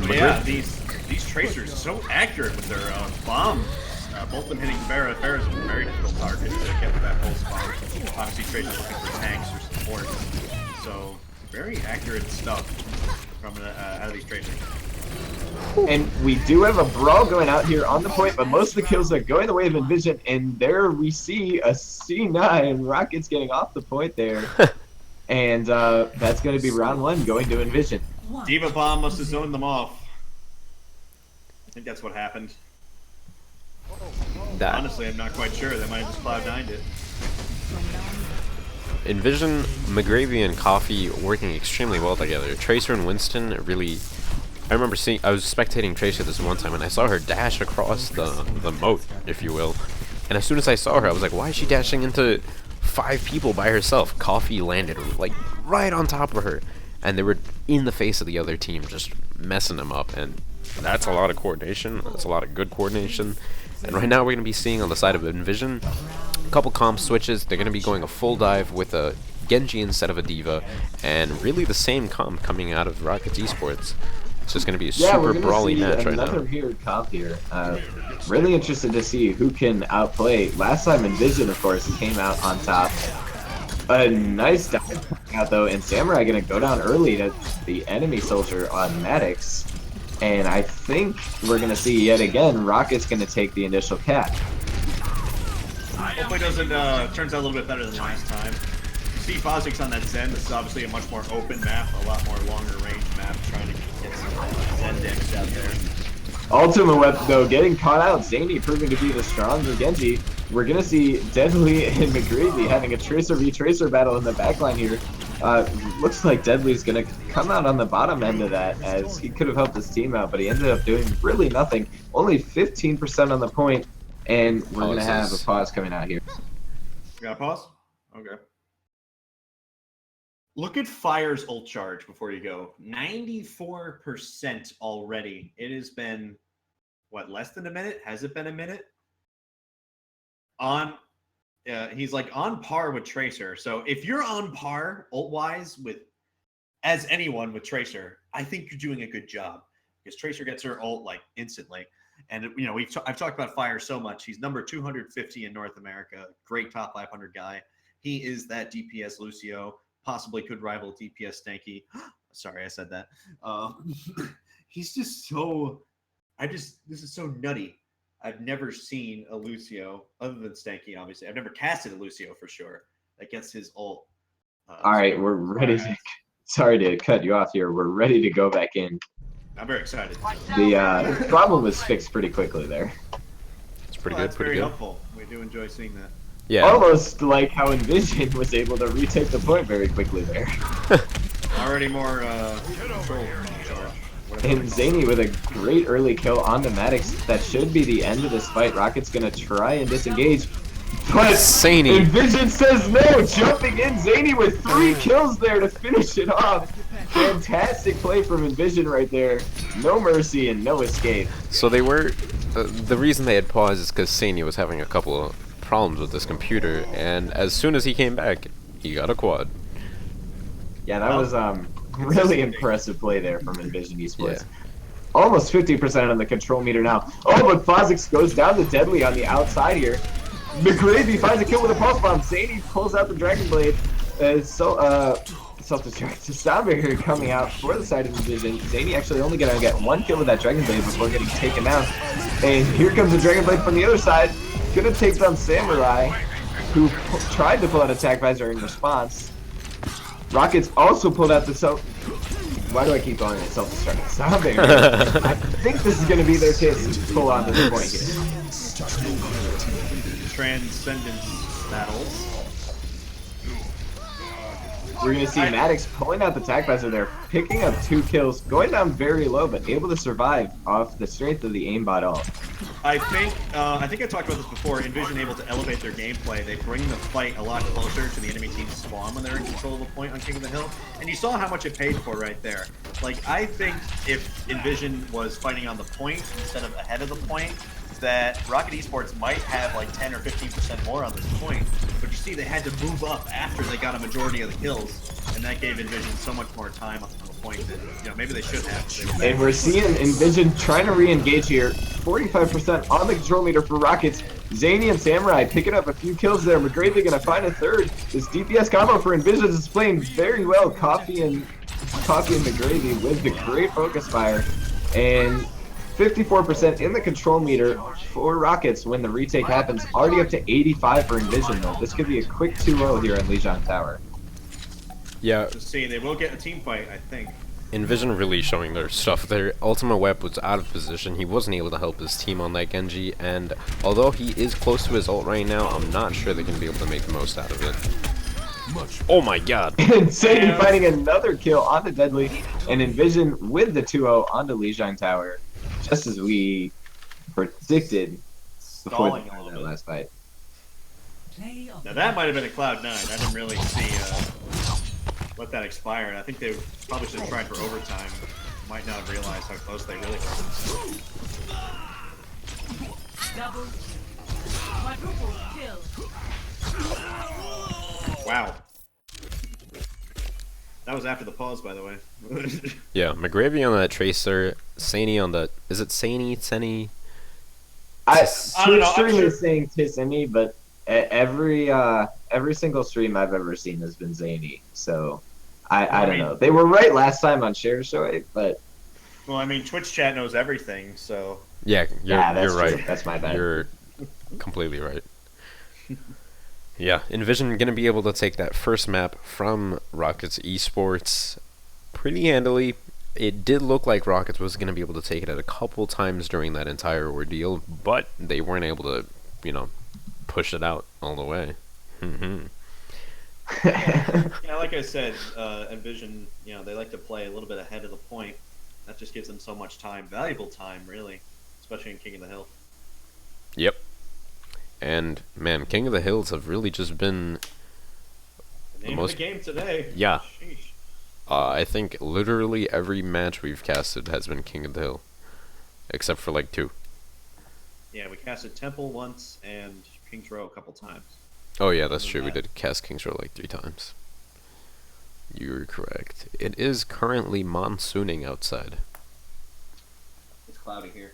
Yeah, these tracers so accurate with their bombs. Both of them hitting Pharah. Pharah's a very difficult target to get with that whole spot. Obviously, tracers looking for tanks or support. So, very accurate stuff from out of these tracers. And we do have a brawl going out here on the point, but most of the kills are going the way of Envision, and there we see a C9 Rockets getting off the point there. And that's going to be round 1 going to Envision. D.Va bomb must have zoned them off. I think that's what happened. Honestly, I'm not quite sure. They might have just Cloud9'd it. Envision, McGravy, and Coffee working extremely well together. Tracer and Winston really... I remember I was spectating Tracer this one time, and I saw her dash across the moat, if you will. And as soon as I saw her, I was like, why is she dashing into 5 people by herself? Coffee landed, like, right on top of her. And they were in the face of the other team, just messing them up. And that's a lot of coordination. That's a lot of good coordination. And right now we're going to be seeing on the side of Envision a couple comp switches. They're going to be going a full dive with a Genji instead of a D.Va. And really the same comp coming out of Rockets Esports. It's just going to be a super brawly match right now. Another weird comp here. Really interested to see who can outplay. Last time Envision, of course, came out on top. A nice dive out though, and Samurai going to go down early to the enemy soldier on Maddox. And I think we're going to see yet again, Rocket's going to take the initial cap. Hopefully it doesn't, turns out a little bit better than last time. See Fozix on that Zen. This is obviously a much more open map, a lot more longer range map, trying to get some Zen damage out there. Ultimate weapon though, getting caught out. Zany proving to be the stronger Genji. We're going to see Deadly and McGreevy having a Tracer v Tracer battle in the backline here. Looks like Deadly's going to come out on the bottom end of that, as he could have helped his team out, but he ended up doing really nothing. Only 15% on the point, and we're going to have a pause coming out here. You got a pause? Okay. Look at Fire's ult charge before you go. 94% already. It has been, what, less than a minute? Has it been a minute? He's like on par with Tracer. So if you're on par ult-wise as anyone with Tracer, I think you're doing a good job, because Tracer gets her ult like instantly. And you know, I've talked about Fire so much. He's number 250 in North America. Great top 500 guy. He is that DPS Lucio. Possibly could rival DPS Stanky. Sorry, I said that. He's just so... this is so nutty. I've never seen a Lucio, other than Stanky, obviously. I've never casted a Lucio for sure that gets his ult. All right, we're ready to... Sorry to cut you off here. We're ready to go back in. I'm very excited. The problem was fixed pretty quickly there. It's pretty Well, good, that's pretty very good. helpful. We do enjoy seeing that. Yeah. Almost like how Envision was able to retake the point very quickly there. Already more control. And Zany with a great early kill on the Maddox. That should be the end of this fight. Rocket's going to try and disengage. But Zany. Envision says no, jumping in. Zany with 3 kills there to finish it off. Fantastic play from Envision right there. No mercy and no escape. So they were... the reason they had paused is because Zany was having a couple of problems with this computer, and as soon as he came back, he got a quad. Yeah, that was really impressive play there from Envision Esports. Yeah. Almost 50% on the control meter now. Oh, but Fozix goes down to Deadly on the outside here. McGravy finds a kill with a pulse bomb. Zany pulls out the Dragon Blade. Self-destruct. Soundbreaker coming out for the side of Envision. Zany actually only going to get 1 kill with that Dragon Blade before getting taken down. And here comes the Dragon Blade from the other side. Gonna take down Samurai, who tried to pull out Attack Visor in response. Rockets also pulled out the Why do I keep calling it self-destruct? Soundbreaker. I think this is gonna be their chance to pull on to the point here. Transcendence battles. We're going to see Maddox pulling out the attack visor there, picking up 2 kills, going down very low, but able to survive off the strength of the aimbot ult. I think I talked about this before. Envision able to elevate their gameplay. They bring the fight a lot closer to the enemy team's spawn when they're in control of a point on King of the Hill. And you saw how much it paid for right there. Like, I think if Envision was fighting on the point instead of ahead of the point, that Rocket Esports might have like 10 or 15% more on this point, but you see they had to move up after they got a majority of the kills, and that gave Envision so much more time on the point that maybe they should have. And we're seeing Envision trying to re-engage here. 45% on the control meter for Rockets. Zany and Samurai picking up a few kills there. McGravy gonna find a third. This DPS combo for Envision is playing very well. Coffee and McGravy with the great focus fire. And 54% in the control meter for Rockets when the retake happens. Already up to 85 for Envision though. This could be a quick 2-0 here on Lijiang Tower. Yeah. Just see, they will get a team fight, I think. Envision really showing their stuff. Their ultimate web was out of position. He wasn't able to help his team on that Genji, and although he is close to his ult right now, I'm not sure they're going to be able to make the most out of it. Oh my god. And Sadie finding another kill on the Deadly, and Envision with the 2-0 onto Lijiang Tower, just as we predicted before that last fight. Now that might have been a Cloud9. I didn't really see let that expire, and I think they probably should have tried for overtime. Might not have realized how close they really were. Double. Quadruple kill. Wow. That was after the pause, by the way. Yeah, McGravy on that Tracer, Sani on the... Is it Sani? Seni? I don't know, stream I'm is saying Tissimi, but every single stream I've ever seen has been Zany, so I don't know. They were right last time on Share Show, but well, I mean, Twitch chat knows everything, so yeah, you're right. True. That's my bad. You're completely right. Yeah, Envision gonna be able to take that first map from Rockets Esports pretty handily. It did look like Rockets was gonna be able to take it at a couple times during that entire ordeal, but they weren't able to, push it out all the way. Yeah, like I said, Envision, they like to play a little bit ahead of the point. That just gives them so much time, valuable time, really, especially in King of the Hill. Yep. And man, King of the Hills have really just been The name of the game today. Yeah. Sheesh. I think literally every match we've casted has been King of the Hill, except for like 2. Yeah, we casted Temple once and King's Row a couple times. Oh yeah, that's true. We did cast King's Row like 3 times. You're correct. It is currently monsooning outside. It's cloudy here.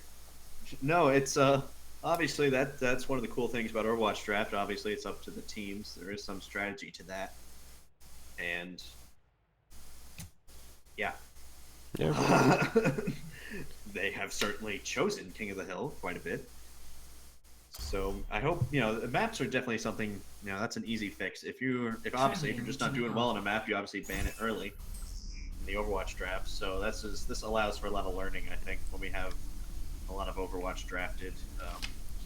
No, it's obviously that's one of the cool things about Overwatch Draft. Obviously, it's up to the teams. There is some strategy to that, and yeah, they have certainly chosen King of the Hill quite a bit. So I hope the maps are definitely something. That's an easy fix. If you're just not doing well on a map, you obviously ban it early in the Overwatch draft. So this allows for a lot of learning. I think when we have a lot of Overwatch drafted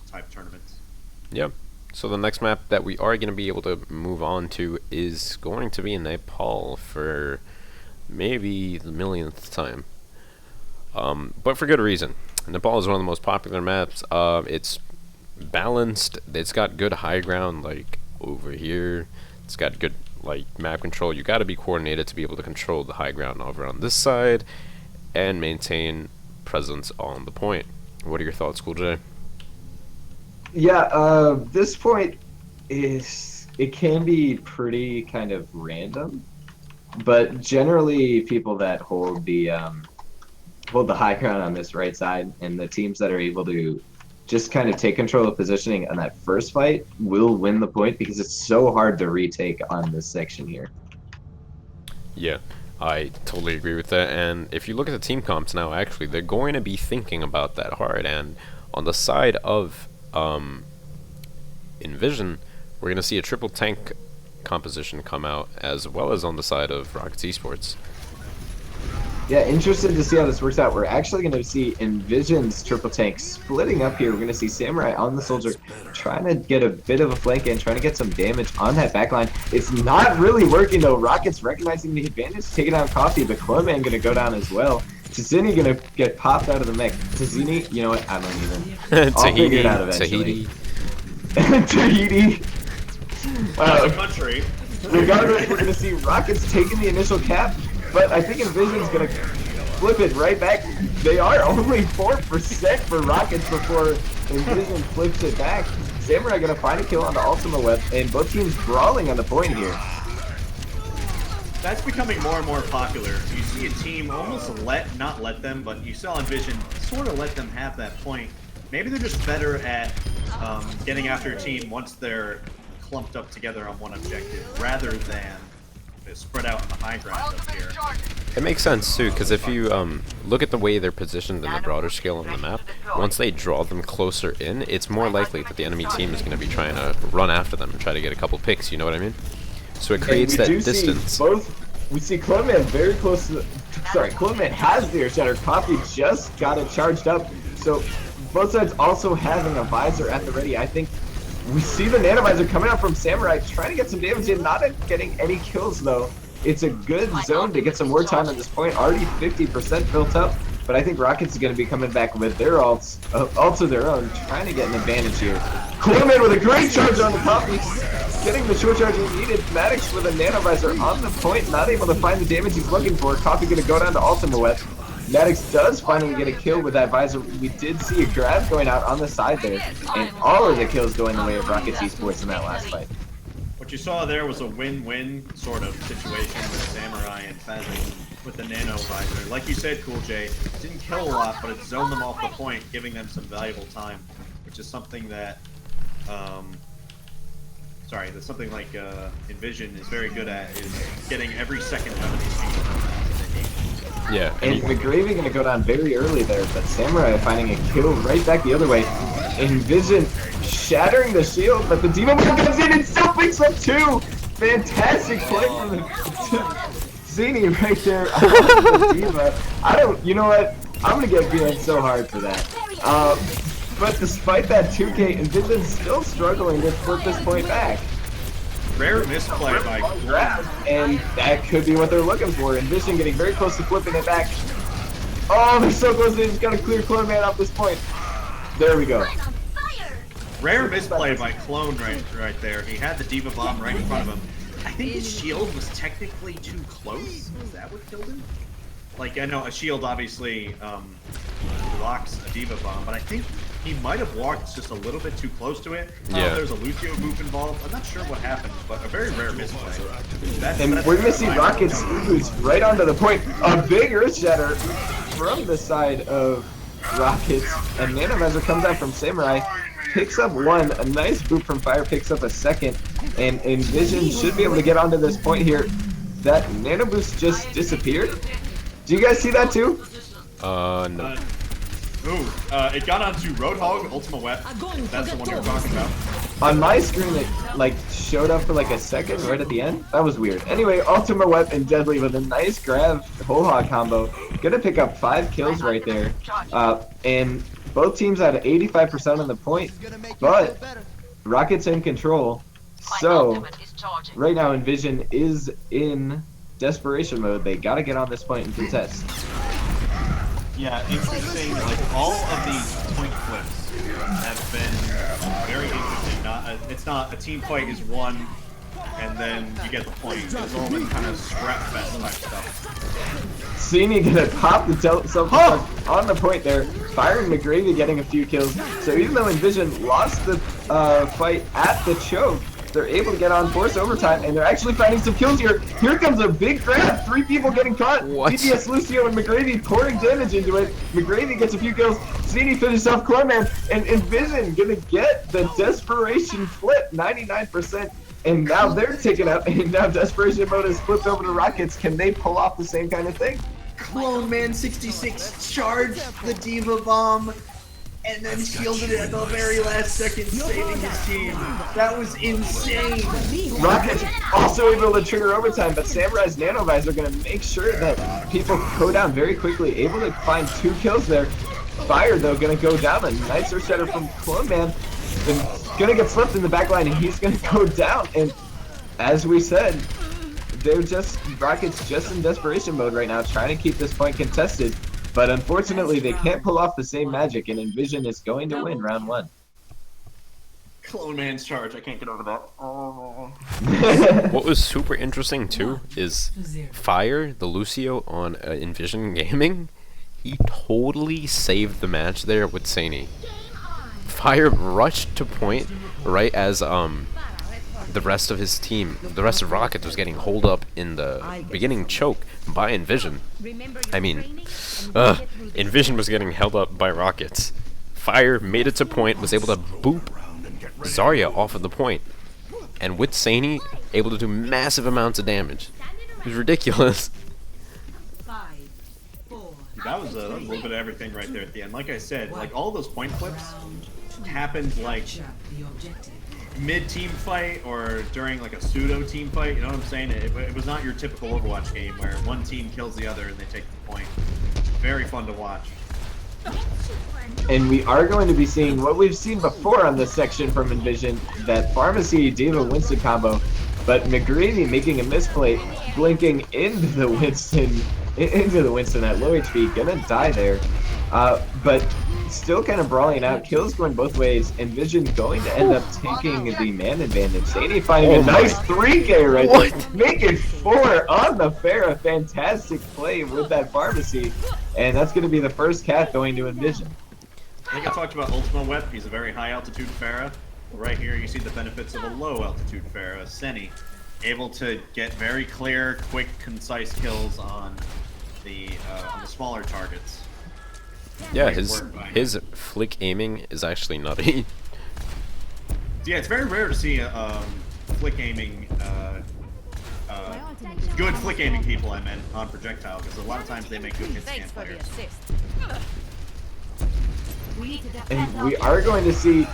type tournaments. Yep. So the next map that we are going to be able to move on to is going to be in Nepal for maybe the millionth time. But for good reason. Nepal is one of the most popular maps. It's balanced. It's got good high ground, like over here. It's got good map control. You got to be coordinated to be able to control the high ground over on this side and maintain presence on the point. What are your thoughts, Cool J? Yeah, this point it can be pretty kind of random, but generally people that hold the high ground on this right side and the teams that are able to just kind of take control of positioning on that first fight will win the point because it's so hard to retake on this section here. Yeah, I totally agree with that. And if you look at the team comps now, actually, they're going to be thinking about that hard. And on the side of Envision, we're going to see a triple tank composition come out, as well as on the side of Rockets Esports. Yeah, interested to see how this works out. We're actually going to see Envision's triple tank splitting up here. We're going to see Samurai on the Soldier trying to get a bit of a flank in, trying to get some damage on that backline. It's not really working though. Rockets recognizing the advantage, taking out Coffee, but Cloman going to go down as well. Tazini going to get popped out of the mech. Tazini, you know what? I don't even. I'll figure it out eventually. Tahiti. Wow. Country. Regardless, we're going to see Rockets taking the initial cap. But I think Envision's going to flip it right back. They are only 4% for Rockets before Envision flips it back. Samurai gonna find a kill on the Ultima Web, and both teams brawling on the point here. That's becoming more and more popular. You see a team almost not let them, but you saw Envision sort of let them have that point. Maybe they're just better at getting after a team once they're clumped up together on one objective, rather than spread out on the high ground up here. It makes sense too, because if you look at the way they're positioned in the broader scale on the map, once they draw them closer in, it's more likely that the enemy team is going to be trying to run after them and try to get a couple picks, you know what I mean? So it creates that distance. We see Cloneman very close to the... Sorry, Cloneman has the Earthshatter. Coffee just got it charged up. So both sides also having a visor at the ready. I think we see the Nanovisor coming out from Samurai, trying to get some damage in, not getting any kills though. It's a good zone to get some more time at this point. Already 50% built up, but I think Rockets is going to be coming back with their ults of their own, trying to get an advantage here. Cloneman with a great charge on the Coffee, getting the short charge he needed. Maddox with a Nanovisor on the point, not able to find the damage he's looking for. Coffee going to go down to Ultima Web. Maddox does finally get a kill with that visor. We did see a grab going out on the side there, and all of the kills going the way of Rockets Esports in that last fight. What you saw there was a win-win sort of situation with Samurai and Fazing with the Nano Visor. Like you said, Cool J, didn't kill a lot, but it zoned them off the point, giving them some valuable time, which is something that, that's something like Envision is very good at, is getting every second out of these teams. Yeah. And McGravy gonna go down very early there, but Samurai finding a kill right back the other way. Envision shattering the shield, but the D.Va Bomb comes in and still picks up two! Fantastic play from the Zini right there on the D.Va. You know what? I'm gonna get beat so hard for that. But despite that 2K, Envision's still struggling to flip this point back. Rare misplay by Grab, and that could be what they're looking for. Envision getting very close to flipping it back. Oh, they're so close, they just gotta clear Clone Man off this point. There we go. Rare misplay by Clone right there. He had the D.Va Bomb right in front of him. I think his shield was technically too close. Is that what killed him? Like, I know a shield obviously blocks a D.Va Bomb, but I think he might have walked just a little bit too close to it. Yeah. There's a Lucio move involved. I'm not sure what happened, but a very rare misplay. And we're gonna see Rockets boost right onto the point. A big Earthshatter from the side of Rockets. And Nanovisor comes out from Samurai, picks up one. A nice boot from Fire picks up a second. And Envision should be able to get onto this point here. That Nano Boost just disappeared. Do you guys see that too? No. It got onto Roadhog, Ultima Web. That's the one you're talking about. On my screen, it like showed up for like a second right at the end. That was weird. Anyway, Ultima Web and Deadly with a nice grab whole hog combo. Gonna pick up 5 kills right there. And both teams had 85% on the point, but Rockets in control. So right now, Envision is in desperation mode. They gotta get on this point and contest. Yeah, interesting. Like all of these point flips have been very interesting. It's not a team fight is won, and then you get the point. It's all been kind of scrap fest type stuff. Cini gonna pop the self on the point there. Fire and McGravy getting a few kills. So even though Envision lost the fight at the choke, they're able to get on force overtime, and they're actually finding some kills here. Here comes a big grab. 3 people getting caught. What? DPS Lucio and McGravy pouring damage into it. McGravy gets a few kills. Cini finishes off Cloneman, and Envision gonna get the desperation flip, 99%. And now they're taken out, and now desperation mode is flipped over to Rockets. Can they pull off the same kind of thing? Clone Man 66 charged the D.Va Bomb and then shielded it at the very last second, saving his team. That was insane. Rockets also able to trigger overtime, but Samurai's Nanovisor are going to make sure that people go down very quickly, able to find 2 kills there. Fire, though, going to go down. A nice Earthshatter from Clone Man. Going to get flipped in the back line, and he's going to go down. And as we said, Rockets just in desperation mode right now, trying to keep this point contested. But unfortunately, they can't pull off the same magic, and Envision is going to win round 1. Clone Man's charge. I can't get over that. Oh. What was super interesting too is Fire, the Lucio on Envision Gaming, He totally saved the match there with Sani. Fire rushed to point right as the rest of his team, the rest of Rocket, was getting holed up in the beginning choke by Envision. I mean, Envision was getting held up by Rockets. Fire made it to point, was able to boop Zarya off of the point, and with Sani, able to do massive amounts of damage. It was ridiculous. That was a little bit of everything right there at the end. Like I said, like all those point flips happened like mid-team fight or during like a pseudo-team fight. You know what I'm saying? It was not your typical Overwatch game where one team kills the other and they take the point. Very fun to watch. And we are going to be seeing what we've seen before on this section from Envision, that Pharmacy D.Va Winston combo, but McGreevy making a misplay, blinking into the Winston at low HP, gonna die there. But still kind of brawling out, kills going both ways. Envision going to end up taking the man advantage. Sani finding a nice 3K right there, making 4 on the Pharah. Fantastic play with that Pharmacy, and that's going to be the first cat going to Envision. I think I talked about Ultima Web. He's a very high altitude Pharah. Right here you see the benefits of a low altitude Pharah. Seni, able to get very clear, quick, concise kills on the smaller targets. Yeah, his flick aiming is actually nutty. Yeah, it's very rare to see flick aiming, good flick aiming people, I meant, on projectile, because a lot of times they make good hit scan players. And we are going to see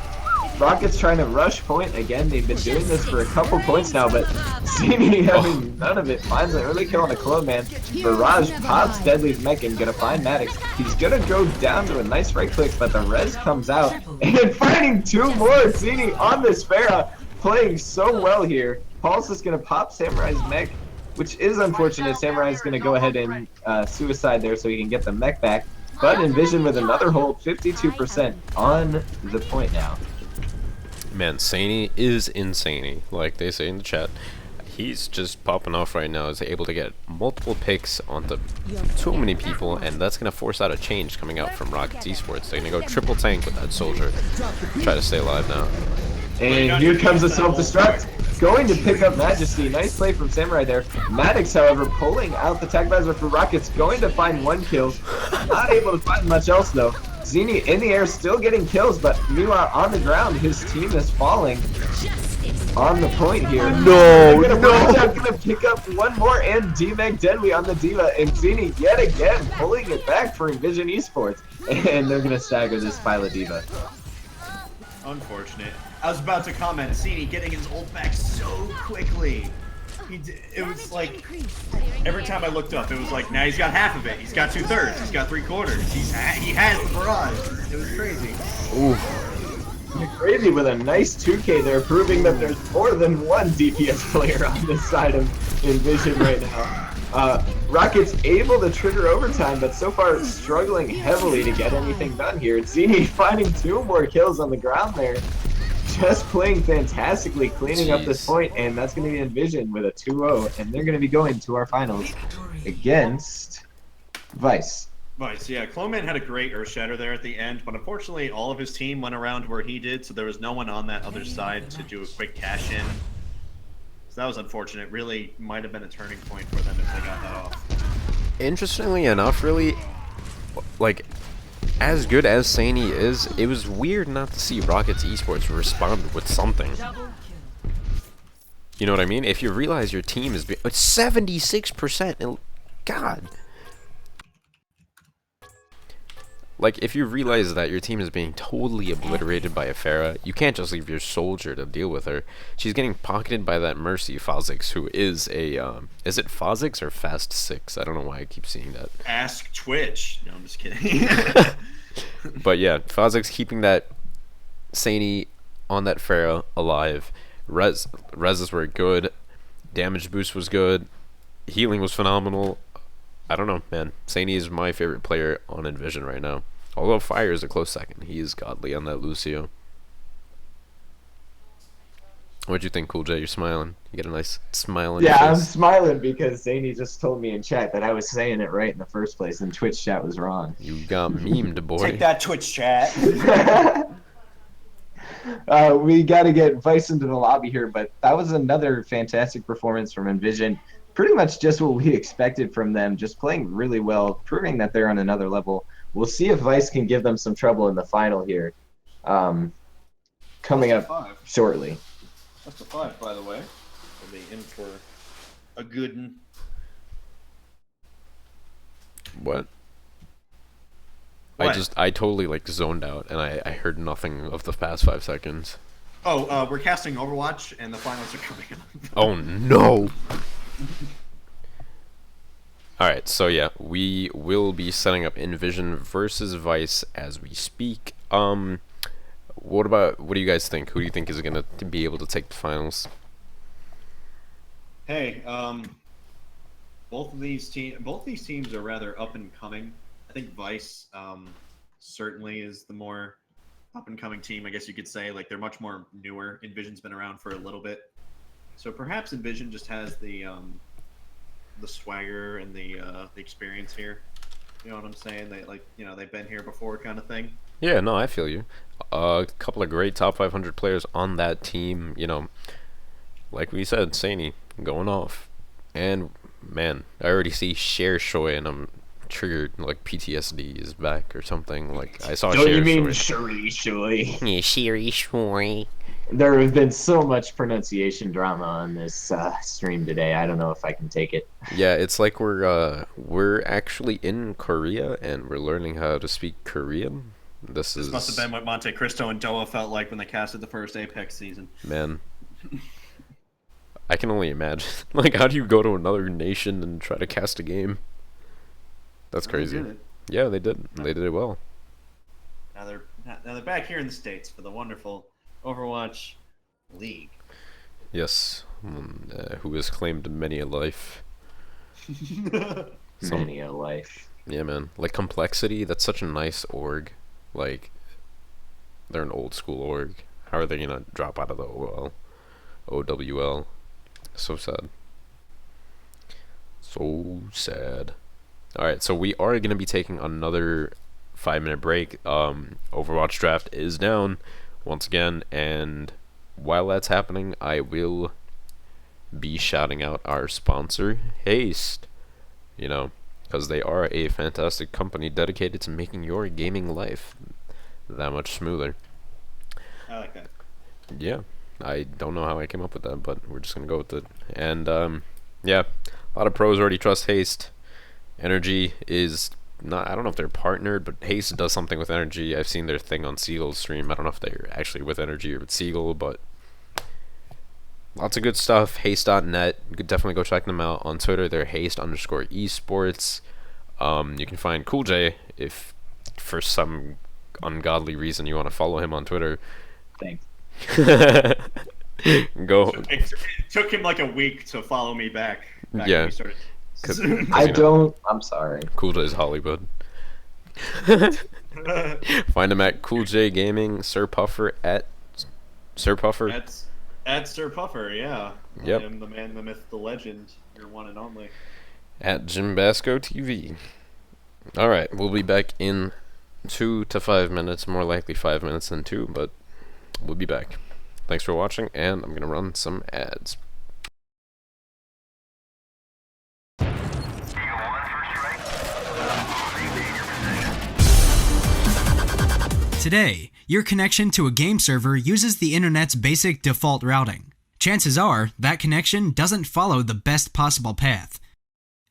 Rockets trying to rush point again. They've been doing this for a couple points now, but Sini having none of it. Finds an early kill on the Clone Man. Barrage pops Deadly's mech and gonna find Maddox. He's gonna go down to a nice right click, but the res comes out. And finding 2 more. Sini on this Pharah, playing so well here. Paul's just gonna pop Samurai's mech, which is unfortunate. Samurai's gonna go ahead and suicide there so he can get the mech back. But Envision with another hold, 52% on the point now. Man, Sani is insane, like they say in the chat. He's just popping off right now. He's able to get multiple picks onto too many people, and that's going to force out a change coming out from Rockets Esports. They're going to go triple tank with that soldier. Try to stay alive now. And here comes a self-destruct. Going to pick up Majesty. Nice play from Samurai there. Maddox, however, pulling out the tag visor for Rockets. Going to find 1 kill. Not able to find much else, though. Zini in the air, still getting kills, but meanwhile, on the ground, his team is falling on the point here. No, gonna pick up 1 more, and D-Meg Deadly on the D.Va, and Zini yet again pulling it back for Envision Esports. And they're gonna stagger this Phyla D.Va. Unfortunate. I was about to comment, Zini getting his ult back so quickly. It was like, every time I looked up, it was like, now he's got half of it. He's got 2/3. He's got 3/4. He has the barrage. It was crazy. Ooh. Crazy with a nice 2K there, proving that there's more than 1 DPS player on this side of Envision right now. Rocket's able to trigger overtime, but so far struggling heavily to get anything done here. Zini finding 2 more kills on the ground there. Just playing fantastically, cleaning up this point, and that's going to be Envision with a 2-0, and they're going to be going to our finals against Vice. Vice, yeah. Cloman had a great Earth Shatter there at the end, but unfortunately all of his team went around where he did, so there was no one on that other side to do a quick cash-in. So that was unfortunate. Really might have been a turning point for them if they got that off. Interestingly enough, really, like, as good as Sani is, it was weird not to see Rockets Esports respond with something. You know what I mean? If you realize your team is 76%, God. Like, if you realize that your team is being totally obliterated by a Pharah, you can't just leave your soldier to deal with her. She's getting pocketed by that Mercy Phozix, who is a, is it Phozix or Fast 6? I don't know why I keep seeing that. Ask Twitch. No, I'm just kidding. But yeah, Phozix keeping that Sani on that Pharah alive. Reses were good. Damage boost was good. Healing was phenomenal. I don't know, man. Sani is my favorite player on Envision right now. Although Fire is a close second. He is godly on that Lucio. What'd you think, Cool J? You're smiling. You get a nice smile on Yeah, your I'm face. smiling because Zany just told me in chat that I was saying it right in the first place, and Twitch chat was wrong. You got memed, boy. Take that, Twitch chat. We got to get Vice into the lobby here, but that was another fantastic performance from Envision. Pretty much just what we expected from them, just playing really well, proving that they're on another level. We'll see if Vice can give them some trouble in the final here, coming up shortly. That's the 5, by the way. We'll be in for a good one. What? What? I totally like zoned out and I heard nothing of the past 5 seconds. Oh, we're casting Overwatch, and the finals are coming up. Oh no! Alright, so yeah, we will be setting up Envision versus Vice as we speak. What do you guys think? Who do you think is gonna be able to take the finals? Hey, both these teams are rather up and coming. I think Vice certainly is the more up and coming team, I guess you could say. Like, they're much more newer. Envision's been around for a little bit, so perhaps Envision just has the swagger and the experience here. You know what I'm saying? They've been here before, kind of thing. Yeah, no, I feel you. A couple of great top 500 players on that team. Like we said, Sani going off, and man, I already see Share Shoy, and I'm triggered. Like PTSD is back or something. Like I saw. Don't Share you mean Shoy. Shuri? Yeah, Share Shoy. There has been so much pronunciation drama on this stream today. I don't know if I can take it. Yeah, it's like we're actually in Korea and we're learning how to speak Korean. This must have been what Monte Cristo and Doa felt like when they casted the first Apex season. Man, I can only imagine. Like, how do you go to another nation and try to cast a game? That's crazy. They did it. Yeah, they did. They did it well. Now they're back here in the States for the wonderful Overwatch League. Yes, who has claimed many a life. Many a life. Yeah, man. Like Complexity, that's such a nice org. Like, they're an old school org. How are they gonna drop out of the OWL? So sad. So sad. Alright, so we are gonna be taking another 5-minute break. Overwatch draft is down once again, and while that's happening, I will be shouting out our sponsor, Haste. Because they are a fantastic company dedicated to making your gaming life that much smoother. I like that. Yeah, I don't know how I came up with that, but we're just gonna go with it. And yeah, a lot of pros already trust Haste. Energy is not, I don't know if they're partnered, but Haste does something with Energy. I've seen their thing on Siegel's stream. I don't know if they're actually with Energy or with Siegel, but lots of good stuff. Haste.net. You could definitely go check them out on Twitter. They're Haste_esports. You can find Cool J if for some ungodly reason you want to follow him on Twitter. Thanks. Go. It took him like a week to follow me back Yeah. when we started. I'm sorry. Cool J's Hollywood. Find him at Cool J Gaming. Sir Puffer at Sir Puffer. At Sir Puffer, yeah. Yep. I am the man, the myth, the legend. Your one and only. At Jim Basco TV. Alright, we'll be back in 2 to 5 minutes. More likely 5 minutes than 2, but we'll be back. Thanks for watching, and I'm gonna run some ads. Today, your connection to a game server uses the internet's basic default routing. Chances are, that connection doesn't follow the best possible path.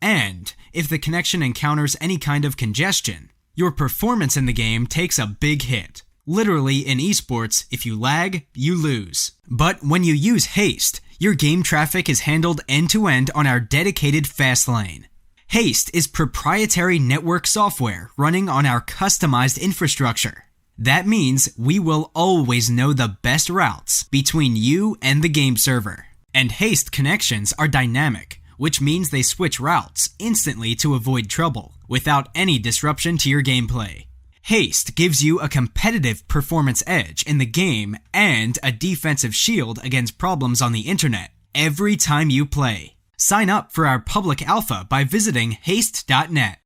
And, if the connection encounters any kind of congestion, your performance in the game takes a big hit. Literally, in esports, if you lag, you lose. But when you use Haste, your game traffic is handled end-to-end on our dedicated fast lane. Haste is proprietary network software running on our customized infrastructure. That means we will always know the best routes between you and the game server. And Haste connections are dynamic, which means they switch routes instantly to avoid trouble, without any disruption to your gameplay. Haste gives you a competitive performance edge in the game and a defensive shield against problems on the internet every time you play. Sign up for our public alpha by visiting haste.net.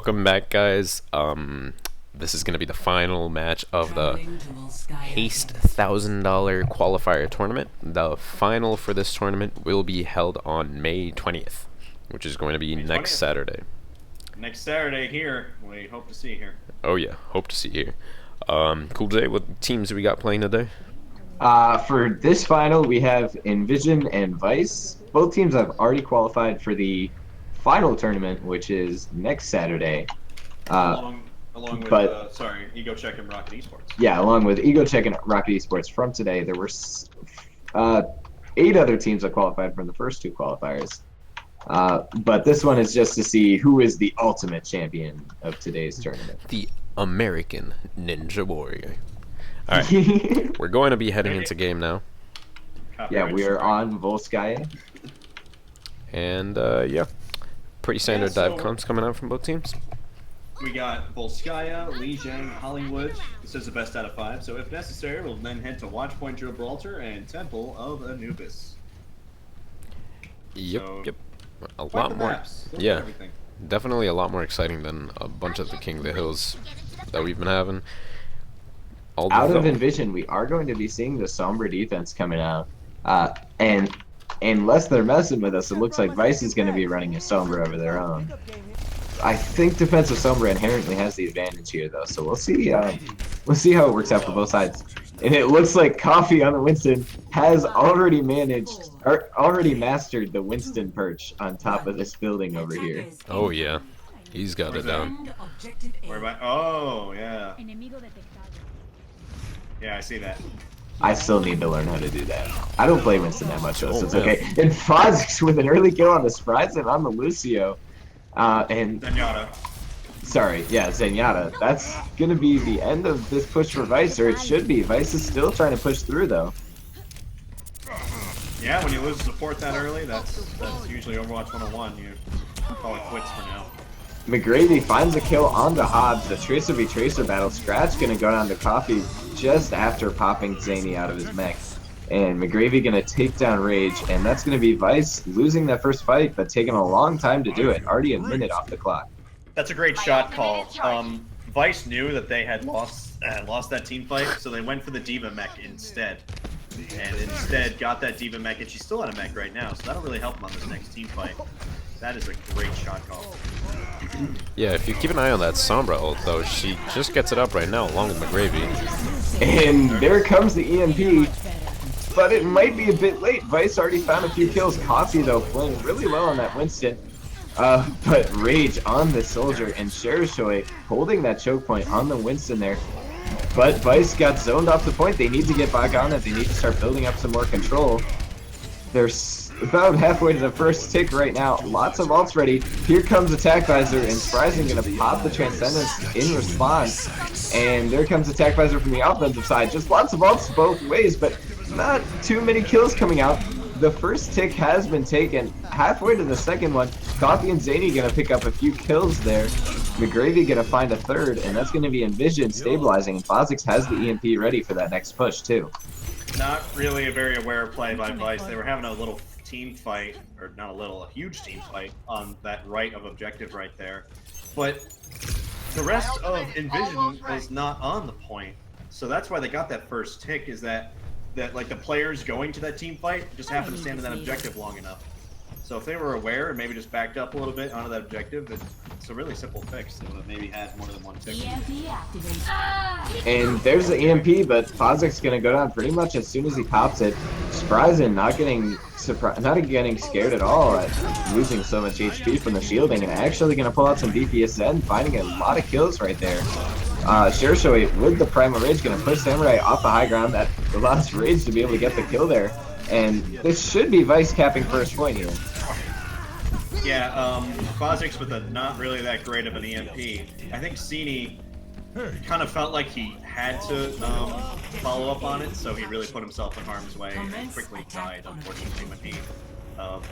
welcome back, guys. This is gonna be the final match of the Haste $1,000 qualifier tournament. The final for this tournament will be held on May 20th, which is going to be next 20th. Saturday. Next Saturday here, we hope to see you here. Oh yeah, hope to see you here. Cool Jay, what teams do we got playing today? For this final, we have Envision and Vice. Both teams have already qualified for the final tournament, which is next Saturday. Along with, but- Ego Check and Rocket Esports. Yeah, along with Ego Check and Rocket Esports from today, there were 8 other teams that qualified from the first 2 qualifiers. But this one is just to see who is the ultimate champion of today's tournament. The American Ninja Warrior. Alright, we're going to be heading into game now. Yeah, we are on Volskaya. And yeah, pretty standard Yeah, so- dive comps coming out from both teams. We got Volskaya, Lijiang, Hollywood. This is the best out of 5, so if necessary, we'll then head to Watchpoint Gibraltar and Temple of Anubis. Yep, So, yep. A Quite lot the more. maps. Look at Yeah, everything. definitely a lot more exciting than a bunch of the King of the Hills that we've been having. Out of Envision, we are going to be seeing the Sombra defense coming out. And unless they're messing with us, it looks like Vice is going to be running a Sombra over their own. I think defensive Sombra inherently has the advantage here, though, so we'll see. We'll see how it works out for both sides. And it looks like Coffee on the Winston has already mastered the Winston perch on top of this building over here. Oh yeah, he's got it down. Where am I? Oh, yeah. Yeah, I see that. I still need to learn how to do that. I don't play Winston that much, though, so it's Oh, okay. And Fozix with an early kill on the Surprise and on the Lucio. And Zenyatta. sorry, yeah, Zenyatta. That's gonna be the end of this push for Vice, or it should be. Vice is still trying to push through, though. Yeah, when you lose support that early, that's usually Overwatch 101. You call it quits for now. McGravy finds a kill onto Hobbs. The Tracer v Tracer battle. Scratch gonna go down to Coffee just after popping Zany out of his mech. And McGravy gonna take down Rage, and that's gonna be Vice losing that first fight, but taking a long time to do it. Already a minute off the clock. That's a great shot call. Vice knew that they had lost that team fight, so they went for the Diva mech instead. And instead got that Diva mech, and she's still on a mech right now, so that'll really help them on this next team fight. That is a great shot call. Yeah, if you keep an eye on that Sombra ult, though, she just gets it up right now along with McGravy. And there comes the EMP, but it might be a bit late. Vice already found a few kills. Coffee, though, playing really well on that Winston. But Rage on the Soldier, and Sherishoy holding that choke point on the Winston there. But Vice got zoned off the point. They need to get back on it. They need to start building up some more control. They're about halfway to the first tick right now. Lots of ults ready. Here comes Attack Visor, and Spryzen gonna pop the Transcendence in response. And there comes Attack Visor from the offensive side. Just lots of ults both ways, but not too many kills coming out. The first tick has been taken. Halfway to the second one, Coffee and Zany gonna pick up a few kills there. McGravy gonna find a third, and that's gonna be Envision stabilizing. And Fozix has the EMP ready for that next push too. Not really a very aware play by Vice. They were having a little team fight, or not a little, a huge team fight on that right of objective right there. But the rest of Envision was not on the point. So that's why they got that first tick, is that like the players going to that team fight just happened to stand in that objective long enough. So if they were aware and maybe just backed up a little bit onto that objective, it's a really simple fix. They would have maybe had more than one tick. And there's the EMP, but Fozik's gonna go down pretty much as soon as he pops it. Spryzen not getting scared at all at losing so much HP from the shielding, and actually gonna pull out some DPS and finding a lot of kills right there. Sherishoy with the Primal Rage gonna push Samurai off the high ground. That allows Rage to be able to get the kill there. And this should be Vice capping first point here. Yeah, Fozix with a not really that great of an EMP. I think Cini kind of felt like he had to follow up on it, so he really put himself in harm's way and quickly died, unfortunately, when he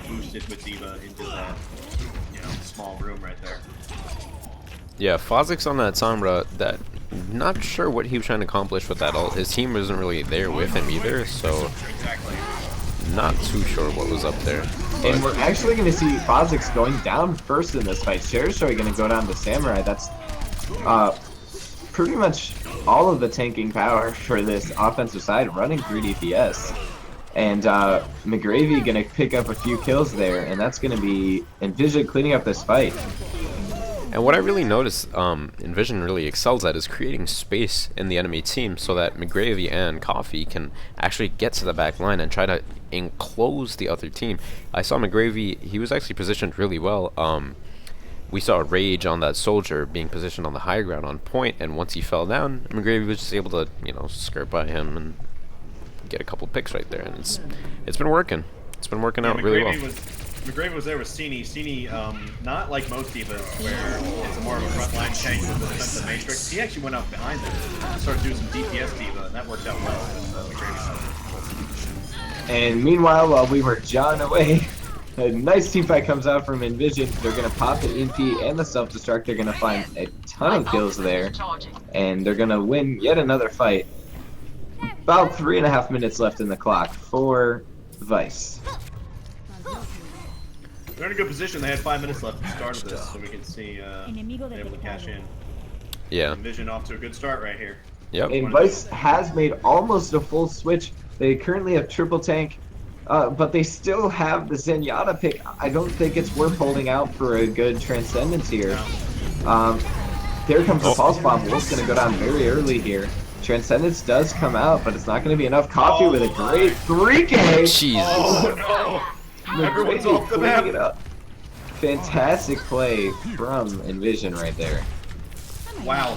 boosted with Diva into the small room right there. Yeah, Fozix on that Sombra, that not sure what he was trying to accomplish with that ult. His team wasn't really there with him either, so Exactly. not too sure what was up there. And we're actually going to see Kha'Zix going down first in this fight. Cherishoi going to go down to Samurai. That's pretty much all of the tanking power for this offensive side running through DPS. And McGravy going to pick up a few kills there, and that's going to be Envision cleaning up this fight. And what I really noticed Envision really excels at is creating space in the enemy team so that McGravy and Coffee can actually get to the back line and try to enclose the other team. I saw McGravy, he was actually positioned really well. We saw Rage on that soldier being positioned on the high ground on point, and once he fell down, McGravy was just able to, you know, skirt by him and get a couple picks right there, and it's been working. It's been working out really well. McGravy was there with Cini. Cini, not like most divas, where it's more of a frontline tank with the defensive matrix. He actually went up behind them and started doing some DPS diva, and that worked out well with McGravy. And meanwhile, while we were jawing away, a nice team fight comes out from Envision. They're going to pop the EMP and the self-destruct. They're going to find a ton of kills there, and they're going to win yet another fight. About 3.5 minutes left in the clock for Vice. They're in a good position. They had 5 minutes left at the start of this, so we can see they're able to cash in. Yeah. Envision off to a good start right here. Yep. And Vice has made almost a full switch. They currently have triple tank, but they still have the Zenyatta pick. I don't think it's worth holding out for a good Transcendence here. There comes the Pulse Bomb. Wolf's going to go down very early here. Transcendence does come out, but it's not going to be enough. Coffee with a great 3K. Jesus. Oh no! Everyone's off the map. It up. Fantastic play from Envision right there. Wow.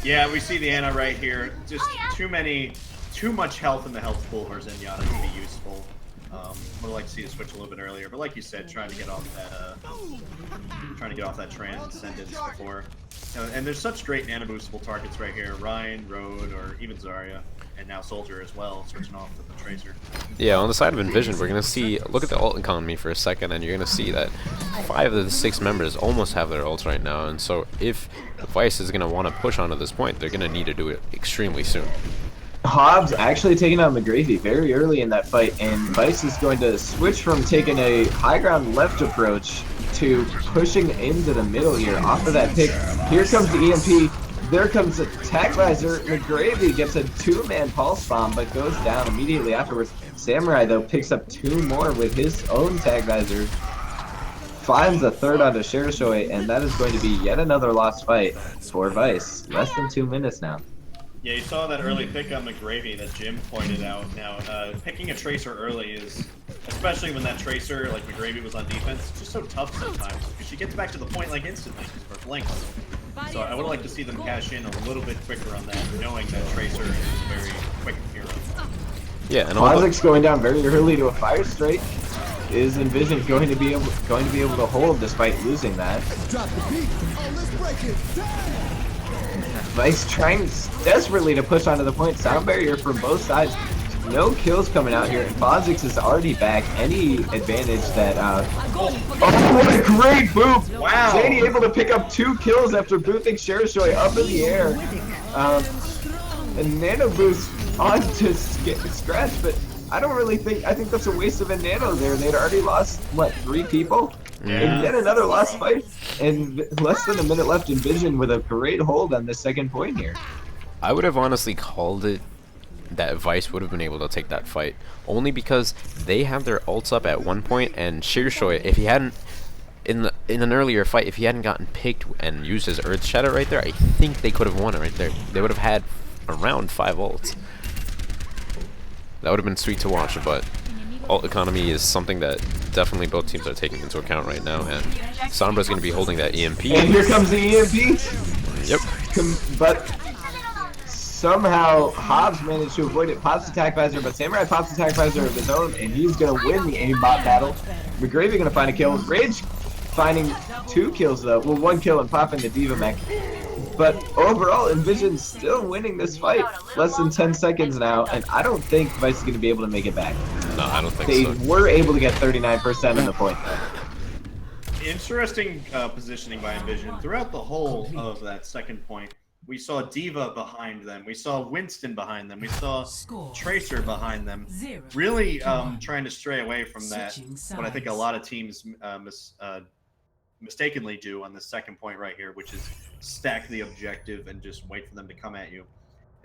Yeah, we see the Ana right here. Just too much health in the health pool for Zenyatta to be useful. Would like to see it switch a little bit earlier, but like you said, trying to get off that Transcendence before. And there's such great Ana boostable targets right here: Ryan, Road, or even Zarya, and now Soldier as well, switching off with the Tracer. Yeah, on the side of Envision, we're gonna see. Look at the ult economy for a second, and you're gonna see that 5 of the 6 members almost have their ults right now. And so, if Vice is gonna want to push onto this point, they're gonna need to do it extremely soon. Hobbs actually taking out McGravy very early in that fight, and Vice is going to switch from taking a high ground left approach to pushing into the middle here off of that pick. Here comes the EMP. There comes the Tag Visor. McGravy gets a 2-man pulse bomb, but goes down immediately afterwards. Samurai, though, picks up 2 more with his own Tag Visor. Finds a third onto Cherishoi, and that is going to be yet another lost fight for Vice. Less than 2 minutes now. Yeah, you saw that early pick on McGravy that Jim pointed out. Now, picking a Tracer early is, especially when that Tracer, like McGravy, was on defense, it's just so tough sometimes, because she gets back to the point like instantly, for blinks. So I would like to see them cash in a little bit quicker on that, knowing that Tracer is a very quick hero. Yeah, and Kha'Zix going down very early to a Fire Strike. Is Envision going to be able to hold despite losing that? Vice trying desperately to push onto the point. Sound barrier from both sides. No kills coming out here, and Kha'Zix is already back. Any advantage that oh, what a great boop! Wow! Zany able to pick up 2 kills after booping Cherishoi up in the air. And nano boost onto Scratch, but I don't really think, I think that's a waste of a nano there. They'd already lost, what, 3 people? Yeah. And yet another lost fight, and less than a minute left in Vision with a great hold on the second point here. I would have honestly called it that Vice would have been able to take that fight, only because they have their ults up at one point, and Cherishoi, if he hadn't, in an earlier fight, if he hadn't gotten picked and used his Earth Shadow right there, I think they could have won it right there. They would have had around 5 ults. That would have been sweet to watch, but ult economy is something that definitely both teams are taking into account right now, and Sombra's going to be holding that EMP. And here comes the EMP! Yep. But somehow Hobbs managed to avoid it. Pops attack visor, but Samurai pops attack visor of his own, and he's going to win the aimbot battle. McGravy going to find a kill. Rage finding 2 kills though. Well, 1 kill and popping the Diva mech. But overall, Envision's still winning this fight. Less than 10 seconds now, and I don't think Vice is going to be able to make it back. No, I don't think they so. They were able to get 39% of the point though. Interesting positioning by Envision throughout the whole of that second point. We saw Diva behind them. We saw Winston behind them. We saw Score. Tracer behind them. 0 Really to 1. trying to stray away from that. Switching What I think a sides. lot of teams mistakenly do on the second point right here, which is stack the objective and just wait for them to come at you.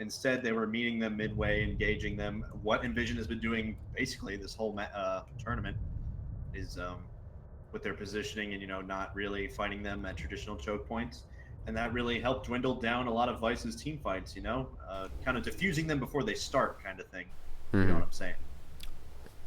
Instead, they were meeting them midway, engaging them. What Envision has been doing basically this whole tournament is with their positioning and, you know, not really fighting them at traditional choke points. And that really helped dwindle down a lot of Vice's team fights, you know? Kind of diffusing them before they start kind of thing. You know what I'm saying?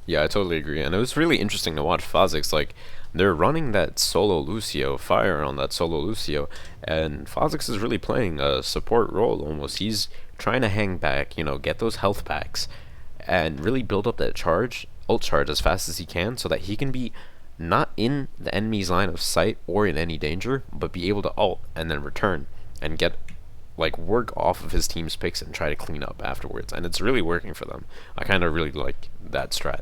Yeah, I totally agree. And it was really interesting to watch Fazix. Like, they're running that solo Lucio, fire on that solo Lucio, and Fazix is really playing a support role almost. He's trying to hang back, you know, get those health packs, and really build up that ult charge as fast as he can so that he can be not in the enemy's line of sight or in any danger, but be able to ult and then return and get, like, work off of his team's picks and try to clean up afterwards. And it's really working for them. I kind of really like that strat.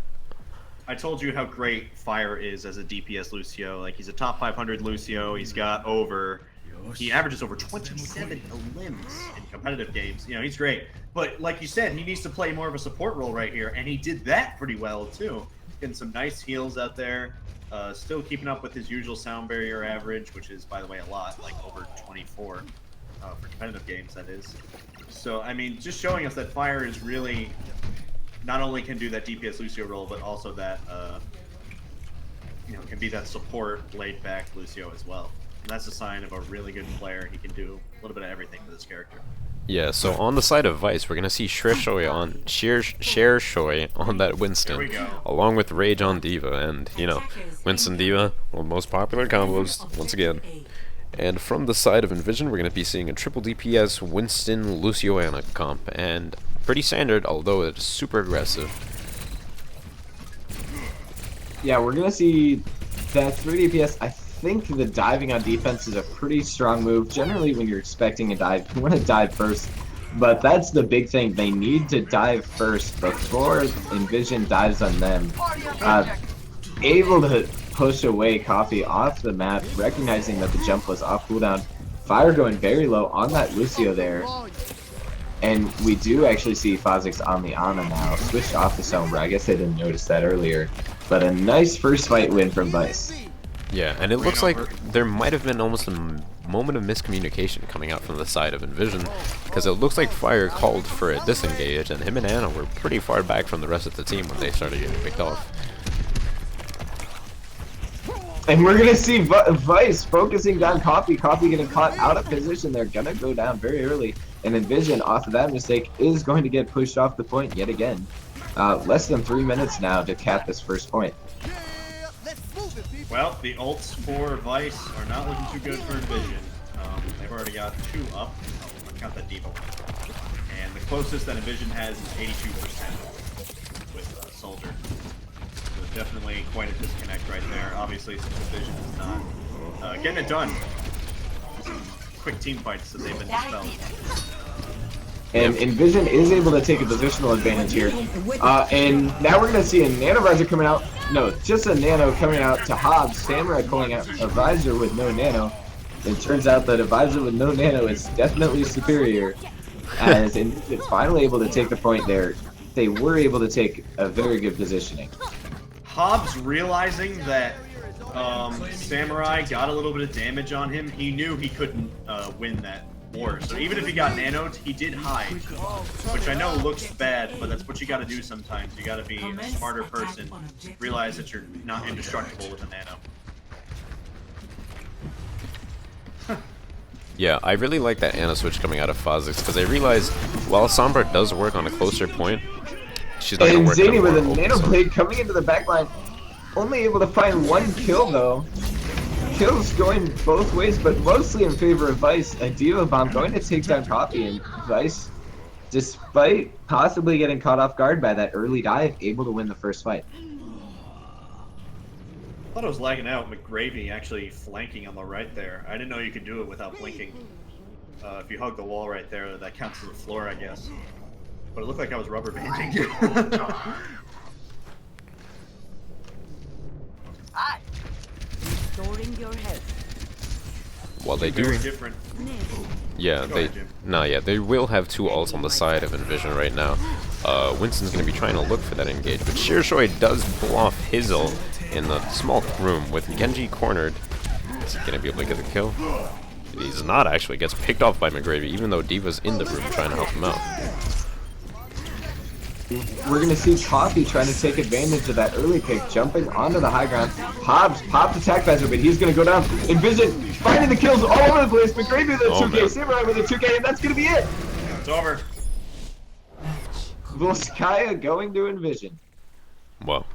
I told you how great Fire is as a DPS Lucio. Like, he's a top 500 Lucio. He averages over 27 limbs in competitive games. You know, he's great. But like you said, he needs to play more of a support role right here, and he did that pretty well too. Getting some nice heals out there. Still keeping up with his usual sound barrier average, which is, by the way, a lot, like over 24 for competitive games, that is. So, I mean, just showing us that Fire is really not only can do that DPS Lucio role, but also that, you know, can be that support, laid-back Lucio as well. And that's a sign of a really good player. He can do a little bit of everything for this character. Yeah, so on the side of Vice, we're going to see Share Shoy on that Winston, There we go. along with Rage on Diva, and, you know, Winston Diva, one of the most popular combos, once again. And from the side of Envision, we're going to be seeing a triple DPS Winston Lucio Ana comp, and pretty standard, although it's super aggressive. Yeah, we're gonna see that 3 DPS. I think the diving on defense is a pretty strong move. Generally, when you're expecting a dive, you want to dive first. But that's the big thing. They need to dive first before Envision dives on them. Able to push away Coffee off the map, recognizing that the jump was off cooldown. Fire going very low on that Lucio there. And we do actually see Fazix on the Ana now, switched off the Sombra. I guess I didn't notice that earlier. But a nice first fight win from Vice. Yeah, and it looks like there might have been almost a moment of miscommunication coming out from the side of Envision, because it looks like Fire called for a disengage, and him and Ana were pretty far back from the rest of the team when they started getting picked off. And we're gonna see Vice focusing down Coffee. Coffee getting caught out of position. They're gonna go down very early. And Envision, off of that mistake, is going to get pushed off the point yet again. Less than 3 minutes now to cap this first point. Well, the ults for Vice are not looking too good for Envision. They've already got 2 up. I'll count that Diva one. And the closest that Envision has is 82% with Soldier. So definitely quite a disconnect right there. Obviously, since Envision is not getting it done. Some quick team fights that they've been dispelled. And Envision is able to take a positional advantage here. And now we're going to see a Nano Visor coming out. No, just a Nano coming out to Hobbs. Samurai pulling out a Visor with no Nano. It turns out that a Visor with no Nano is definitely superior. As Envision finally able to take the point there. They were able to take a very good positioning. Hobbs realizing that Samurai got a little bit of damage on him, he knew he couldn't win that war. So even if he got nanoed, he did hide, which I know looks bad, but that's what you got to do sometimes. You got to be a smarter person, realize that you're not indestructible with a nano. Yeah, I really like that Ana switch coming out of Fazix, because I realized while Sombra does work on a closer point, she's not going to work Zany with a open Nano zone. Blade coming into the backline. Only able to find 1 kill though. Kills going both ways, but mostly in favor of Vice. A Diva Bomb going to take down Coffee, and Vice, despite possibly getting caught off guard by that early dive, able to win the first fight. I thought I was lagging out. McGravy actually flanking on the right there. I didn't know you could do it without blinking. If you hug the wall right there, that counts as a floor, I guess. But it looked like I was rubber banding. Restoring your health. while they Very do, different. yeah, Go they, ahead, Jim. nah, yeah, they will have two ults on the side of Envision right now. Winston's gonna be trying to look for that engage, but Shirshoi does pull off his ult in the small room with Genji cornered. Is he gonna be able to get the kill? He's not actually. Gets picked off by McGravy, even though Diva's in the room trying to help him out. We're going to see Coffee trying to take advantage of that early pick, jumping onto the high ground. Hobbs popped attack visor, but he's going to go down. Envision finding the kills all over the place. McGravy with a 2K, Samurai with a 2K, and that's going to be it. It's over. Volskaya going to Envision. Well,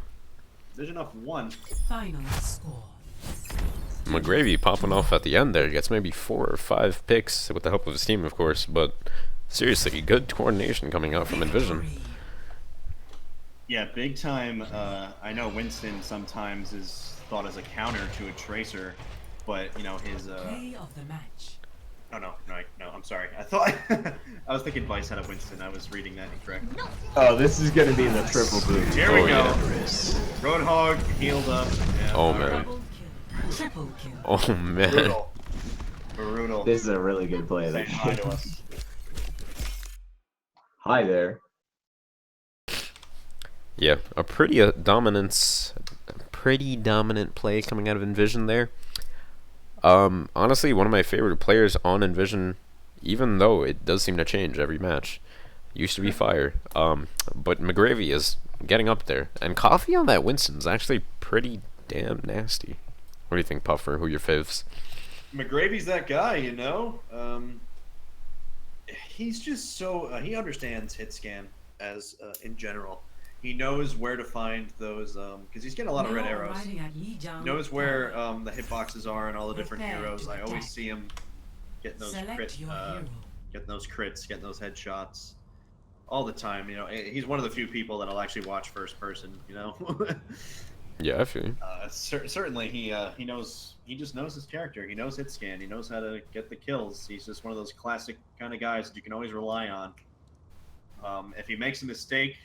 Vision up 1. Final score. McGravy popping off at the end there gets maybe 4 or 5 picks with the help of his team, of course, but seriously, good coordination coming out from Envision. Yeah, big time. I know Winston sometimes is thought as a counter to a Tracer, but you know his. Play of the match. Oh no! I'm sorry. I thought I was thinking Vice had a Winston. I was reading that incorrect. Oh, this is going to be the triple boot. Here we Oh, go. yeah. Roadhog healed up. Yeah, Oh, all man. right. Double kill. Triple kill. Oh man. Brutal. Brutal. This is a really good play. Saying hi to us. Hi there. Yeah, a pretty dominant play coming out of Envision there. Honestly, one of my favorite players on Envision, even though it does seem to change every match. Used to be Fire. But McGravy is getting up there. And Coffee on that Winston's actually pretty damn nasty. What do you think, Puffer? Who are your faves? McGravy's that guy, you know. He's just so he understands hit scan as in general. He knows where to find those because he's getting a lot of red Now arrows. arriving at Lijiang Knows where Tower. the hitboxes are and all the different Prepare heroes. to I always attack. see him getting those Select your hero. getting those crits, getting those headshots all the time. You know, he's one of the few people that'll actually watch first person. You know. Yeah, I feel you. Certainly, he knows. He just knows his character. He knows hit scan. He knows how to get the kills. He's just one of those classic kind of guys that you can always rely on. If he makes a mistake,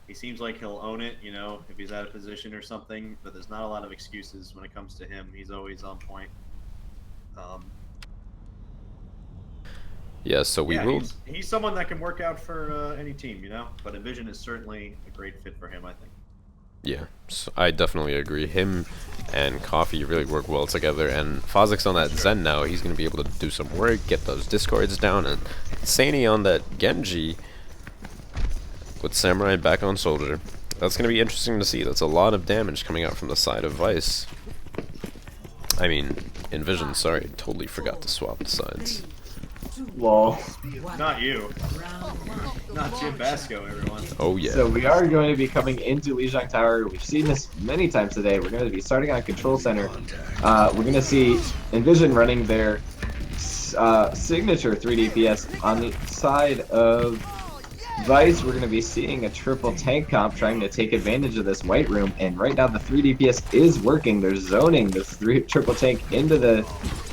he seems like he'll own it. You know, if he's out of position or something. But there's not a lot of excuses when it comes to him. He's always on point. Yeah, so we yeah, will. he's someone that can work out for any team. You know, but Envision is certainly a great fit for him. I think. Yeah, so I definitely agree. Him and Coffee really work well together, and Fozik's on that Zen now. He's going to be able to do some work, get those discords down, and Sani on that Genji with Samurai back on Soldier. That's going to be interesting to see. That's a lot of damage coming out from the side of Vice. I mean, Envision, sorry, totally forgot to swap the sides. Lol. Not you. Round one. Not Jim Basco, everyone. Oh yeah. So we are going to be coming into Lijiang Tower. We've seen this many times today. We're going to be starting on Control Center. We're going to see Envision running their signature 3 DPS on the side of Vice. We're going to be seeing a triple tank comp trying to take advantage of this white room, and right now the 3 DPS is working. They're zoning this triple tank into the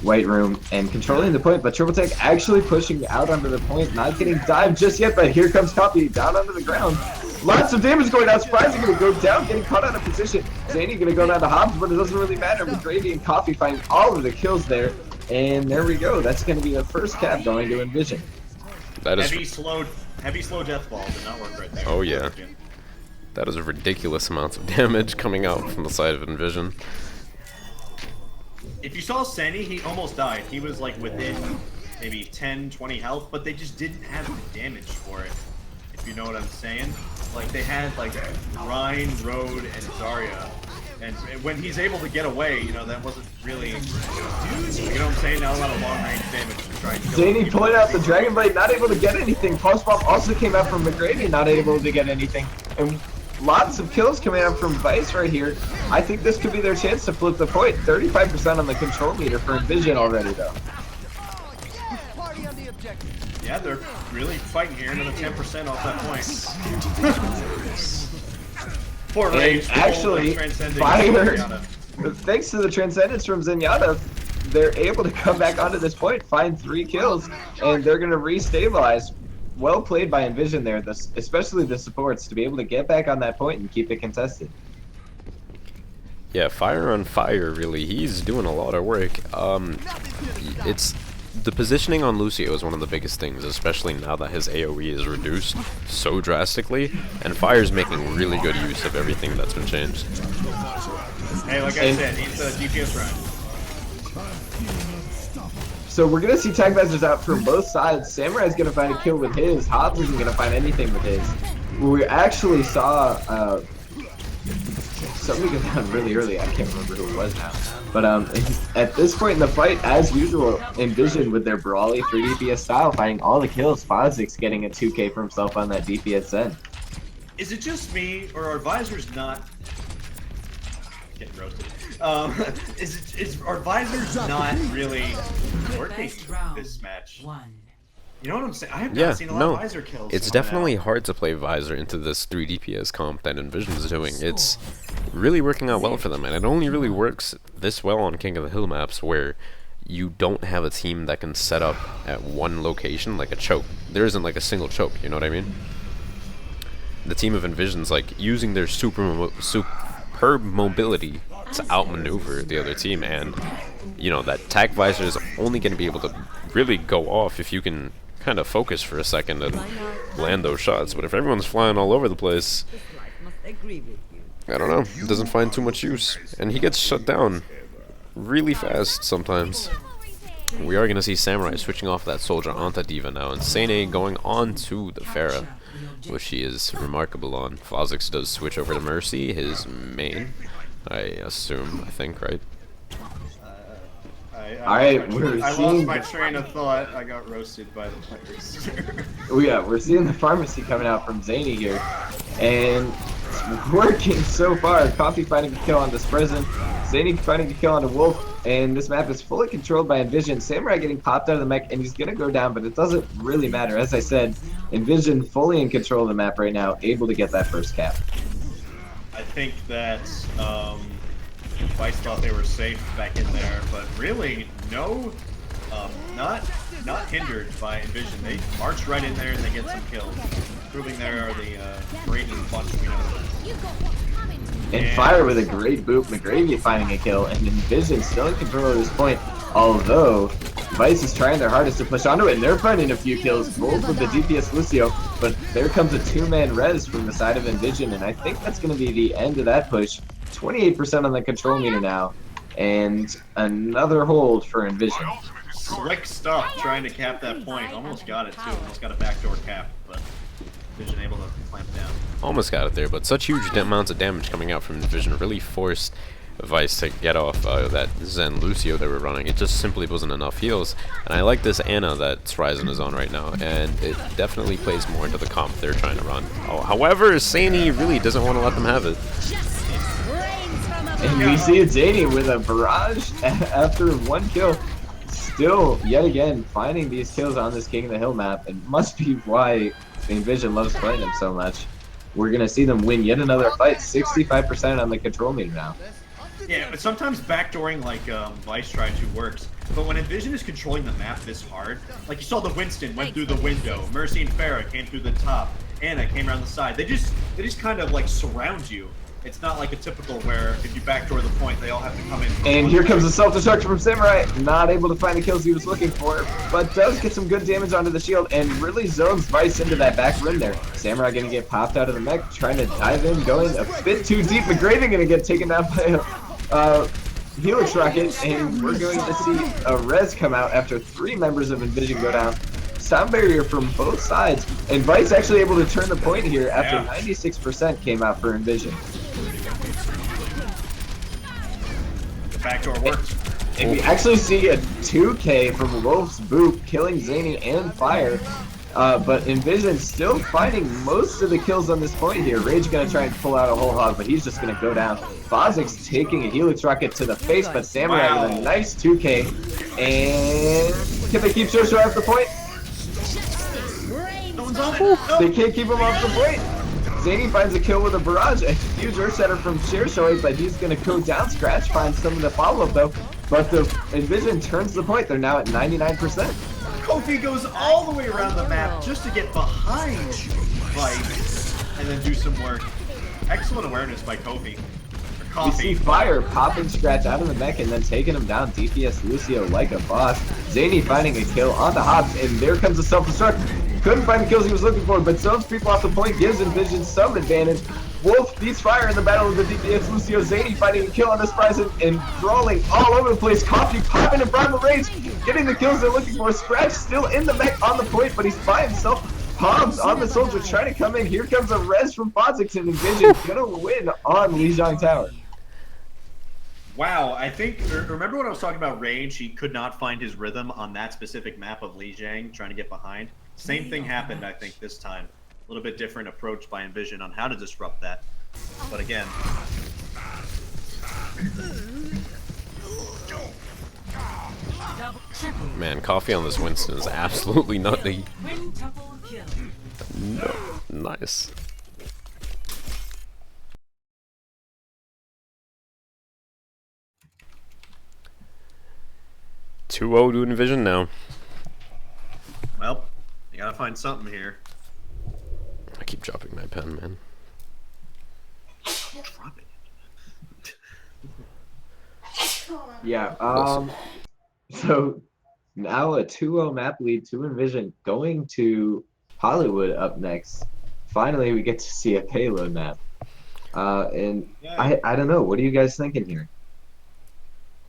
white room and controlling the point, but triple tank actually pushing out onto the point, not getting dived just yet, but here comes Copy down onto the ground. Lots of damage going out. Surprise, going to go down, getting caught out of position. Zany going to go down to Hobbs, but it doesn't really matter. McGravy and Coffee find all of the kills there, and there we go. That's going to be the first cap going to Envision. That is Heavy slow death ball did not work right there. Oh, yeah. That is a ridiculous amount of damage coming out from the side of Envision. If you saw Seni, he almost died. He was like within maybe 10, 20 health, but they just didn't have the damage for it. If you know what I'm saying. Like they had like Rhine, Road, and Zarya. And when he's able to get away, you know, that wasn't really, you know what I'm saying? Not a lot of long range damage to try and kill Zany people. pulling out the Dragon Blade, not able to get anything. Pulse Bomb also came out from McGravy, not able to get anything. And lots of kills coming out from Vice right here. I think this could be their chance to flip the point. 35% on the control meter for Envision already, though. Yeah, they're really fighting here, another 10% off that point. Poor Rage. Actually, Fire, thanks to the Transcendence from Zenyatta, they're able to come back onto this point, find 3 kills, and they're going to re-stabilize. Well played by Envision there, especially the supports, to be able to get back on that point and keep it contested. Yeah, fire on fire, really. He's doing a lot of work. It's the positioning on Lucio is one of the biggest things, especially now that his AoE is reduced so drastically, and Fire's making really good use of everything that's been changed. Hey, like I said, he's a DPS run. So we're gonna see tag visors out from both sides. Samurai's gonna find a kill with his. Hobbs isn't gonna find anything with his. We actually saw somebody go down really early. I can't remember who it was now. But at this point in the fight, as usual, Envision with their brawly 3 DPS style, finding all the kills. Fozix getting a 2K for himself on that DPS Zen. Is it just me, or are visors not getting roasted? Are visors not really working this match? You know what I'm saying? I have not seen a lot of visor kills. It's definitely hard to play visor into this 3 DPS comp that Envision's doing. It's really working out well for them, and it only really works this well on King of the Hill maps where you don't have a team that can set up at one location like a choke. There isn't like a single choke, you know what I mean? The team of Envision's like using their superb mobility to outmaneuver the other team, and you know that tag visor is only going to be able to really go off if you can kind of focus for a second and land those shots. But if everyone's flying all over the place, I don't know, it doesn't find too much use, and he gets shut down really fast sometimes. We are going to see Samurai switching off that soldier onto Diva now, and Sene going on to the Pharah, which he is remarkable on. Fozix does switch over to Mercy, his main, I think, right? Alright, I lost my train of thought. I got roasted by the players. We're seeing the pharmacy coming out from Zany here, and it's working so far. Coffee finding a kill on this prison, Zany finding a kill on the Wolf, and this map is fully controlled by Envision. Samurai getting popped out of the mech, and he's gonna go down, but it doesn't really matter. As I said, Envision fully in control of the map right now, able to get that first cap. I think that Vice thought they were safe back in there, but really no, not hindered by Envision. They march right in there and they get some kills, proving they are the Braden bunch we know. And Fire with a great boop, McGravy finding a kill, and Envision still in control at this point, although Vice is trying their hardest to push onto it, and they're finding a few kills, both with the DPS Lucio, but there comes a 2-man res from the side of Envision, and I think that's going to be the end of that push. 28% on the control meter now, and another hold for Envision. Slick stuff trying to cap that point. Almost got it too. Almost got a backdoor cap, but Envision able to clamp down. Almost got it there, but such huge amounts of damage coming out from Envision really forced Vice to get off that Zen Lucio they were running. It just simply wasn't enough heals, and I like this Ana that Ryzen is on right now, and it definitely plays more into the comp they're trying to run. Oh, however, Sani really doesn't want to let them have it. And we see Zany with a barrage after 1 kill. Still, yet again, finding these kills on this King of the Hill map. It must be why Envision loves playing them so much. We're going to see them win yet another fight. 65% on the control meter now. Yeah, but sometimes backdooring like Vice tried to works. But when Envision is controlling the map this hard, like you saw the Winston went through the window, Mercy and Pharah came through the top, Ana came around the side. They just kind of like surround you. It's not like a typical where if you backdoor the point, they all have to come in. And here comes the self-destruction from Samurai. Not able to find the kills he was looking for, but does get some good damage onto the shield and really zones Vice into that back rim there. Samurai gonna get popped out of the mech, trying to dive in, going a bit too deep. McGravy gonna get taken down by a Helix Rocket, and we're going to see a res come out after 3 members of Envision go down. Sound barrier from both sides, and Vice actually able to turn the point here after 96% came out for Envision. The backdoor worked. And we actually see a 2K from Wolf's Boop killing Zany and Fire, but Envision still finding most of the kills on this point here. Rage gonna try and pull out a whole hog, but he's just gonna go down. Fozix taking a Helix Rocket to the face, but Samurai with a nice 2K, and can they keep Shosho off the point? No one's on it. They can't keep him off the point. Zany finds a kill with a barrage, a huge earth setter from Shosho, but he's gonna go down. Scratch finds some of the follow-up though, but the Envision turns the point. They're now at 99%. Kofi goes all the way around the map just to get behind Vice and then do some work. Excellent awareness by Kofi. We see Fire popping Scratch out of the mech and then taking him down. DPS Lucio like a boss. Zany finding a kill onto Hobbs, and there comes a self-destruct. Couldn't find the kills he was looking for, but zones people off the point, gives Envision some advantage. Wolf beats Fire in the battle with the DPS Lucio. Zany finding a kill on this prize and brawling all over the place. Coffee popping in primal rage, getting the kills they're looking for. Scratch still in the mech on the point, but he's by himself. Palms on the soldier trying to come in. Here comes a res from Fozzix, and Envision gonna win on Lijiang Tower. Wow, I think, remember when I was talking about Rage, he could not find his rhythm on that specific map of Lijiang, trying to get behind? Same thing happened, I think, this time. A little bit different approach by Envision on how to disrupt that. But again... Man, coffee on this Winston is absolutely nutty. Quintuple kill. No. Nice. Two-0 to Envision now. Well, you gotta find something here. I keep dropping my pen, man. Drop it. Yeah, so now a 2-0 map lead to Envision, going to Hollywood up next. Finally, we get to see a payload map. And Yeah. I don't know, what are you guys thinking here?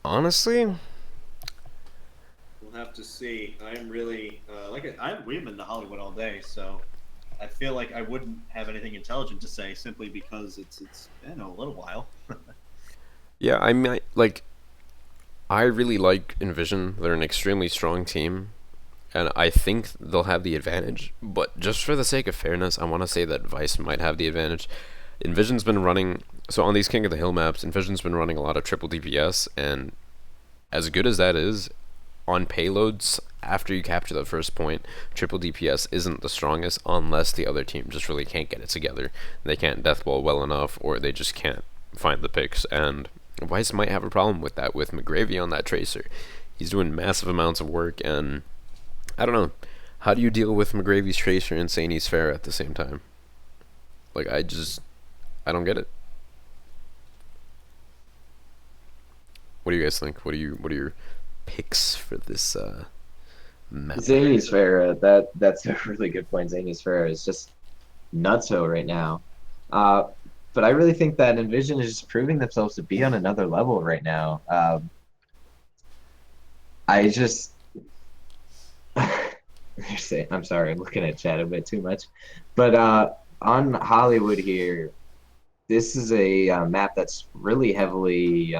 Honestly, We'll have to see. I'm really we've been to Hollywood all day, so I feel like I wouldn't have anything intelligent to say simply because it's been a little while. yeah, I mean, I really like Envision. They're an extremely strong team, and I think they'll have the advantage. But just for the sake of fairness, I want to say that Vice might have the advantage. Envision's been running, so on these King of the Hill maps, Envision's been running a lot of triple DPS, and as good as that is, on payloads, after you capture the first point, triple DPS isn't the strongest unless the other team just really can't get it together. They can't deathball well enough, or they just can't find the picks, and Weiss might have a problem with that with McGravy on that Tracer. He's doing massive amounts of work, and I don't know. How do you deal with McGravy's Tracer and Sanie's Pharah at the same time? Like, I don't get it. What do you guys think? What are your picks for this map? Zany's Pharah, that's a really good point. Zany's Pharah is just nutso right now. But I really think that Envision is just proving themselves to be on another level right now. I just... I'm sorry, I'm looking at chat a bit too much. But on Hollywood here, this is a map that's really heavily...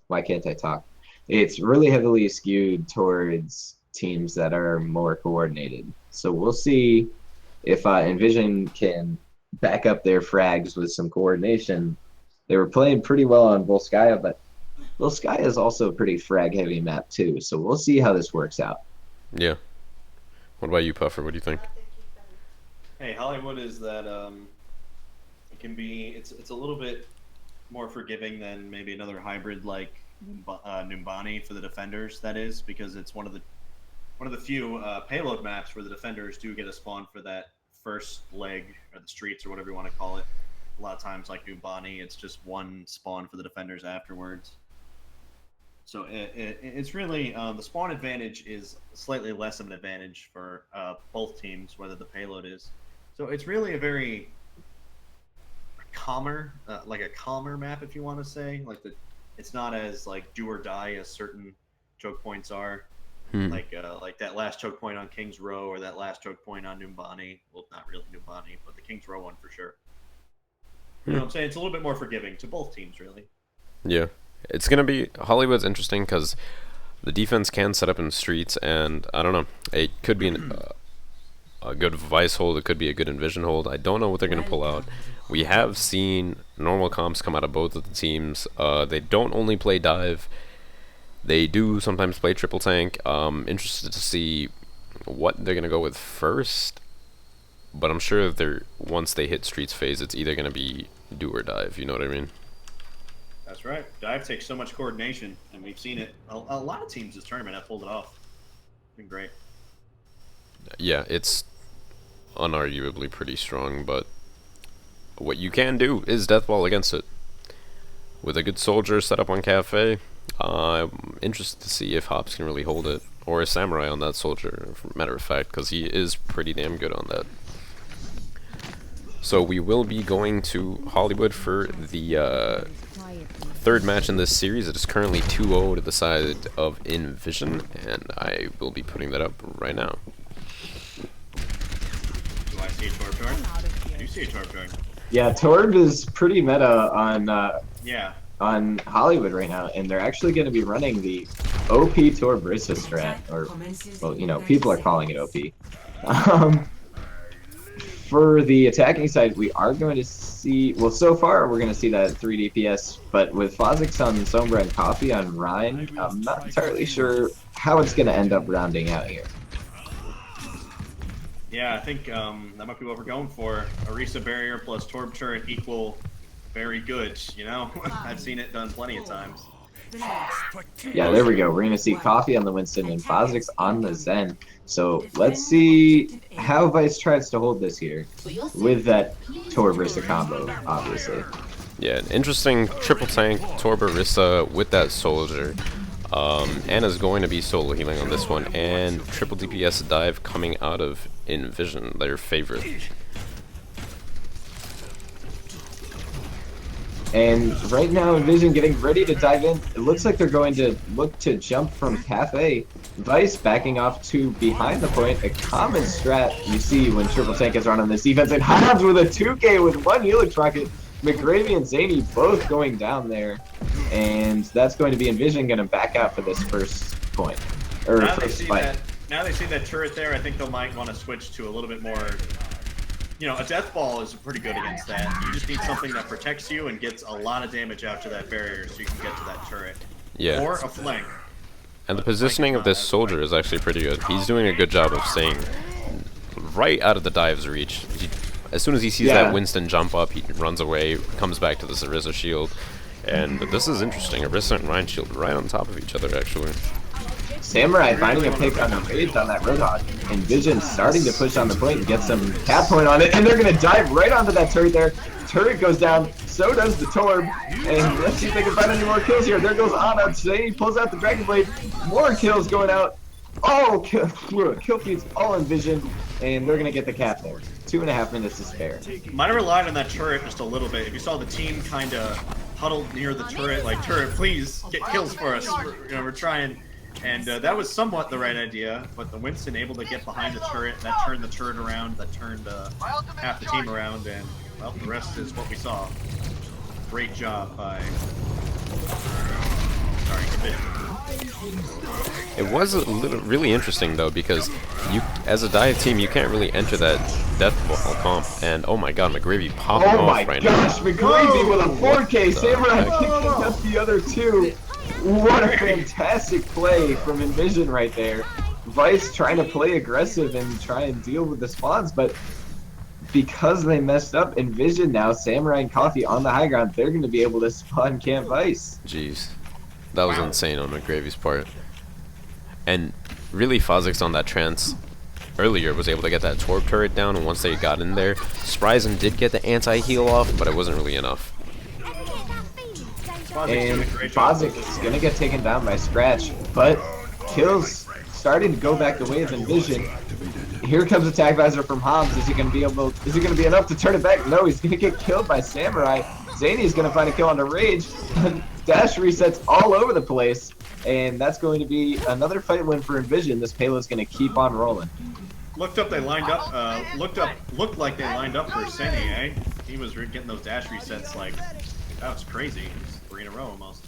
why can't I talk? It's really heavily skewed towards teams that are more coordinated. So we'll see if Envision can back up their frags with some coordination. They were playing pretty well on Volskaya, but Volskaya is also a pretty frag-heavy map too. So we'll see how this works out. Yeah. What about you, Puffer? What do you think? Hey, Hollywood is that it can be it's a little bit more forgiving than maybe another hybrid like Numbani for the defenders. That is because it's one of the few payload maps where the defenders do get a spawn for that first leg or the streets or whatever you want to call it. A lot of times, like Numbani, it's just one spawn for the defenders afterwards. So it's really the spawn advantage is slightly less of an advantage for both teams, whether the payload is. So it's really a very calmer, like a calmer map, if you want to say. Like it's not as like do or die as certain choke points are. Like that last choke point on King's Row or that last choke point on Numbani. Well, not really Numbani, but the King's Row one for sure. You know what I'm saying? It's a little bit more forgiving to both teams, really. Yeah. It's going to be... Hollywood's interesting because the defense can set up in streets, and I don't know. It could be a good Vice hold. It could be a good Envision hold. I don't know what they're going to pull out. We have seen normal comps come out of both of the teams. They don't only play dive. They do sometimes play triple tank. Interested to see what they're going to go with first. But I'm sure that once they hit streets phase, it's either going to be do or dive. You know what I mean? That's right. Dive takes so much coordination, and we've seen it. A lot of teams this tournament have pulled it off. It's been great. Yeah, it's unarguably pretty strong, but what you can do is deathball against it. with a good soldier set up on Cafe. I'm interested to see if Hops can really hold it, or a Samurai on that soldier, matter of fact, because he is pretty damn good on that. So we will be going to Hollywood for the third match in this series. It is currently 2-0 to the side of Envision, and I will be putting that up right now. Do I see a Torb Torn? I do see a Torb Torn. Yeah, Torb is pretty meta on Yeah. on Hollywood right now, and they're actually going to be running the OP Torbrissa strat, or, well, you know, people are calling it OP. For the attacking side, we are going to see, well, so far we're going to see that 3 DPS, but with Fozix on Sombra and Coffee on Rhine, I'm not entirely sure how it's going to end up rounding out here. Yeah, I think that might be what we're going for. Orisa Barrier plus Torb Turret equal very good, you know? I've seen it done plenty of times. Yeah, there we go. We're going to see Coffee on the Winston and Fozix on the Zen. So let's see how Vice tries to hold this here with that Torbrissa combo, obviously. Yeah, an interesting triple tank Torbrissa with that soldier. Anna's going to be solo healing on this one, and triple DPS dive coming out of Envision, their favorite. And right now, Envision getting ready to dive in. It looks like they're going to look to jump from Cafe. Vice backing off to behind the point. A common strat you see when Triple Tank is run on this defense. And Hobbs with a 2K with one Helix Rocket. McGravy and Zany both going down there. And that's going to be Envision going to back out for this first point. Or Now they first see fight. that. Now they see that turret there. I think they might want to switch to a little bit more. You know, a death ball is pretty good against that. You just need something that protects you and gets a lot of damage out to that barrier, so you can get to that turret. Yeah. Or a flank. And the positioning of this soldier is actually pretty good. He's doing a good job of staying right out of the dive's reach. As soon as he sees that Winston jump up, he runs away, comes back to the Orisa shield. And this is interesting. Orisa and Rhine shield right on top of each other, actually. Samurai finding a pick on the raids on that Roadhog. Envision starting to push on the point and get some cap point on it. And they're going to dive right onto that turret there. Turret goes down. So does the Torb. And let's see if they can find any more kills here. There goes Anna. Zany pulls out the Dragon Blade. More kills going out. Oh, kill feeds all Envision. And they're going to get the cap there. 2.5 minutes to spare. Might have relied on that turret just a little bit. If you saw the team kind of huddled near the turret, like, turret, please get kills for us. We're trying. And that was somewhat the right idea, but the Winston able to get behind the turret, that turned the turret around, that turned half the team around, and, well, the rest is what we saw. Great job by... Sorry, It was really interesting, though, because you, as a dive team, you can't really enter that death ball comp, and oh my god, McGravy popping off right now. Oh my gosh, McGravy with a 4K, Samurai picking up the other two. What a fantastic play from Envision right there. Vice trying to play aggressive and try and deal with the spawns, but because they messed up, Envision now, Samurai and Coffee on the high ground, they're going to be able to spawn Camp Vice. Jeez. That was insane on McGravy's part. And really, Fozix on that trance earlier was able to get that Torb turret down, and once they got in there, Spryzen did get the anti-heal off, but it wasn't really enough. And Fozix is going to get taken down by Scratch, but kills starting to go back the way of Envision. Here comes Attack Visor from Hobbs. Is he going to be enough to turn it back? No, he's going to get killed by Samurai. Zany is going to find a kill on the Rage. Dash resets all over the place, and that's going to be another fight win for Envision. This payload's going to keep on rolling. Looked like they lined up for Senny, eh? He was getting those dash resets like, that was crazy. 3 in a row almost.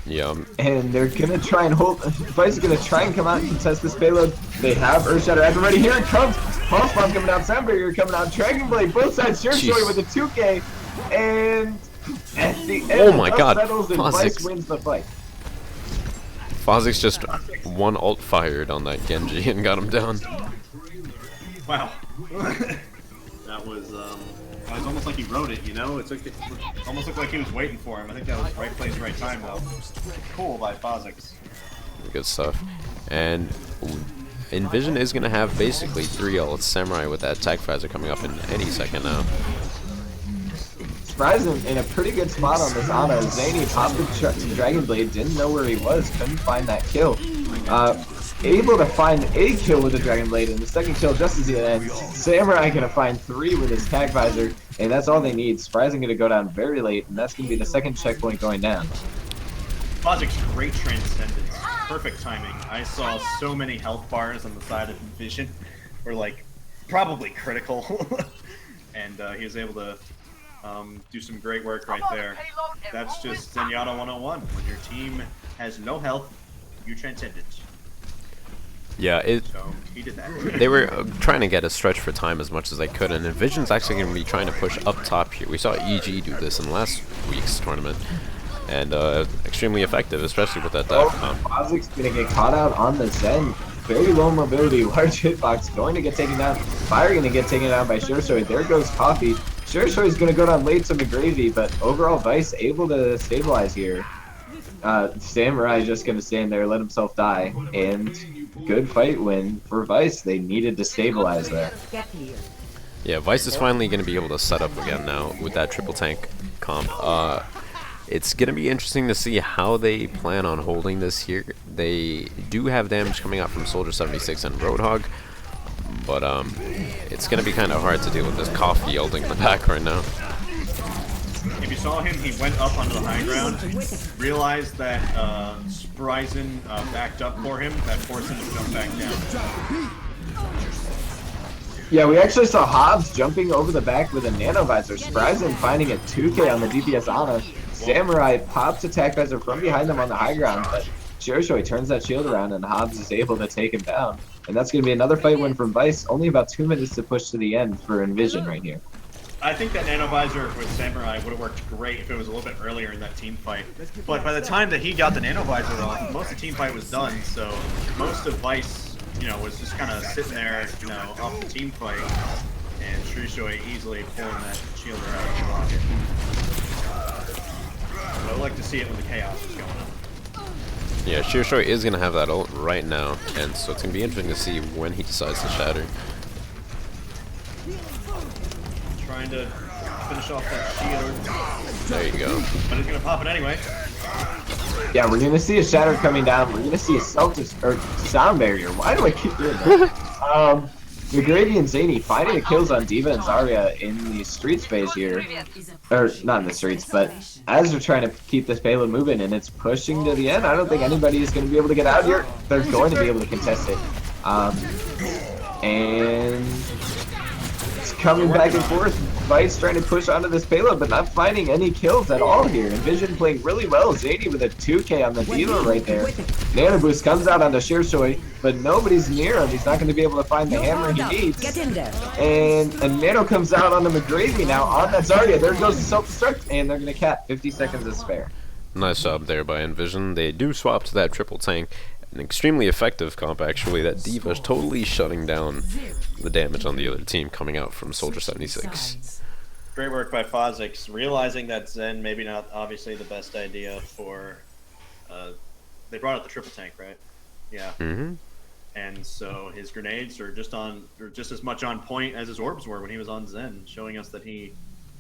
Yeah. And they're going to try and hold, Vice is going to try and come out and contest this payload. They have Earthshatter at the ready. Here it comes. Pulse Bomb coming out, Sound Barrier coming out, Dragon Blade, both sides, Sure Story with a 2K, and at the end, oh my god, settles and Vice wins the fight. Fozix just one ult fired on that Genji and got him down. Wow. That was almost like he wrote it, you know? It almost looked like he was waiting for him. I think that was right place, right time, though. Cool by Fozix. Good stuff. And Envision is going to have basically 3 ults. Samurai with that Attack Visor coming up in any second now. Spryzen in a pretty good spot on this Ana. Zany popped the Dragon Blade, didn't know where he was, couldn't find that kill. Able to find a kill with the Dragon Blade, and the second kill just as it ends. Samurai gonna find 3 with his tag visor, and that's all they need. Spryzen gonna go down very late, and that's gonna be the second checkpoint going down. Phosic's great transcendence. Perfect timing. I saw so many health bars on the side of Vision were like probably critical. And he was able to do some great work right there. That's just Zenyatta 101. When your team has no health, you transcend it. Yeah, So he did that. they were trying to get a stretch for time as much as they could, and Envision's actually going to be trying to push up top here. We saw EG do this in last week's tournament, and extremely effective, especially with that dive comp. Phosic's gonna get caught out on the Zen. Very low mobility, large hitbox, going to get taken down. Fire gonna get taken down by Shirashoi. There goes Coffee. Shirishoi's gonna go down late to McGravy, but overall Vice able to stabilize here. Samurai just gonna stand there, let himself die, and good fight win for Vice. They needed to stabilize that. Yeah, Vice is finally going to be able to set up again now with that triple tank comp. It's going to be interesting to see how they plan on holding this here. They do have damage coming out from Soldier 76 and Roadhog, but it's going to be kind of hard to deal with this Coffee yielding in the back right now. If you saw him, he went up onto the high ground, realized that Spryzen backed up for him, that forced him to jump back down. Yeah, we actually saw Hobbs jumping over the back with a nano visor. Spryzen finding a 2K on the DPS Ana. Samurai pops attack visor from behind them on the high ground, but Shirashoi turns that shield around and Hobbs is able to take him down. And that's going to be another fight win from Vice. Only about 2 minutes to push to the end for Envision right here. I think that nano visor with Samurai would have worked great if it was a little bit earlier in that team fight. But by the time that he got the nano visor off, most of the team fight was done. So most of Vice, was just kind of sitting there, off the team fight, and Shirashoi easily pulling that shield out of the rocket. I would like to see it when the chaos is going on. Yeah, Shirashoi is going to have that ult right now, and so it's going to be interesting to see when he decides to shatter. Trying to finish off that shield. There you go. But he's gonna pop it anyway. Yeah, we're gonna see a shatter coming down. We're gonna see a sound barrier. Why do I keep doing that? McGravy and Zany finding the kills on Diva and Zarya in the street space here. Or, not in the streets, but as they're trying to keep this payload moving and it's pushing to the end, I don't think anybody is going to be able to get out here. They're going to be able to contest it. And it's coming back and forth. Vice trying to push onto this payload, but not finding any kills at all here. Envision playing really well. Zany with a 2K on the Diva right there. Nano Boost comes out onto Shirashoi, but nobody's near him. He's not going to be able to find the hammer he needs. Get in there. And Nano comes out onto McGravy now on that Zarya. There goes the self-destruct, and they're going to cap 50 seconds to spare. Nice job there by Envision. They do swap to that triple tank. An extremely effective comp, actually. That Diva is totally shutting down the damage on the other team coming out from Soldier 76. Great work by Phosix, realizing that Zen maybe not obviously the best idea for. They brought out the triple tank, right? Yeah. Mm-hmm. And so his grenades are just as much on point as his orbs were when he was on Zen, showing us that he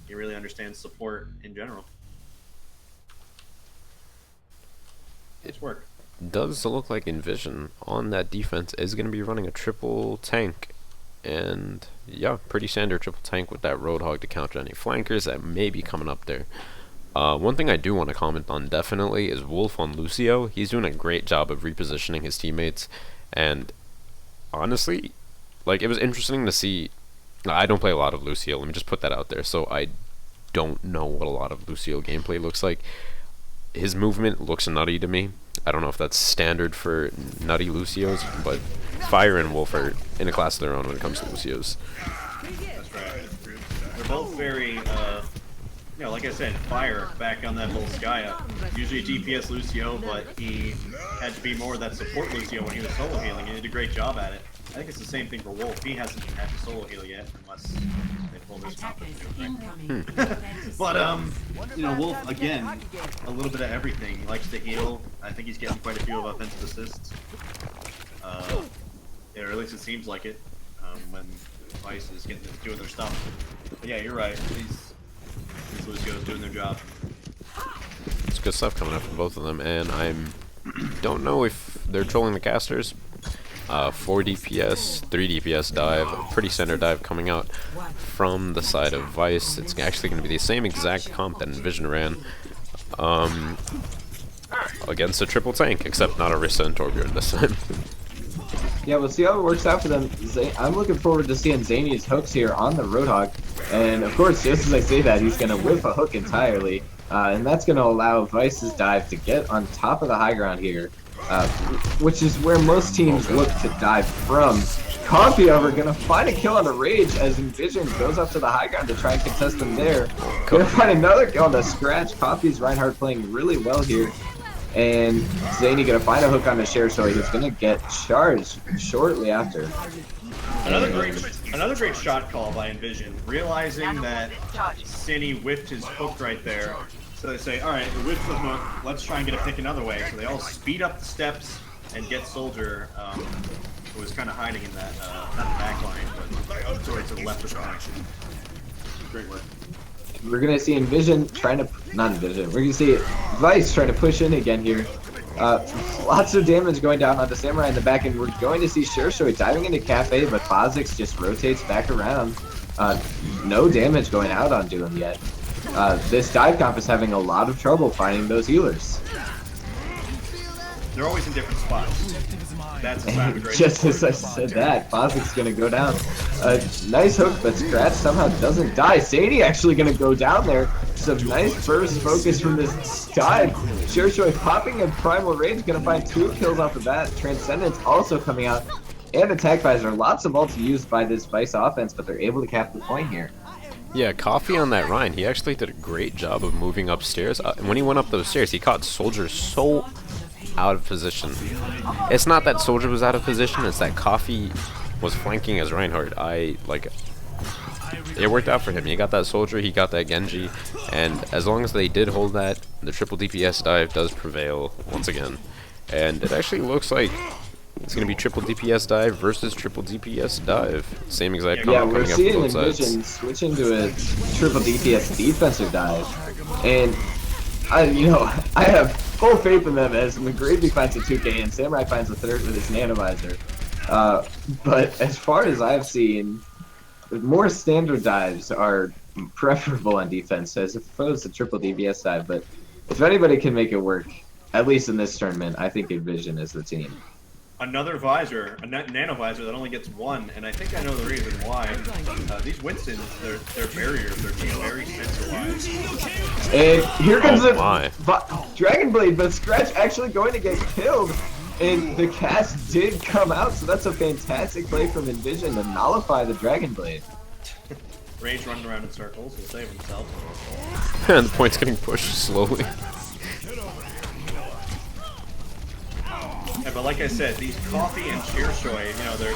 really understands support in general. It's work. Does look like Envision on that defense is going to be running a triple tank. And yeah, pretty standard triple tank with that Roadhog to counter any flankers that may be coming up there. One thing I do want to comment on definitely is Wolf on Lucio. He's doing a great job of repositioning his teammates, and honestly, like, it was interesting to see. I don't play a lot of Lucio, let me just put that out there, so I don't know what a lot of Lucio gameplay looks like. His movement looks nutty to me. I don't know if that's standard for nutty Lucios, but Fire and Wolf are in a class of their own when it comes to Lucios. That's right. They're both very, like I said, Fire back on that whole Skya. Usually a DPS Lucio, but he had to be more of that support Lucio when he was solo healing, and he did a great job at it. I think it's the same thing for Wolf. He hasn't had to solo heal yet, unless they pull this comp. But, Wolf, again, a little bit of everything. He likes to heal. I think he's getting quite a few of offensive assists. Or at least it seems like it, when Vice is doing their stuff. But yeah, you're right. He's Lucios doing their job. It's good stuff coming up from both of them, and I don't know if they're trolling the casters. 4 DPS, 3 DPS dive, a pretty standard dive coming out from the side of Vice. It's actually going to be the same exact comp that Envision ran against a triple tank, except not Orisa and Torbjorn this time. Yeah, we'll see how it works out for them. I'm looking forward to seeing Zany's hooks here on the Roadhog. And of course, just as I say that, he's going to whiff a hook entirely. And that's going to allow Vice's dive to get on top of the high ground here, which is where most teams look to dive from. Coffee, however, going to find a kill on the Rage as Envision goes up to the high ground to try and contest them there. Going to find another kill on the Scratch. Coffee's Reinhardt playing really well here. And Zany gonna find a hook on the share, so he's gonna get charged shortly after. Another great shot call by Envision, realizing that Cine whiffed his hook right there. So they say, all right, the whiff the hook, let's try and get a pick another way. So they all speed up the steps and get Soldier, who was kind of hiding in that, not the back line, but sorry, to the left of the connection. Great work. We're gonna see Envision trying to, not Envision, we're gonna see Vice trying to push in again here. Lots of damage going down onto Samurai in the back, and we're going to see Shershoi diving into Cafe, but Kha'Zix just rotates back around. No damage going out onto him yet. This dive comp is having a lot of trouble finding those healers. They're always in different spots. That's a sign of great Just as I said that, Kha'Zix's gonna go down. Nice hook, but Scratch somehow doesn't die. Sadie actually gonna go down there. Some nice burst focus from this dive. Shershoi popping a Primal Rage, gonna find 2 kills off of that. Transcendence also coming out. And Attack Visor. Lots of ults used by this Vice offense, but they're able to cap the point here. Yeah, Coffee on that Rhine, he actually did a great job of moving upstairs. And when he went up those stairs, he caught Soldier so out of position. It's not that Soldier was out of position, it's that Coffee was flanking as Reinhardt. It worked out for him. He got that Soldier, he got that Genji, and as long as they did hold that, the triple DPS dive does prevail once again. And it actually looks like it's going to be triple DPS dive versus triple DPS dive. Same exact combo Yeah, we're coming up seeing from both Envision sides. switching to a triple DPS defensive dive. And I have full faith in them as McGravy finds a 2K and Samurai finds a third with his Nanovisor. But as far as I've seen, more standard dives are preferable on defense as opposed to triple DPS dive. But if anybody can make it work, at least in this tournament, I think Envision is the team. Another visor, a nano visor that only gets 1, and I think I know the reason why. These Winstons, their barriers, they're being very centralized. And here comes my. Dragon Blade, but Scratch actually going to get killed. And the cast did come out, so that's a fantastic play from Envision to nullify the Dragon Blade. Rage running around in circles, he'll save himself. And the point's getting pushed slowly. Yeah, but like I said, these Coffee and Shershoi,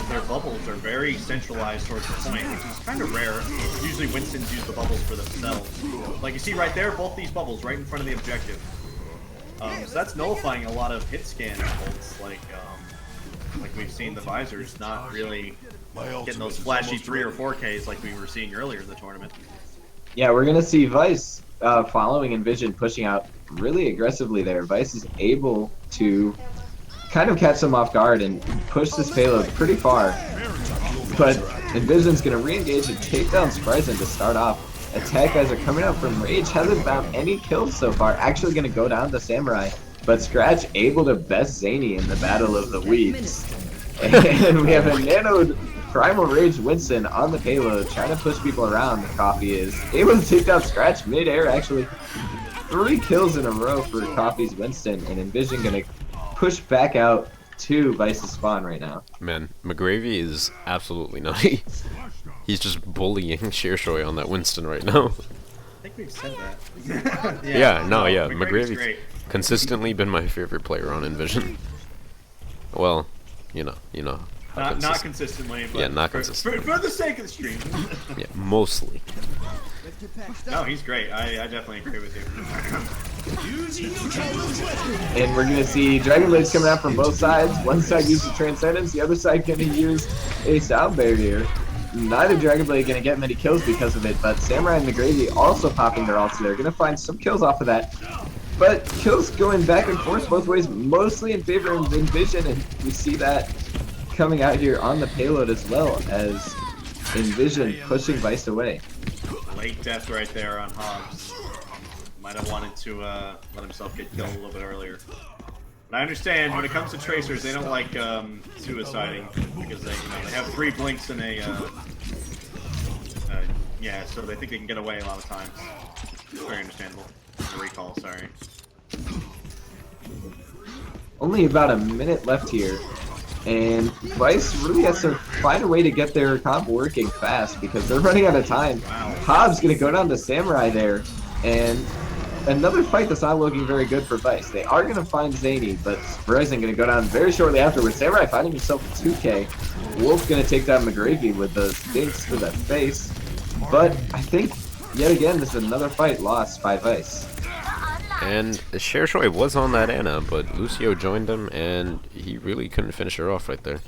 their bubbles are very centralized towards the point, which is kind of rare. Usually Winstons use the bubbles for themselves. Like you see right there, both these bubbles right in front of the objective. So that's nullifying a lot of hit scan bolts, like we've seen the visors not really getting those flashy 3 or 4Ks like we were seeing earlier in the tournament. Yeah, we're going to see Vice following Envision pushing out really aggressively there. Vice is able to kind of catch them off guard and push this payload pretty far. But Envision's going to re-engage and take down Spryzen to start off. Attack guys are coming out from Rage, hasn't found any kills so far. Actually going to go down to Samurai, but Scratch able to best Zany in the Battle of the Weeds. And we have a nanoed Primal Rage Winston on the payload, trying to push people around. Coffee is able to take down Scratch mid-air, actually. 3 kills in a row for Coffee's Winston, and Envision going to push back out to Vice's spawn right now. Man, McGravy is absolutely nutty. He's just bullying Shershoi on that Winston right now. I think we've said that. Yeah, McGravy's McGravy's great. consistently been my favorite player on Envision. Well, you know. Not consistently, but Yeah, not consistently. For the sake of the stream. Yeah, mostly. No, he's great. I definitely agree with you. And we're going to see Dragon Blades coming out from both sides. One side uses Transcendence, the other side going to use a sound barrier. neither Dragon Blade going to get many kills because of it, but Samurai and McGravy also popping their ults. They're going to find some kills off of that. But kills going back and forth both ways, mostly in favor of Envision, and we see that coming out here on the payload as well as Envision pushing Vice away. Late death right there on Hobbs. Might have wanted to let himself get killed a little bit earlier. But I understand when it comes to tracers, they don't like suiciding because they have 3 blinks in a yeah, so they think they can get away a lot of times. It's very understandable. The recall, sorry. Only about a minute left here, and Vice really has to find a way to get their comp working fast because they're running out of time. Wow. Hobbs gonna go down to Samurai there, and another fight that's not looking very good for Vice. They are gonna find Zany, but Verizon gonna go down very shortly afterwards. Samurai finding himself 2K. Wolf gonna take down McGravy with those dinks to the face, but I think yet again this is another fight lost by Vice. And Cherchoy was on that Ana, but Lucio joined him, and he really couldn't finish her off right there.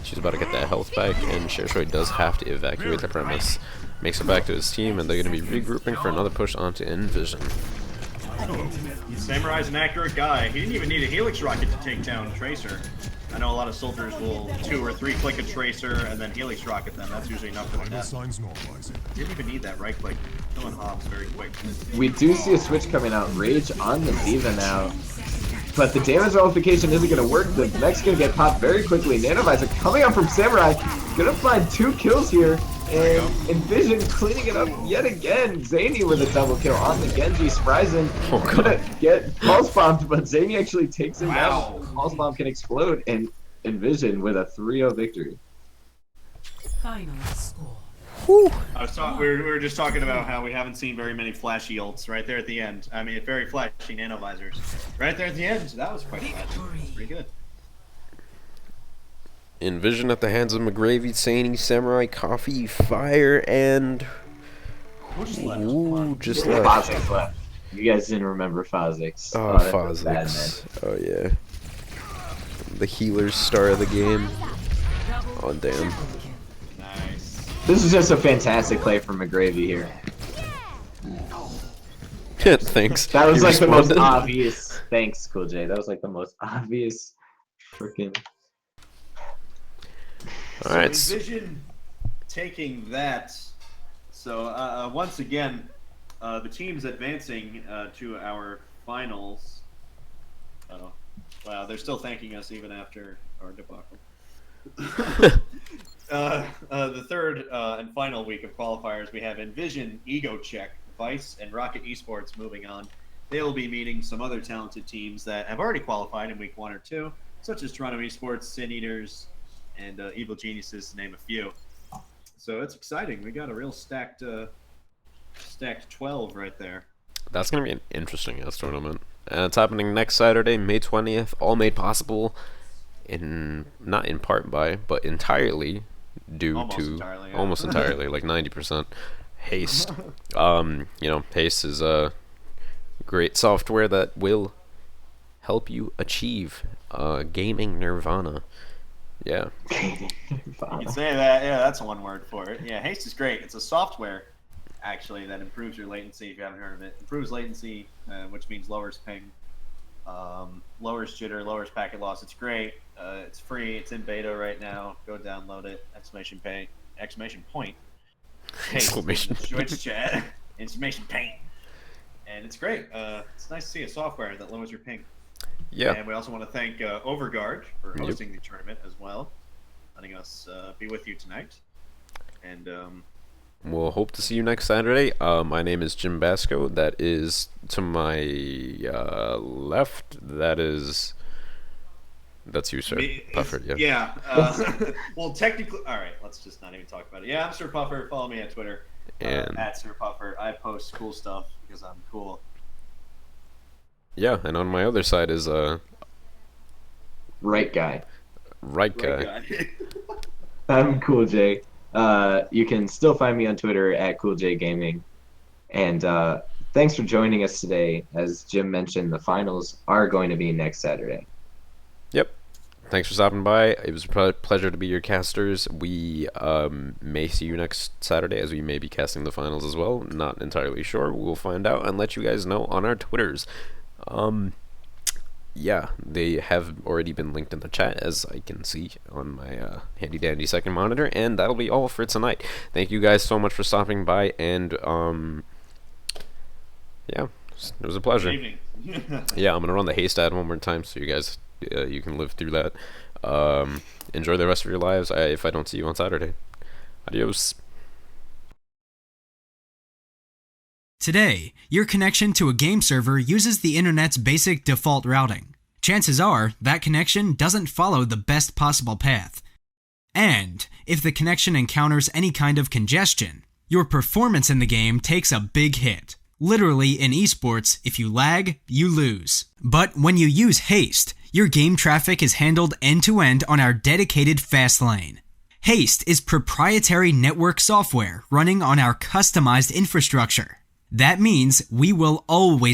She's about to get that health back, and Cherchoy does have to evacuate the premise. Makes it back to his team, and they're going to be regrouping for another push onto Envision. Samurai's an accurate guy. He didn't even need a Helix Rocket to take down Tracer. I know a lot of soldiers will 2 or 3 click a Tracer and then Helix Rocket them. That's usually enough for the death. Didn't even need that right click. Killing Hobbs very quick. We do see a switch coming out. Rage on the Diva now. But the damage nullification isn't going to work. The mech's going to get popped very quickly. Nanovisor coming up from Samurai. Going to find 2 kills here. And Envision cleaning it up yet again. Zany with a double kill on the Genji. Spryzen gonna get pulse bombed, but Zany actually takes him down. Pulse bomb can explode, and Envision with a 3-0 victory. Final score. We were just talking about how we haven't seen very many flashy ults right there at the end. I mean, very flashy nanovisors. Right there at the end, that was quite flashy. Pretty good. Envision at the hands of McGravy, Zany, Samurai, Coffee, Fire, and... Ooh, just left. Fozix left. You guys didn't remember Fozix. Oh, Fozix. Oh, yeah. The healer star of the game. Oh, damn. Nice. This is just a fantastic play from McGravy here. Thanks. That was He like the most responded. obvious. Thanks, Cool J. That was like the most obvious freaking... Alright. So Envision taking that. So once again, the team's advancing to our finals. Oh, wow, they're still thanking us even after our debacle. The third and final week of qualifiers, we have Envision, Ego Check, Vice, and Rocket Esports moving on. They will be meeting some other talented teams that have already qualified in week 1 or 2, such as Toronto Esports, Sin Eaters, and Evil Geniuses, to name a few. So it's exciting. We got a real stacked 12 right there. That's going to be an interesting tournament. And it's happening next Saturday, May 20th, all made possible not in part by, but entirely due Almost to entirely, yeah. almost entirely, like 90%, Haste. Haste is a great software that will help you achieve gaming nirvana. Yeah. You can say that. Yeah, that's one word for it. Yeah, Haste is great. It's a software, actually, that improves your latency, if you haven't heard of it. Improves latency, which means lowers ping, lowers jitter, lowers packet loss. It's great. It's free. It's in beta right now. Go download it. Exclamation point. Haste Exclamation. Switch chat. Exclamation paint. And it's great. It's nice to see a software that lowers your ping. Yeah. And we also want to thank Overguard for hosting the tournament as well, letting us be with you tonight. And We'll hope to see you next Saturday. My name is Jim Basco. That is to my left. That's you, sir. Puffer, yeah. Yeah. Well, technically, all right. Let's just not even talk about it. Yeah, I'm Sir Puffer. Follow me on Twitter And at Sir Puffer. I post cool stuff because I'm cool. yeah, and on my other side is Right guy. right guy. I'm Cool J. You can still find me on Twitter at Cool J Gaming. And thanks for joining us today. As Jim mentioned, the finals are going to be next Saturday. Yep. thanks for stopping by. It was a pleasure to be your casters. We may see you next Saturday, as we may be casting the finals as well. Not entirely sure. We'll find out and let you guys know on our Twitters. Yeah, they have already been linked in the chat, as I can see on my handy dandy second monitor, and that'll be all for tonight. Thank you guys so much for stopping by, and yeah, it was a pleasure. Good evening. Yeah, I'm gonna run the haste ad one more time so you guys you can live through that. Enjoy the rest of your lives. If I don't see you on Saturday, adios. Today, your connection to a game server uses the internet's basic default routing. Chances are that connection doesn't follow the best possible path. And if the connection encounters any kind of congestion, your performance in the game takes a big hit. Literally, in esports, if you lag, you lose. But when you use Haste, your game traffic is handled end-to-end on our dedicated fast lane. Haste is proprietary network software running on our customized infrastructure. That means we will always